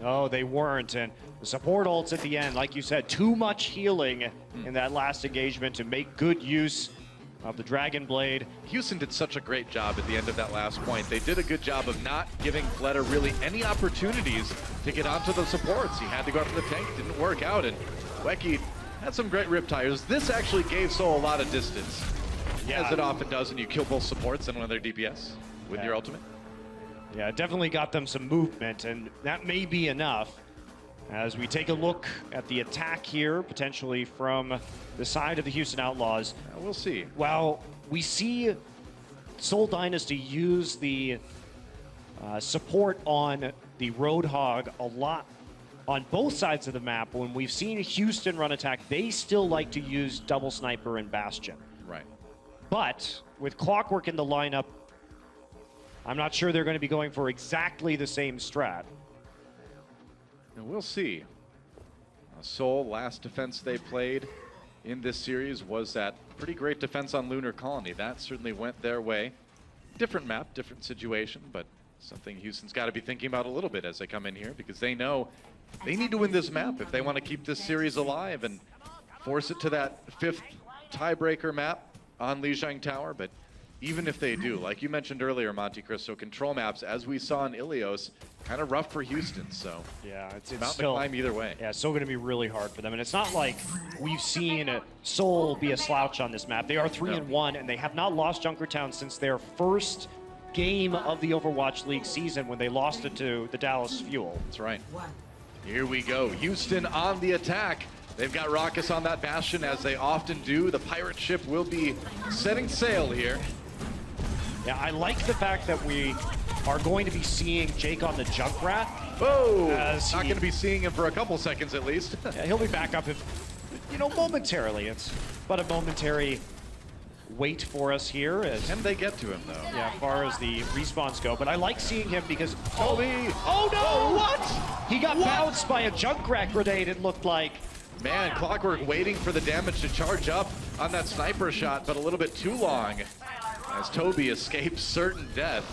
[SPEAKER 8] No, they weren't, and the support ults at the end, like you said, too much healing in that last engagement to make good use of the Dragon Blade.
[SPEAKER 1] Houston did such a great job at the end of that last point. They did a good job of not giving Fleta really any opportunities to get onto the supports. He had to go after the tank, didn't work out, and Wekeat had some great Riptires. This actually gave Soul a lot of distance, as it often does when you kill both supports and one of their DPS with your ultimate.
[SPEAKER 8] Yeah, it definitely got them some movement, and that may be enough. As we take a look at the attack here, potentially from the side of the Houston Outlaws.
[SPEAKER 1] We'll see.
[SPEAKER 8] Well, we see Soul Dynasty use the support on the Roadhog a lot on both sides of the map. When we've seen Houston run attack, they still like to use Double Sniper and Bastion.
[SPEAKER 1] Right.
[SPEAKER 8] But with Clockwork in the lineup, I'm not sure they're going to be going for exactly the same strat.
[SPEAKER 1] And we'll see. Soul, last defense they played in this series was that pretty great defense on Lunar Colony. That certainly went their way. Different map, different situation, but something Houston's got to be thinking about a little bit as they come in here, because they know they need to win this map if they want to keep this series alive and force it to that 5th tiebreaker map on Lijiang Tower. But even if they do, like you mentioned earlier, Monte Cristo, control maps, as we saw in Ilios, kind of rough for Houston, so
[SPEAKER 8] yeah, it's
[SPEAKER 1] mountain
[SPEAKER 8] still,
[SPEAKER 1] climb either way.
[SPEAKER 8] Yeah, it's still going to be really hard for them, and it's not like we've seen Soul be a slouch on this map. They are 3-1, and they have not lost Junkertown since their first game of the Overwatch League season when they lost it to the Dallas Fuel.
[SPEAKER 1] That's right. Here we go. Houston on the attack. They've got Raucous on that Bastion, as they often do. The pirate ship will be setting sail here.
[SPEAKER 8] Yeah, I like the fact that we are going to be seeing Jake on the Junkrat.
[SPEAKER 1] Whoa! Not going to be seeing him for a couple seconds at least.
[SPEAKER 8] Yeah, he'll be back up if, momentarily. It's but a momentary wait for us here.
[SPEAKER 1] Can they get to him though?
[SPEAKER 8] Yeah, as far as the respawns go. But I like seeing him because
[SPEAKER 1] Toby!
[SPEAKER 8] Oh no! What? He got bounced by a Junkrat grenade, it looked like.
[SPEAKER 1] Man, Clockwork waiting for the damage to charge up on that sniper shot, but a little bit too long as Toby escapes certain death.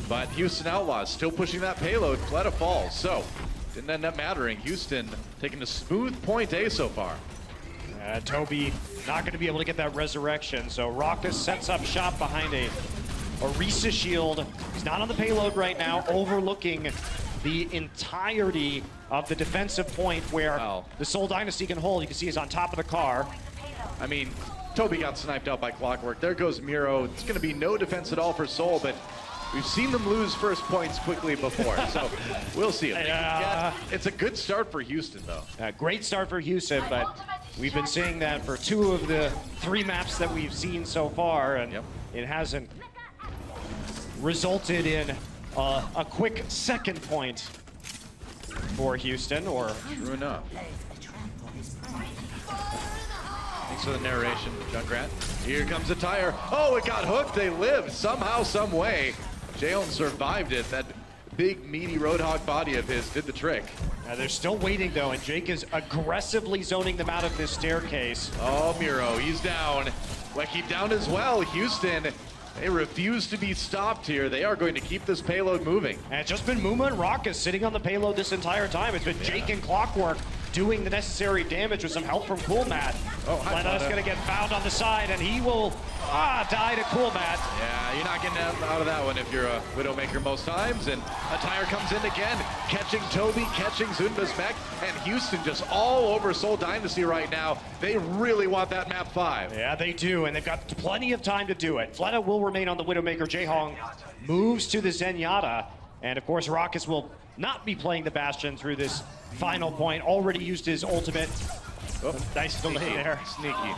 [SPEAKER 1] But Houston Outlaws still pushing that payload. Fleta falls, so didn't end up mattering. Houston taking a smooth point A so far.
[SPEAKER 8] Toby not going to be able to get that resurrection, so Raucus sets up shop behind a Orisa shield. He's not on the payload right now, overlooking the entirety of the defensive point where the Seoul Dynasty can hold. You can see he's on top of the car.
[SPEAKER 1] I mean, Toby got sniped out by Clockwork. There goes Miro. It's going to be no defense at all for Seoul, but we've seen them lose first points quickly before, so we'll see. It's a good start for Houston, though.
[SPEAKER 8] Great start for Houston, but we've been seeing that for 2 of the 3 maps that we've seen so far, and it hasn't resulted in a quick second point for Houston, or...
[SPEAKER 1] True enough. Thanks for the narration, Junkrat. Here comes the tire. Oh, it got hooked. They lived somehow, some way. Jayon survived it. That big, meaty Roadhog body of his did the trick.
[SPEAKER 8] They're still waiting, though, and Jake is aggressively zoning them out of this staircase.
[SPEAKER 1] Oh, Miro, he's down. Wecky down as well. Houston, they refuse to be stopped here. They are going to keep this payload moving.
[SPEAKER 8] And it's just been Muma and Raucus sitting on the payload this entire time. It's been Jake and Clockwork doing the necessary damage with some help from Cool Matt.
[SPEAKER 1] Oh,
[SPEAKER 8] Fleta's going to get found on the side, and he will die to Cool Matt.
[SPEAKER 1] Yeah, you're not getting out of that one if you're a Widowmaker most times. And a tire comes in again, catching Toby, catching Zunba's mech, and Houston just all over Seoul Dynasty right now. They really want that map 5.
[SPEAKER 8] Yeah, they do, and they've got plenty of time to do it. Fleta will remain on the Widowmaker. Jaehong moves to the Zenyatta, and of course Raucus will not be playing the Bastion through this final point. Already used his ultimate.
[SPEAKER 1] Oh,
[SPEAKER 8] nice delay there.
[SPEAKER 1] Sneaky.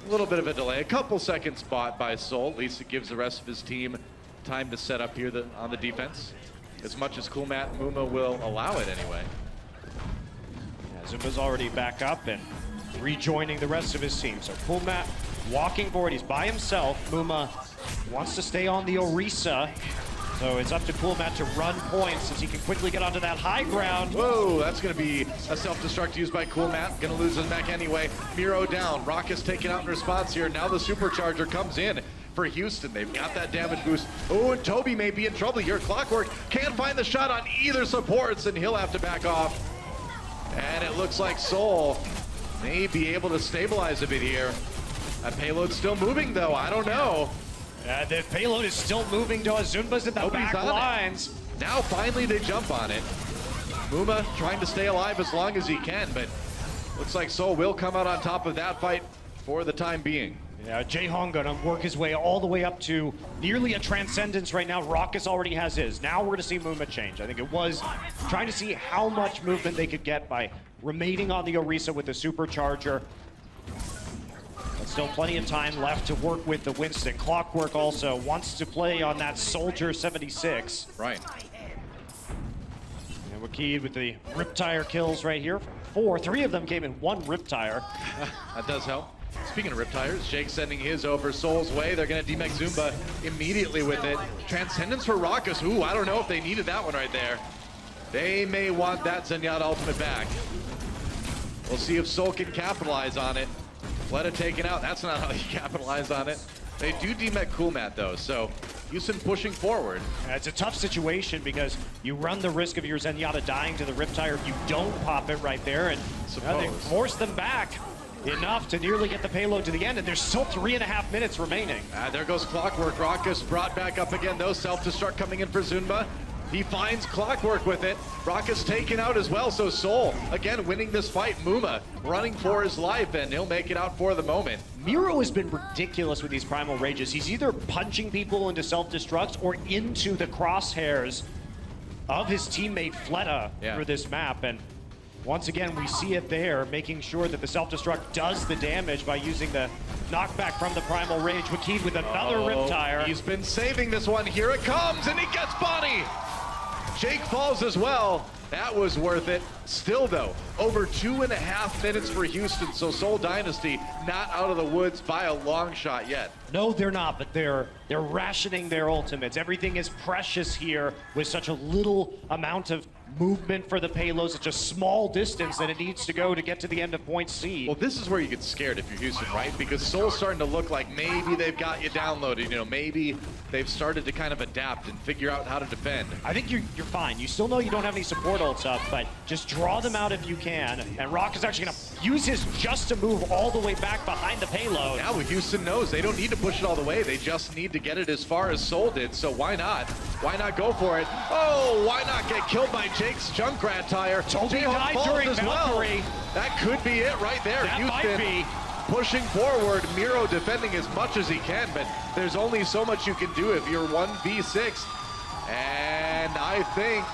[SPEAKER 1] A little bit of a delay. A couple seconds bought by Seoul. At least it gives the rest of his team time to set up here on the defense. As much as Cool Matt and Muma will allow it anyway.
[SPEAKER 8] Yeah, Zumba's already back up and rejoining the rest of his team. So Cool Matt walking forward. He's by himself. Muma wants to stay on the Orisa. So it's up to Cool Matt to run points since he can quickly get onto that high ground.
[SPEAKER 1] Whoa, that's going to be a self-destruct used by Cool Matt. Going to lose his mech anyway. Miro down. Raucus taken out in response here. Now the supercharger comes in for Houston. They've got that damage boost. Oh, and Toby may be in trouble here. Clockwork can't find the shot on either supports, and he'll have to back off. And it looks like Seoul may be able to stabilize a bit here. That payload's still moving, though. I don't know.
[SPEAKER 8] The payload is still moving to Zunba's in the back lines.
[SPEAKER 1] Now finally they jump on it. Muma trying to stay alive as long as he can, but looks like Seoul will come out on top of that fight for the time being.
[SPEAKER 8] Yeah, Jaehong gonna work his way all the way up to nearly a Transcendence right now. Raucus already has his. Now we're gonna see Muma change. I think it was trying to see how much movement they could get by remaining on the Orisa with the supercharger. Still plenty of time left to work with the Winston. Clockwork also wants to play on that Soldier 76.
[SPEAKER 1] Right.
[SPEAKER 8] And Wakid with the Riptire kills right here. 3 of them came in 1 Riptire.
[SPEAKER 1] That does help. Speaking of Riptires, Jake sending his over Soul's way. They're going to demech Zumba immediately with it. Transcendence for Raucus. Ooh, I don't know if they needed that one right there. They may want that Zenyatta ultimate back. We'll see if Seoul can capitalize on it. Fleta taken out. That's not how you capitalize on it. They do demech Cool Matt, though, so Houston pushing forward.
[SPEAKER 8] It's a tough situation because you run the risk of your Zenyatta dying to the Riptire if you don't pop it right there, and they force them back enough to nearly get the payload to the end, and there's still 3.5 minutes remaining.
[SPEAKER 1] There goes Clockwork. Raucus brought back up again, though. Self-destruct coming in for Zunba. He finds Clockwork with it. Raucus taken out as well, so Seoul, again, winning this fight. Muma running for his life, and he'll make it out for the moment.
[SPEAKER 8] Miro has been ridiculous with these Primal Rages. He's either punching people into self-destructs or into the crosshairs of his teammate Fleta for this map, and Once again, we see it there, making sure that the self-destruct does the damage by using the knockback from the Primal Rage. Wakid with another Riptire.
[SPEAKER 1] He's been saving this one. Here it comes, and he gets Bonnie. Jake falls as well. That was worth it. Still, though, over 2.5 minutes for Houston, so Seoul Dynasty not out of the woods by a long shot yet.
[SPEAKER 8] No, they're not, but they're rationing their ultimates. Everything is precious here with such a little amount of movement for the payload, such a small distance that it needs to go to get to the end of point C.
[SPEAKER 1] Well, this is where you get scared if you're Houston, right? Because Seoul's starting to look like maybe they've got you downloaded. You know, maybe they've started to kind of adapt and figure out how to defend.
[SPEAKER 8] I think you're fine. You still know you don't have any support ults up, but just draw them out if you can. And Rock is actually going to use his just to move all the way back behind the payload.
[SPEAKER 1] Now Houston knows they don't need to push it all the way. They just need to get it as far as Seoul did. So why not? Why not go for it? Oh, why not get killed by Jake's Junkrat tire?
[SPEAKER 8] Toby died during Valkyrie.
[SPEAKER 1] That could be it right there.
[SPEAKER 8] That
[SPEAKER 1] Houston
[SPEAKER 8] might be.
[SPEAKER 1] pushing forward. Miro defending as much as he can, but there's only so much you can do if you're 1v6. And I think,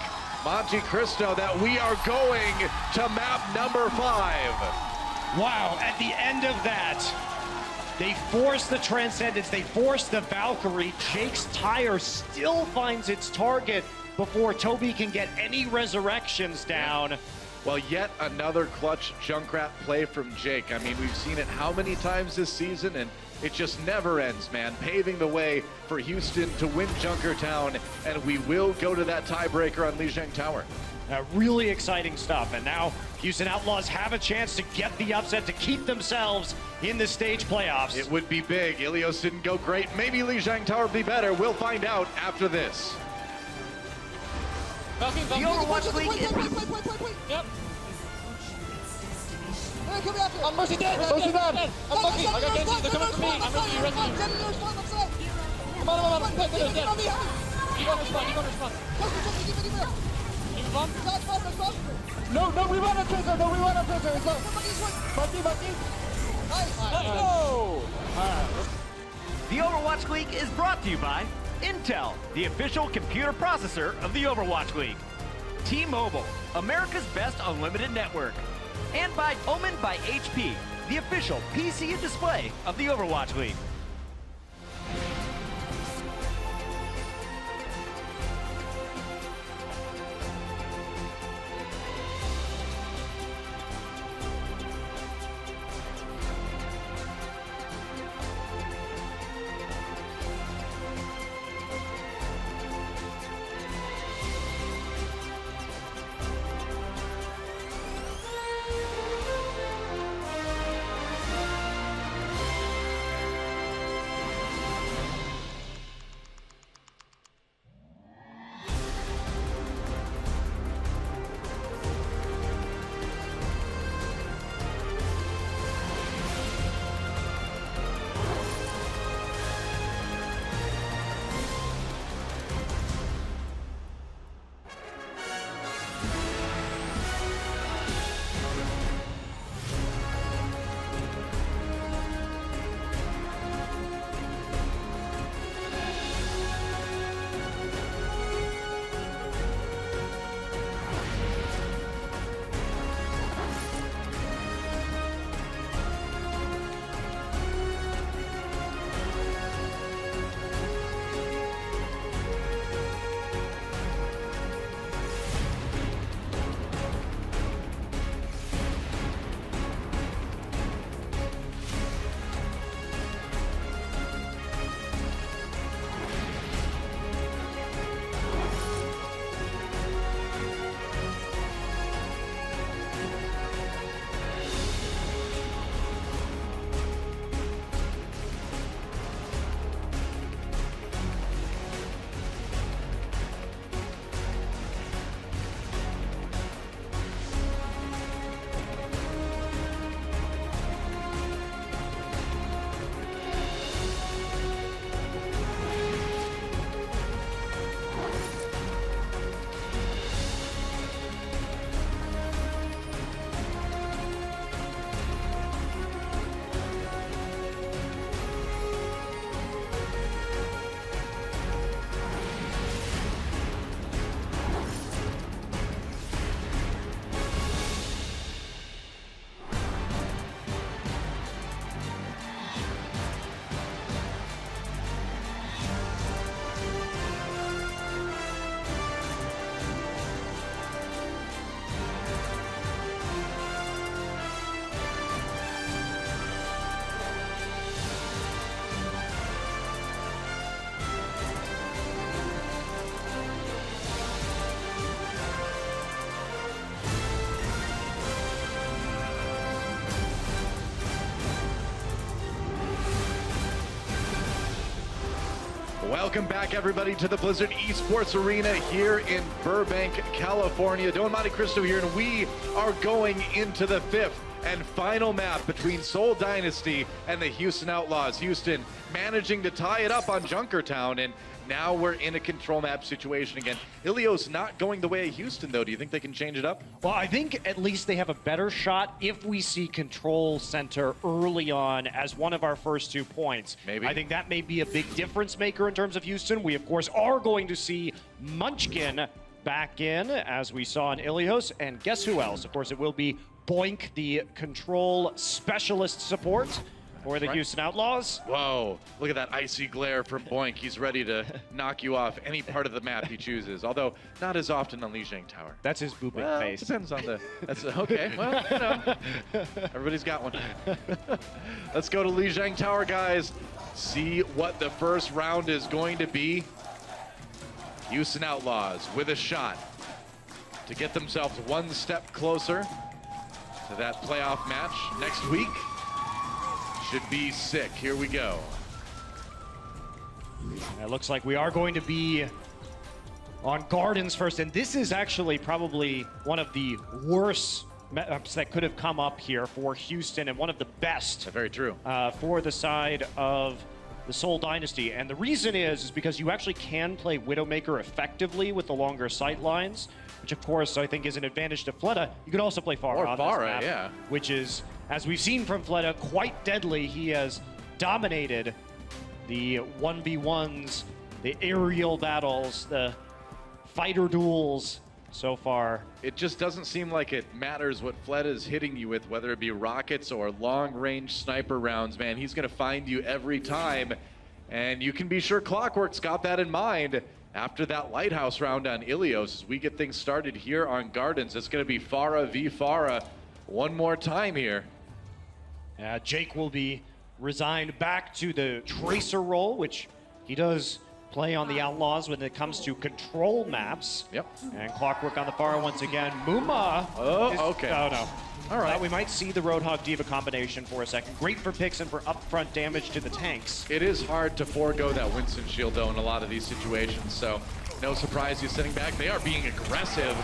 [SPEAKER 1] Monte Cristo, that we are going to map number 5.
[SPEAKER 8] Wow, at the end of that, they force the Transcendence, they force the Valkyrie. Jake's tire still finds its target before Toby can get any resurrections down.
[SPEAKER 1] Well, yet another clutch Junkrat play from Jake. I mean, we've seen it how many times this season, and it just never ends, man. Paving the way for Houston to win Junkertown, and we will go to that tiebreaker on Lijiang Tower.
[SPEAKER 8] Really exciting stuff, and now Houston Outlaws have a chance to get the upset to keep themselves in the stage playoffs.
[SPEAKER 1] It would be big. Ilios didn't go great. Maybe Lijiang Tower will be better. We'll find out after this.
[SPEAKER 5] The Overwatch League is...
[SPEAKER 9] Yep. I'm Mercy dead! Mercy dead! I'm lucky! I got Genji, they're coming for me! I'm Mercy, rescue! Come on, You got respawn. You respawn? No, we want a treasure! It's Bucky! Let's go!
[SPEAKER 3] The Overwatch League is brought to you by Intel, the official computer processor of the Overwatch League. T-Mobile, America's best unlimited network. And by Omen by HP, the official PC and display of the Overwatch League.
[SPEAKER 1] Welcome back, everybody, to the Blizzard Esports Arena here in Burbank, California. Don Monte Cristo here, and we are going into the 5th and final map between Seoul Dynasty and the Houston Outlaws. Houston managing to tie it up on Junkertown, and now we're in a control map situation again. Ilios not going the way of Houston, though. Do you think they can change it up?
[SPEAKER 8] Well, I think at least they have a better shot if we see control center early on as one of our first 2 points.
[SPEAKER 1] Maybe.
[SPEAKER 8] I think that may be a big difference maker in terms of Houston. We, of course, are going to see Munchkin back in, as we saw in Ilios. And guess who else? Of course, it will be Boink, the control specialist support for the Houston Outlaws.
[SPEAKER 1] Whoa, look at that icy glare from Boink. He's ready to knock you off any part of the map he chooses, although not as often on Lijiang Tower.
[SPEAKER 8] That's his booping
[SPEAKER 1] Well,
[SPEAKER 8] face.
[SPEAKER 1] depends on the... That's okay, well, you know. Everybody's got one. Let's go to Lijiang Tower, guys. See what the first round is going to be. Houston Outlaws with a shot to get themselves one step closer to that playoff match next week. Should be sick. Here we go.
[SPEAKER 8] It looks like we are going to be on Gardens first, and this is actually probably one of the worst maps that could have come up here for Houston, and one of the best.
[SPEAKER 1] Very true.
[SPEAKER 8] For the side of the Seoul Dynasty. And the reason is because you actually can play Widowmaker effectively with the longer sight lines, which of course I think is an advantage to Fleta. You could also play Pharah on this map,
[SPEAKER 1] yeah.
[SPEAKER 8] which is, as we've seen from Fleta, quite deadly. He has dominated the 1v1s, the aerial battles, the fighter duels so far.
[SPEAKER 1] It just doesn't seem like it matters what Fleta is hitting you with, whether it be rockets or long-range sniper rounds, man. He's going to find you every time, and you can be sure Clockwork's got that in mind. After that Lighthouse round on Ilios, as we get things started here on Gardens, it's going to be Pharah v Pharah one more time here.
[SPEAKER 8] Jake will be resigned back to the Tracer role, which he does play on the Outlaws when it comes to control maps.
[SPEAKER 1] Yep.
[SPEAKER 8] And Clockwork on the Pharah once again. Muma.
[SPEAKER 1] Okay.
[SPEAKER 8] Oh, no.
[SPEAKER 1] All right.
[SPEAKER 8] We might see the Roadhog Diva combination for a second. Great for picks and for upfront damage to the tanks.
[SPEAKER 1] It is hard to forego that Winston shield, though, in a lot of these situations, so no surprise he's sitting back. They are being aggressive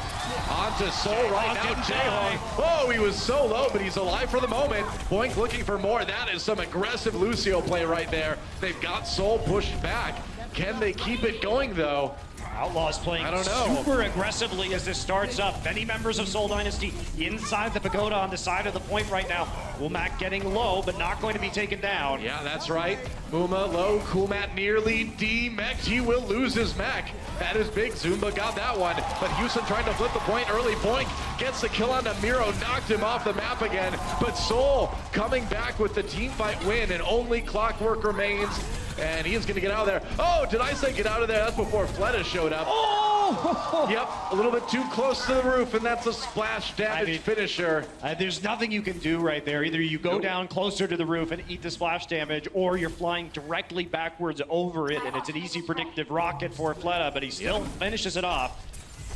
[SPEAKER 1] onto Seoul right now. Jaehong. Oh, he was so low, but he's alive for the moment. Boink looking for more. That is some aggressive Lucio play right there. They've got Seoul pushed back. Can they keep it going, though?
[SPEAKER 8] Outlaws playing super aggressively as this starts up. Many members of Seoul Dynasty inside the pagoda on the side of the point right now. Womack getting low, but not going to be taken down.
[SPEAKER 1] Yeah, that's right. Muma low, Kumat nearly D-mech'd. He will lose his mech. That is big. Zumba got that one, but Houston trying to flip the point early. Boink gets the kill on Miro, knocked him off the map again, but Seoul coming back with the team fight win, and only Clockwork remains. And he is going to get out of there. Oh, did I say get out of there? That's before Fleta showed up.
[SPEAKER 8] Oh!
[SPEAKER 1] Yep, a little bit too close to the roof, and that's a splash damage finisher.
[SPEAKER 8] There's nothing you can do right there. Either you go down closer to the roof and eat the splash damage, or you're flying directly backwards over it, and it's an easy predictive rocket for Fleta, but he still finishes it off.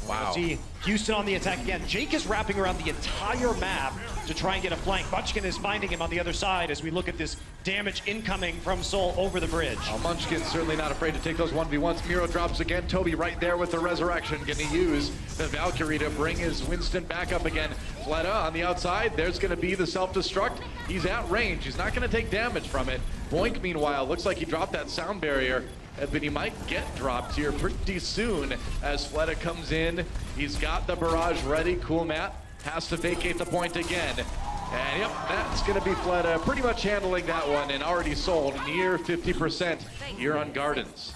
[SPEAKER 1] Wow.
[SPEAKER 8] See Houston on the attack again. Jake is wrapping around the entire map to try and get a flank. Munchkin is finding him on the other side as we look at this damage incoming from Seoul over the bridge.
[SPEAKER 1] Oh, Munchkin's certainly not afraid to take those 1v1s. Miro drops again. Toby right there with the resurrection. Going to use the Valkyrie to bring his Winston back up again. Fleta on the outside. There's going to be the self-destruct. He's at range. He's not going to take damage from it. Boink, meanwhile, looks like he dropped that sound barrier. But he might get dropped here pretty soon as Fleta comes in. He's got the barrage ready. Coolmat has to vacate the point again. And yep, that's going to be Fleta pretty much handling that one, and already sold near 50% here on Gardens.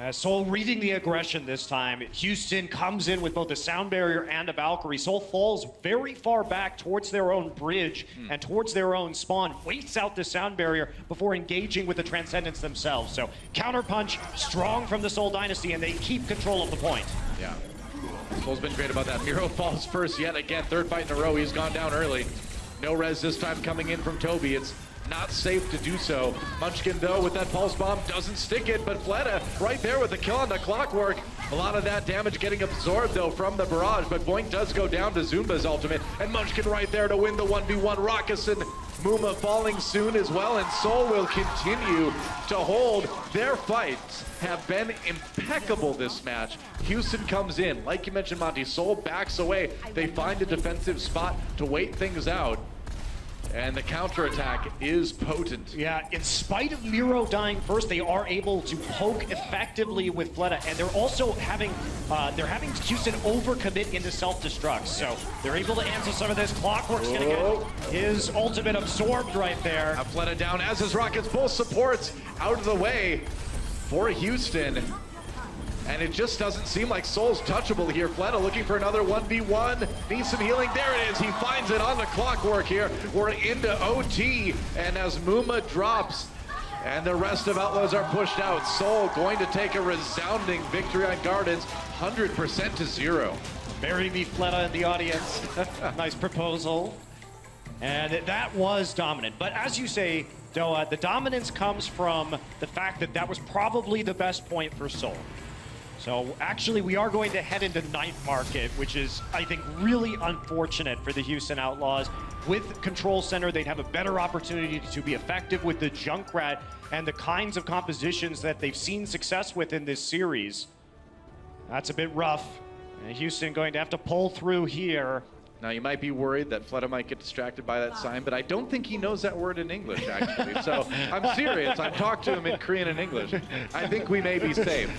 [SPEAKER 8] Seoul reading the aggression this time. Houston comes in with both a sound barrier and a Valkyrie. Seoul falls very far back towards their own bridge and towards their own spawn, waits out the sound barrier before engaging with the Transcendence themselves. So counterpunch strong from the Seoul Dynasty, and they keep control of the point.
[SPEAKER 1] Yeah. Seoul's been great about that. Miro falls first yet again. Third fight in a row. He's gone down early. No res this time coming in from Toby. It's not safe to do so. Munchkin, though, with that pulse bomb, doesn't stick it, but Fleta right there with the kill on the Clockwork. A lot of that damage getting absorbed, though, from the barrage, but Boink does go down to Zumba's ultimate, and Munchkin right there to win the 1v1. Rockison Muma falling soon as well, and Seoul will continue to hold. Their fights have been impeccable this match. Houston comes in. Like you mentioned, Monty, Seoul backs away. They find a defensive spot to wait things out. And the counterattack is potent.
[SPEAKER 8] Yeah, in spite of Miro dying first, they are able to poke effectively with Fleta, and they're also having Houston overcommit into self-destruct. So they're able to answer some of this. Clockwork's gonna get his ultimate absorbed right there.
[SPEAKER 1] Now Fleta down as his Rockets, both supports out of the way for Houston. And it just doesn't seem like Seoul's touchable here. Fleta looking for another 1v1. Needs some healing. There it is. He finds it on the Clockwork here. We're into OT. And as Muma drops and the rest of Outlaws are pushed out, Seoul going to take a resounding victory on Gardens, 100% to 0.
[SPEAKER 8] Bury me, Fleta, in the audience. Nice proposal. And that was dominant. But as you say, Doa, the dominance comes from the fact that that was probably the best point for Seoul. So actually, we are going to head into Night Market, which is, I think, really unfortunate for the Houston Outlaws. With Control Center, they'd have a better opportunity to be effective with the Junkrat and the kinds of compositions that they've seen success with in this series. That's a bit rough. And Houston going to have to pull through here.
[SPEAKER 1] Now, you might be worried that Fleta might get distracted by that sign, but I don't think he knows that word in English, actually. So I'm serious. I've talked to him in Korean and English. I think we may be safe.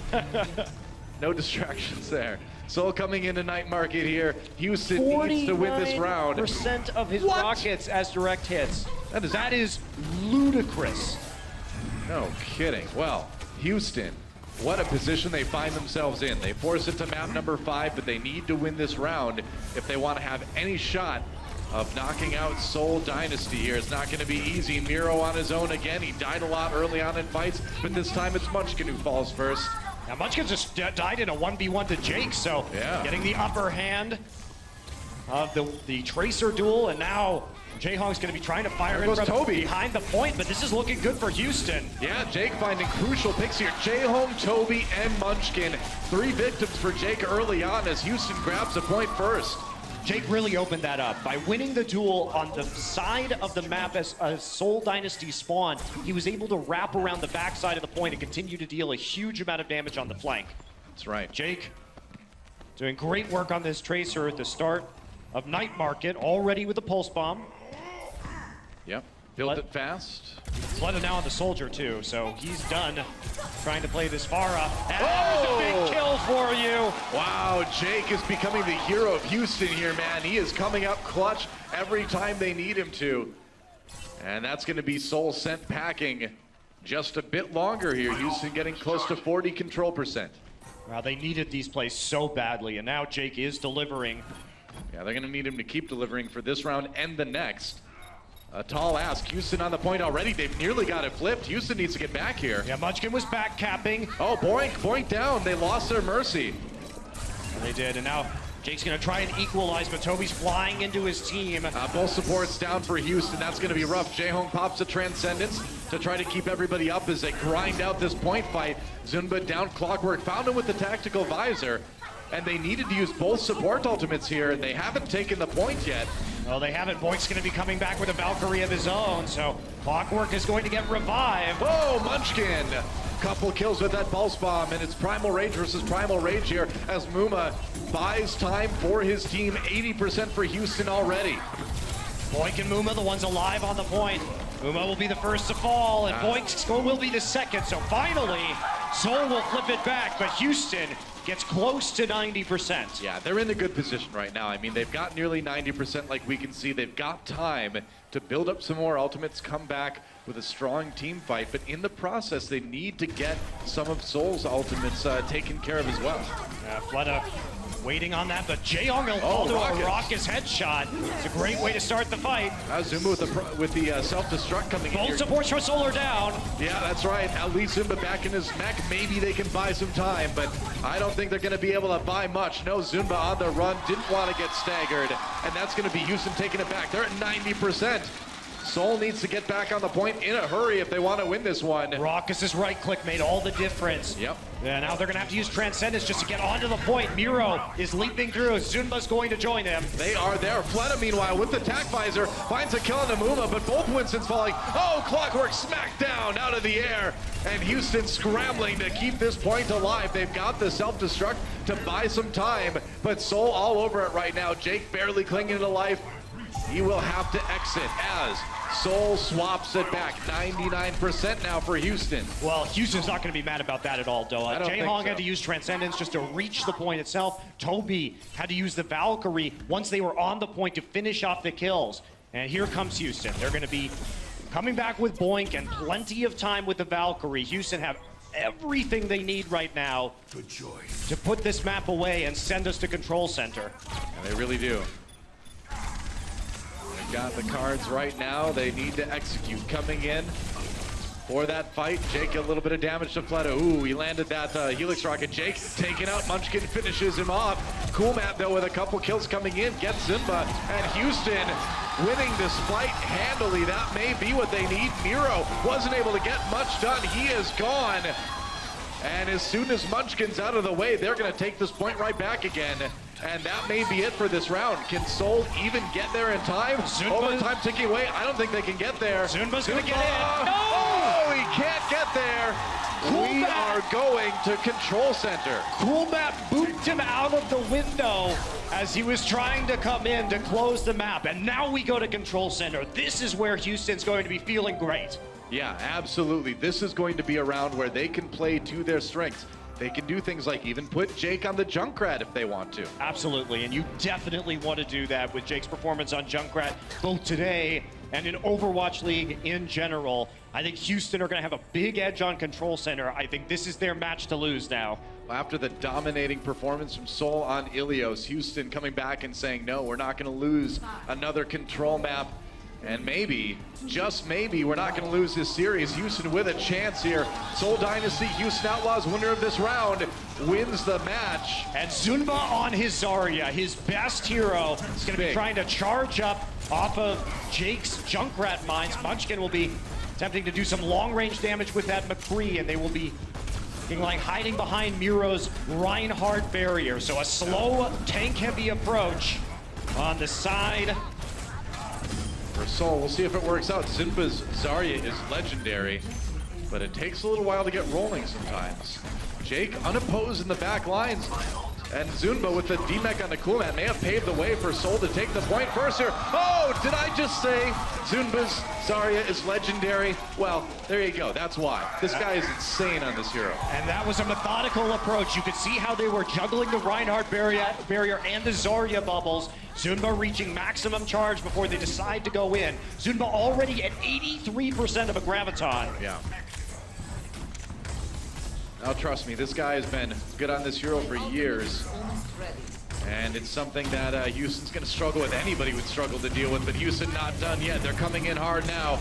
[SPEAKER 1] No distractions there. Seoul coming into Night Market here. Houston needs to win this round.
[SPEAKER 8] 49% of his rockets as direct hits. That is ludicrous.
[SPEAKER 1] No kidding. Well, Houston, what a position they find themselves in. They force it to map number 5, but they need to win this round if they want to have any shot of knocking out Seoul Dynasty here. It's not going to be easy. Miro on his own again. He died a lot early on in fights, but this time it's Munchkin who falls first.
[SPEAKER 8] Now, Munchkin just died in a 1v1 to Jake, so getting the upper hand of the Tracer duel, and now Jaehong's going to be trying to fire in from behind the point, but this is looking good for Houston.
[SPEAKER 1] Yeah, Jake finding crucial picks here. Jaehong, Toby, and Munchkin. 3 victims for Jake early on as Houston grabs a point first.
[SPEAKER 8] Jake really opened that up. By winning the duel on the side of the map as Seoul Dynasty spawned, he was able to wrap around the backside of the point and continue to deal a huge amount of damage on the flank.
[SPEAKER 1] That's right.
[SPEAKER 8] Jake doing great work on this Tracer at the start of Night Market, already with the Pulse Bomb.
[SPEAKER 1] Yep, built it fast.
[SPEAKER 8] Fleta now on the Soldier too, so he's done trying to play this far up. And that was a big kill for you.
[SPEAKER 1] Wow, Jake is becoming the hero of Houston here, man. He is coming up clutch every time they need him to. And that's going to be Seoul sent packing just a bit longer here. Houston getting close to 40 control percent.
[SPEAKER 8] Wow, they needed these plays so badly, and now Jake is delivering.
[SPEAKER 1] Yeah, they're going to need him to keep delivering for this round and the next. A tall ask. Houston on the point already. They've nearly got it flipped. Houston needs to get back here.
[SPEAKER 8] Yeah, Munchkin was back capping.
[SPEAKER 1] Oh, boink, boink down. They lost their mercy.
[SPEAKER 8] And they did, and now Jake's going to try and equalize, but Toby's flying into his team.
[SPEAKER 1] Both supports down for Houston. That's going to be rough. Jaehong pops a Transcendence to try to keep everybody up as they grind out this point fight. Zunba down Clockwork. Found him with the Tactical Visor. And they needed to use both support ultimates here, and they haven't taken the point yet.
[SPEAKER 8] Well, they haven't. Boink's going to be coming back with a Valkyrie of his own, so Clockwork is going to get revived.
[SPEAKER 1] Whoa, Munchkin! Couple kills with that Pulse Bomb, and it's Primal Rage versus Primal Rage here as Muma buys time for his team. 80% for Houston already.
[SPEAKER 8] Boink and Muma, the ones alive on the point. Muma will be the first to fall, and Boink will be the second. So finally, Seoul will flip it back, but Houston gets close to 90%.
[SPEAKER 1] Yeah, they're in a good position right now. I mean, they've got nearly 90% like we can see. They've got time to build up some more ultimates, come back with a strong team fight. But in the process, they need to get some of Seoul's ultimates taken care of as well.
[SPEAKER 8] Yeah, Fleta waiting on that, but Jaehong will fall to a Raucous headshot. It's a great way to start the fight.
[SPEAKER 1] Zumba with the self-destruct coming in here.
[SPEAKER 8] Both supports for Seoul are down.
[SPEAKER 1] Yeah, that's right. At least Zumba back in his mech. Maybe they can buy some time, but I don't think they're going to be able to buy much. No, Zumba on the run. Didn't want to get staggered, and that's going to be Houston taking it back. They're at 90%. Seoul needs to get back on the point in a hurry if they want to win this one.
[SPEAKER 8] Raucus's right click made all the difference.
[SPEAKER 1] Yep.
[SPEAKER 8] Yeah, now they're going to have to use Transcendence just to get onto the point. Miro is leaping through. Zunba's going to join him.
[SPEAKER 1] They are there. Fleta, meanwhile, with the tack visor, finds a kill on Namuma, but both Winston's falling. Oh, Clockwork smacked down out of the air. And Houston scrambling to keep this point alive. They've got the self-destruct to buy some time, but Seoul all over it right now. Jake barely clinging to life. He will have to exit as Seoul swaps it back. 99% now for Houston.
[SPEAKER 8] Well, Houston's not going to be mad about that at all, Doa. Jaehong had to use Transcendence just to reach the point itself. Toby had to use the Valkyrie once they were on the point to finish off the kills. And here comes Houston. They're going to be coming back with Boink and plenty of time with the Valkyrie. Houston have everything they need right now to put this map away and send us to Control Center.
[SPEAKER 1] And they really do. They've got the cards right now. They need to execute. Coming in for that fight. Jake, a little bit of damage to Fleta. Ooh, he landed that Helix Rocket. Jake taking out Munchkin, finishes him off. Cool Matt, though, with a couple kills coming in, gets Zimba. And Houston winning despite handily. That may be what they need. Miro wasn't able to get much done. He is gone. And as soon as Munchkin's out of the way, they're going to take this point right back again. And that may be it for this round. Can Seoul even get there in time? Overtime ticking away. I don't think they can get there.
[SPEAKER 8] Zunba's going to get in.
[SPEAKER 1] No! Oh, he can't get there. We are going to Control Center.
[SPEAKER 8] Coolmap booped him out of the window as he was trying to come in to close the map. And now we go to Control Center. This is where Houston's going to be feeling great.
[SPEAKER 1] Yeah, absolutely. This is going to be a round where they can play to their strengths. They can do things like even put Jake on the Junkrat if they want to.
[SPEAKER 8] Absolutely, and you definitely want to do that with Jake's performance on Junkrat, both today and in Overwatch League in general. I think Houston are going to have a big edge on Control Center. I think this is their match to lose now.
[SPEAKER 1] After the dominating performance from Seoul on Ilios, Houston coming back and saying, no, we're not going to lose another control map. And maybe, just maybe, we're not going to lose this series. Houston with a chance here. Seoul Dynasty, Houston Outlaws, winner of this round, wins the match.
[SPEAKER 8] And Zunba on his Zarya, his best hero, is going to be trying to charge up off of Jake's Junkrat mines. Munchkin will be attempting to do some long-range damage with that McCree, and they will be like hiding behind Miro's Reinhardt barrier. So a slow, tank-heavy approach on the side.
[SPEAKER 1] For Seoul, we'll see if it works out. Zunba's Zarya is legendary, but it takes a little while to get rolling sometimes. Jake unopposed in the back lines, and Zunba with the D-Mech on the cool mat may have paved the way for Seoul to take the point first here. Oh, did I just say Zunba's Zarya is legendary? Well, there you go. That's why. This guy is insane on this hero.
[SPEAKER 8] And that was a methodical approach. You could see how they were juggling the Reinhardt barrier and the Zarya bubbles. Zunba reaching maximum charge before they decide to go in. Zunba already at 83% of a Graviton.
[SPEAKER 1] Yeah. Now trust me, this guy has been good on this hero for years. And it's something that Houston's going to struggle with. Anybody would struggle to deal with, but Houston not done yet. They're coming in hard now.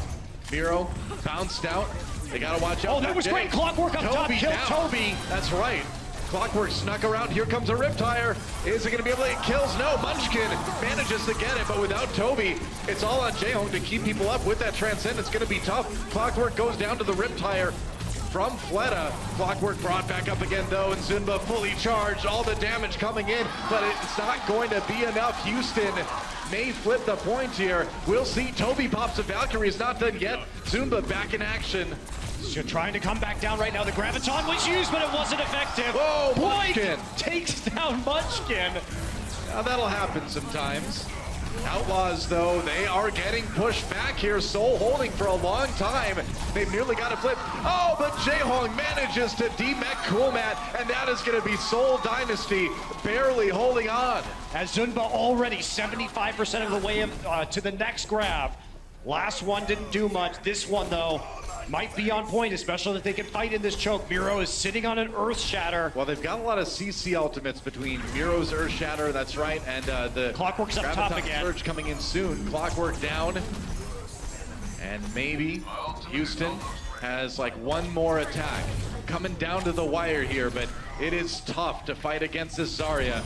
[SPEAKER 1] Miro bounced out. They got to watch out.
[SPEAKER 8] Oh, that was great. Clockwork up top, killed Toby.
[SPEAKER 1] That's right. Clockwork snuck around. Here comes a Riptire. Is it going to be able to get kills? No. Munchkin manages to get it, but without Toby, it's all on Jaehong to keep people up. With that Transcendence, it's going to be tough. Clockwork goes down to the Riptire from Fleta. Clockwork brought back up again, though, and Zunba fully charged. All the damage coming in, but it's not going to be enough. Houston may flip the point here. We'll see. Toby pops a Valkyrie. Is not done yet. Zunba back in action.
[SPEAKER 8] So trying to come back down right now. The Graviton was used, but it wasn't effective.
[SPEAKER 1] Whoa, Munchkin
[SPEAKER 8] takes down Munchkin.
[SPEAKER 1] Now that'll happen sometimes. Outlaws, though, they are getting pushed back here. Seoul holding for a long time. They've nearly got a flip. Oh, but Jaehong manages to D-Mech Coolmat, and that is going to be Seoul Dynasty barely holding on.
[SPEAKER 8] As Zunba already 75% of the way to the next grab. Last one didn't do much. This one, though, might be on point, especially if they can fight in this choke. Miro is sitting on an Earth Shatter.
[SPEAKER 1] Well, they've got a lot of CC ultimates between Miro's Earth Shatter, that's right, and the
[SPEAKER 8] Clockwork's up top again.
[SPEAKER 1] Surge coming in soon. Clockwork down. And maybe Houston has like one more attack coming down to the wire here, but it is tough to fight against this Zarya.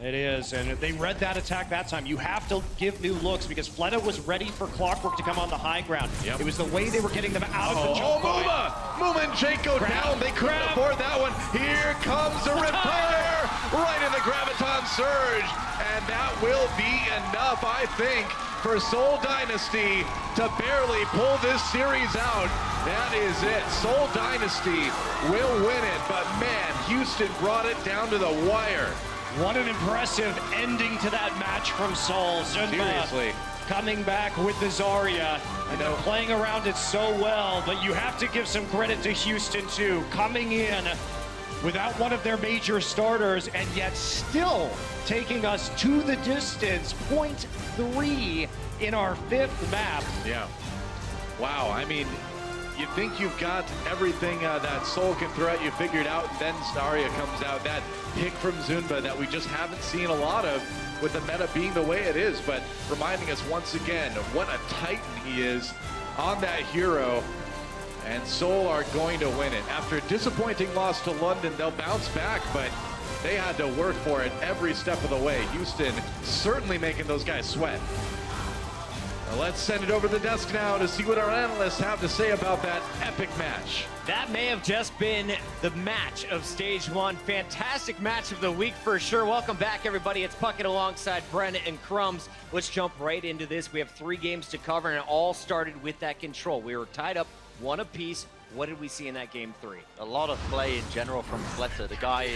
[SPEAKER 8] It is, and they read that attack that time. You have to give new looks because Fleta was ready for Clockwork to come on the high ground. It was the way they were getting them out of the jump point.
[SPEAKER 1] Muma and Jake go down. They couldn't afford that one. Here comes a Riptire right in the Graviton Surge. And that will be enough, I think, for Seoul Dynasty to barely pull this series out. That is it. Seoul Dynasty will win it. But man, Houston brought it down to the wire.
[SPEAKER 8] What an impressive ending to that match from Seoul.
[SPEAKER 1] Seriously.
[SPEAKER 8] Coming back with the Zarya. And they're playing around it so well, but you have to give some credit to Houston too. Coming in without one of their major starters and yet still taking us to the distance. 0.3 in our 5th map.
[SPEAKER 1] Yeah. Wow, I mean, you think you've got everything that Seoul can throw at you figured out, and then Zarya comes out. That pick from Zunba that we just haven't seen a lot of with the meta being the way it is, but reminding us once again of what a titan he is on that hero. And Seoul are going to win it. After a disappointing loss to London, they'll bounce back, but they had to work for it every step of the way. Houston certainly making those guys sweat. Now let's send it over to the desk now to see what our analysts have to say about that epic match.
[SPEAKER 4] That may have just been the match of stage 1. Fantastic match of the week for sure. Welcome back, everybody. It's Puckett alongside Brennan and Crumbs. Let's jump right into this. We have 3 games to cover, and it all started with that control. We were tied up 1 apiece. What did we see in that game 3?
[SPEAKER 7] A lot of play in general from Fleta. The guy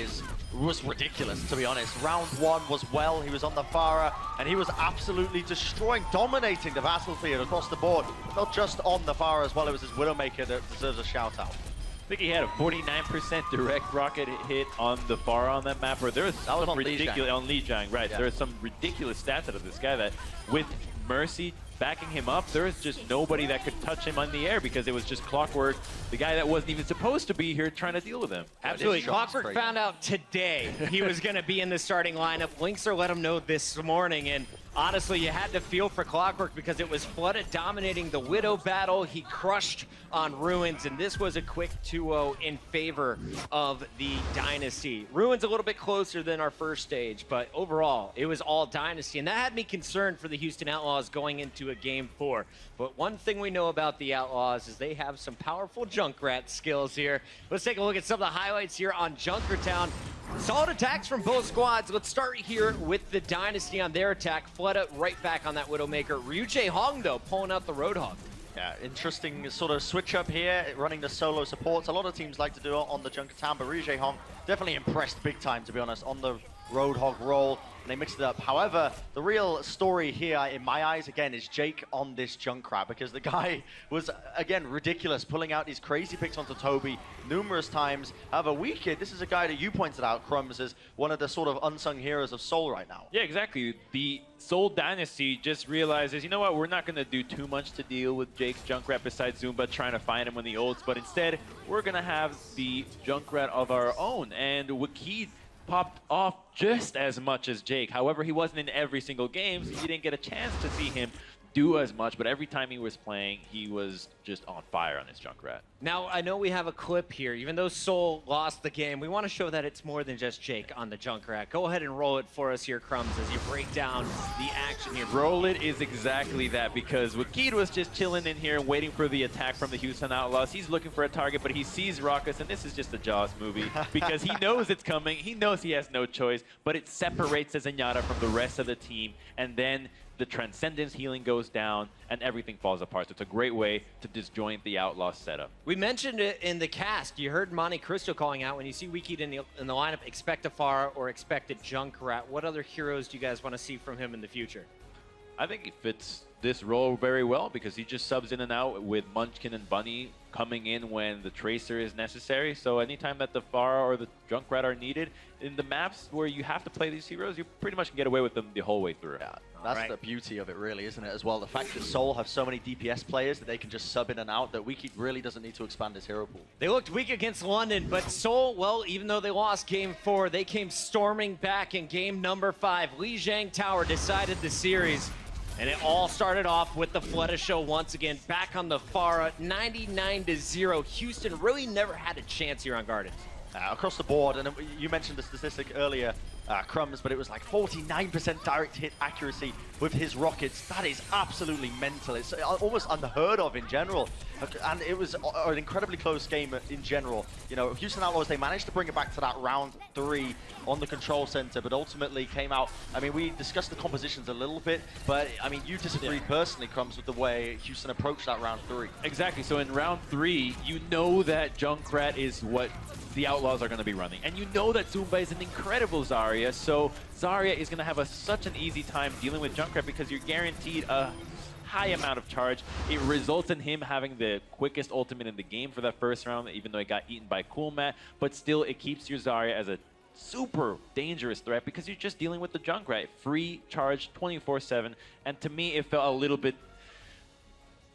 [SPEAKER 7] was ridiculous, to be honest. Round 1 was well. He was on the Farah, and he was absolutely destroying, dominating the battlefield across the board. Not just on the Farah as well. It was his Widowmaker that deserves a shout out.
[SPEAKER 6] I think he had a 49% direct rocket hit on the far on that map. Or there was some ridiculous on Lijiang, right? Yeah. There are some ridiculous stats out of this guy that, with Mercy backing him up, there is just nobody that could touch him on the air because it was just Clockwork, the guy that wasn't even supposed to be here, trying to deal with him.
[SPEAKER 4] Absolutely. Clockwork found out today he was going to be in the starting lineup. Linkser let him know this morning, and honestly, you had to feel for Clockwork because it was Flooded dominating the Widow battle. He crushed on Ruins, and this was a quick 2-0 in favor of the Dynasty. Ruins a little bit closer than our first stage, but overall, it was all Dynasty, and that had me concerned for the Houston Outlaws going into a Game 4. But one thing we know about the Outlaws is they have some powerful Junkrat skills here. Let's take a look at some of the highlights here on Junkertown. Solid attacks from both squads. Let's start here with the Dynasty on their attack. Fleta right back on that Widowmaker. Ryujay Hong, though, pulling out the Roadhog.
[SPEAKER 7] Yeah, interesting sort of switch up here, running the solo supports. A lot of teams like to do it on the Junkertown, but Ryujay Hong definitely impressed big time, to be honest, on the Roadhog role. And they mixed it up. However, the real story here, in my eyes, again, is Jake on this Junkrat, because the guy was, again, ridiculous, pulling out these crazy picks onto Toby numerous times. However, Wicked, this is a guy that you pointed out, Crumbs, as one of the sort of unsung heroes of Seoul right now.
[SPEAKER 6] Yeah, exactly. The Seoul Dynasty just realizes, you know what, we're not going to do too much to deal with Jake's Junkrat besides Zumba trying to find him when the ults, but instead, we're going to have the Junkrat of our own. And Wicked popped off just as much as Jake. However, he wasn't in every single game, so you didn't get a chance to see him do as much, but every time he was playing, he was just on fire on his Junkrat.
[SPEAKER 4] Now, I know we have a clip here. Even though Seoul lost the game, we want to show that it's more than just Jake on the Junkrat. Go ahead and roll it for us here, Crumbs, as you break down the action here.
[SPEAKER 6] Roll it is exactly that, because Wicked was just chilling in here and waiting for the attack from the Houston Outlaws. He's looking for a target, but he sees Raucus, and this is just a Jaws movie, because he knows it's coming. He knows he has no choice, but it separates Zenyatta from the rest of the team, and then the Transcendence healing goes down, and everything falls apart. So it's a great way to disjoint the Outlaw setup.
[SPEAKER 4] We mentioned it in the cast. You heard Monte Cristo calling out, when you see Wicked in the lineup, expect a Farah or expect a Junkrat. What other heroes do you guys want to see from him in the future?
[SPEAKER 6] I think he fits this role very well, because he just subs in and out with Munchkin and Bunny coming in when the Tracer is necessary. So anytime that the Farah or the Junkrat are needed, in the maps where you have to play these heroes, you pretty much can get away with them the whole way through.
[SPEAKER 7] Yeah, that's the beauty of it, really, isn't it, as well? The fact that Seoul have so many DPS players that they can just sub in and out, that Wicked really doesn't need to expand his hero pool.
[SPEAKER 4] They looked weak against London, but Seoul, well, even though they lost Game 4, they came storming back in Game number 5. Lijiang Tower decided the series. And it all started off with the Fleta show once again, back on the Farah, 99-0. Houston really never had a chance here on Gardens.
[SPEAKER 7] Across the board, and you mentioned the statistic earlier, Crumbs, but it was like 49% direct hit accuracy with his rockets. That is absolutely mental. It's almost unheard of in general. And it was an incredibly close game in general. You know, Houston Outlaws, they managed to bring it back to that round 3 on the control center, but ultimately came out. I mean, we discussed the compositions a little bit, but I mean, you disagreed personally, Crumbs, with the way Houston approached that round 3.
[SPEAKER 6] Exactly. So in round 3, you know that Junkrat is what the Outlaws are going to be running. And you know that Zumba is an incredible Zarya, so Zarya is going to have such an easy time dealing with Junkrat because you're guaranteed a high amount of charge. It results in him having the quickest ultimate in the game for that first round, even though it got eaten by Coolmat, but still it keeps your Zarya as a super dangerous threat because you're just dealing with the Junkrat. Free charge 24/7, and to me it felt a little bit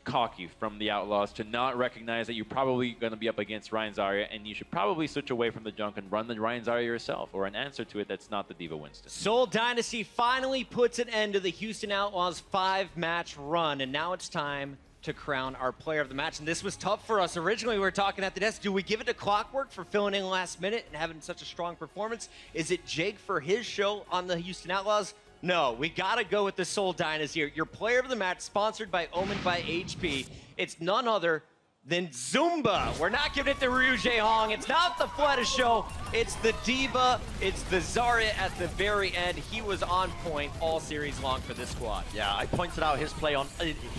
[SPEAKER 6] cocky from the Outlaws to not recognize that you're probably going to be up against Ryan Zarya, and you should probably switch away from the Junk and run the Ryan Zarya yourself, or an answer to it that's not the D.Va Winston.
[SPEAKER 4] Seoul Dynasty finally puts an end to the Houston Outlaws 5-match run, and now it's time to crown our player of the match. And this was tough for us. Originally, we were talking at the desk, do we give it to Clockwork for filling in last minute and having such a strong performance? Is it Jake for his show on the Houston Outlaws? No, we gotta go with the Seoul Dynasty. Your player of the match, sponsored by Omen by HP. It's none other than Zumba. We're not giving it to Ryu Jae-hong. It's not the Fleta show. It's the D.Va. It's the Zarya at the very end. He was on point all series long for this squad.
[SPEAKER 7] Yeah, I pointed out his play on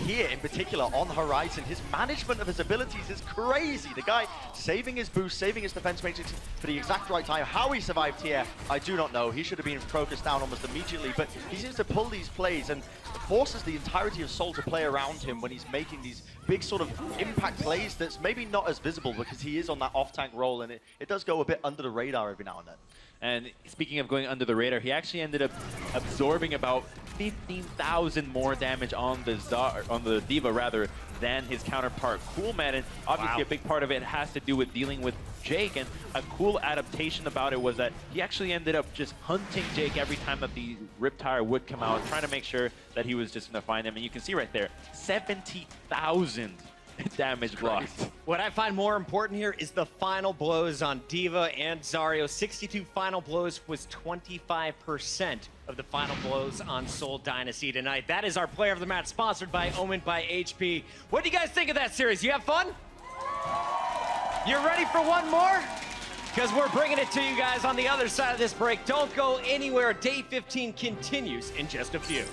[SPEAKER 7] here in particular on Horizon. His management of his abilities is crazy. The guy saving his boost, saving his defense matrix for the exact right time. How he survived here, I do not know. He should have been focused down almost immediately, but he seems to pull these plays and forces the entirety of Seoul to play around him when he's making these big sort of impact plays that's maybe not as visible because he is on that off-tank role, and it does go a bit under the radar every now and then.
[SPEAKER 6] And speaking of going under the radar, he actually ended up absorbing about 15,000 more damage on the D.Va rather than his counterpart Coolmat, and obviously a big part of it has to do with dealing with Jake, and a cool adaptation about it was that he actually ended up just hunting Jake every time that the Riptire would come out, trying to make sure that he was just going to find him, and you can see right there, 70,000 damage blocked.
[SPEAKER 4] What I find more important here is the final blows on D.Va and Zarya. 62 final blows was 25% of the final blows on Seoul Dynasty tonight. That is our player of the match, sponsored by Omen by HP. What do you guys think of that series? You have fun? You're ready for one more? Because we're bringing it to you guys on the other side of this break. Don't go anywhere. Day 15 continues in just a few.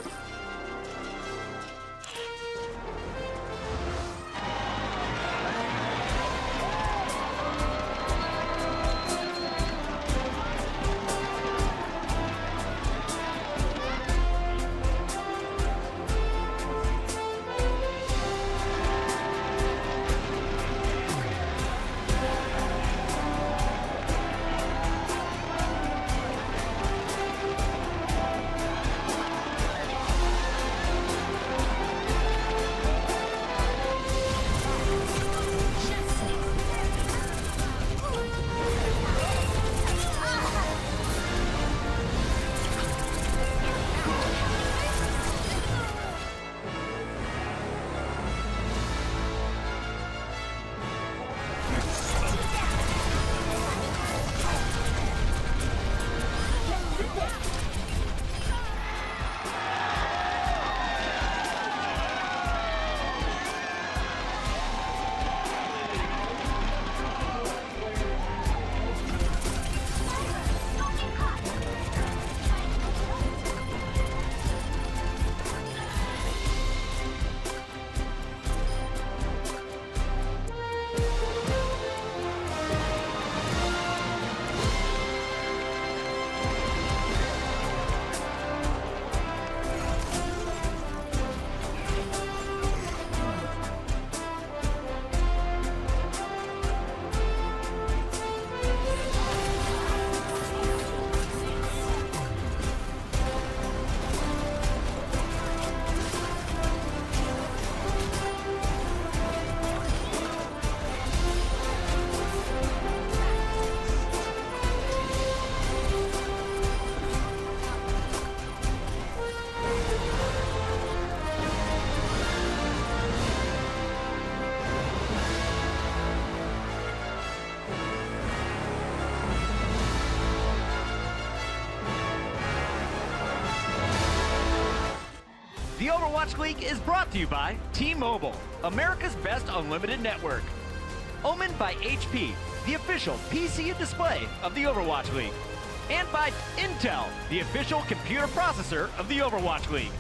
[SPEAKER 3] Overwatch League is brought to you by T-Mobile, America's best unlimited network. Omen by HP, the official PC and display of the Overwatch League. And by Intel, the official computer processor of the Overwatch League.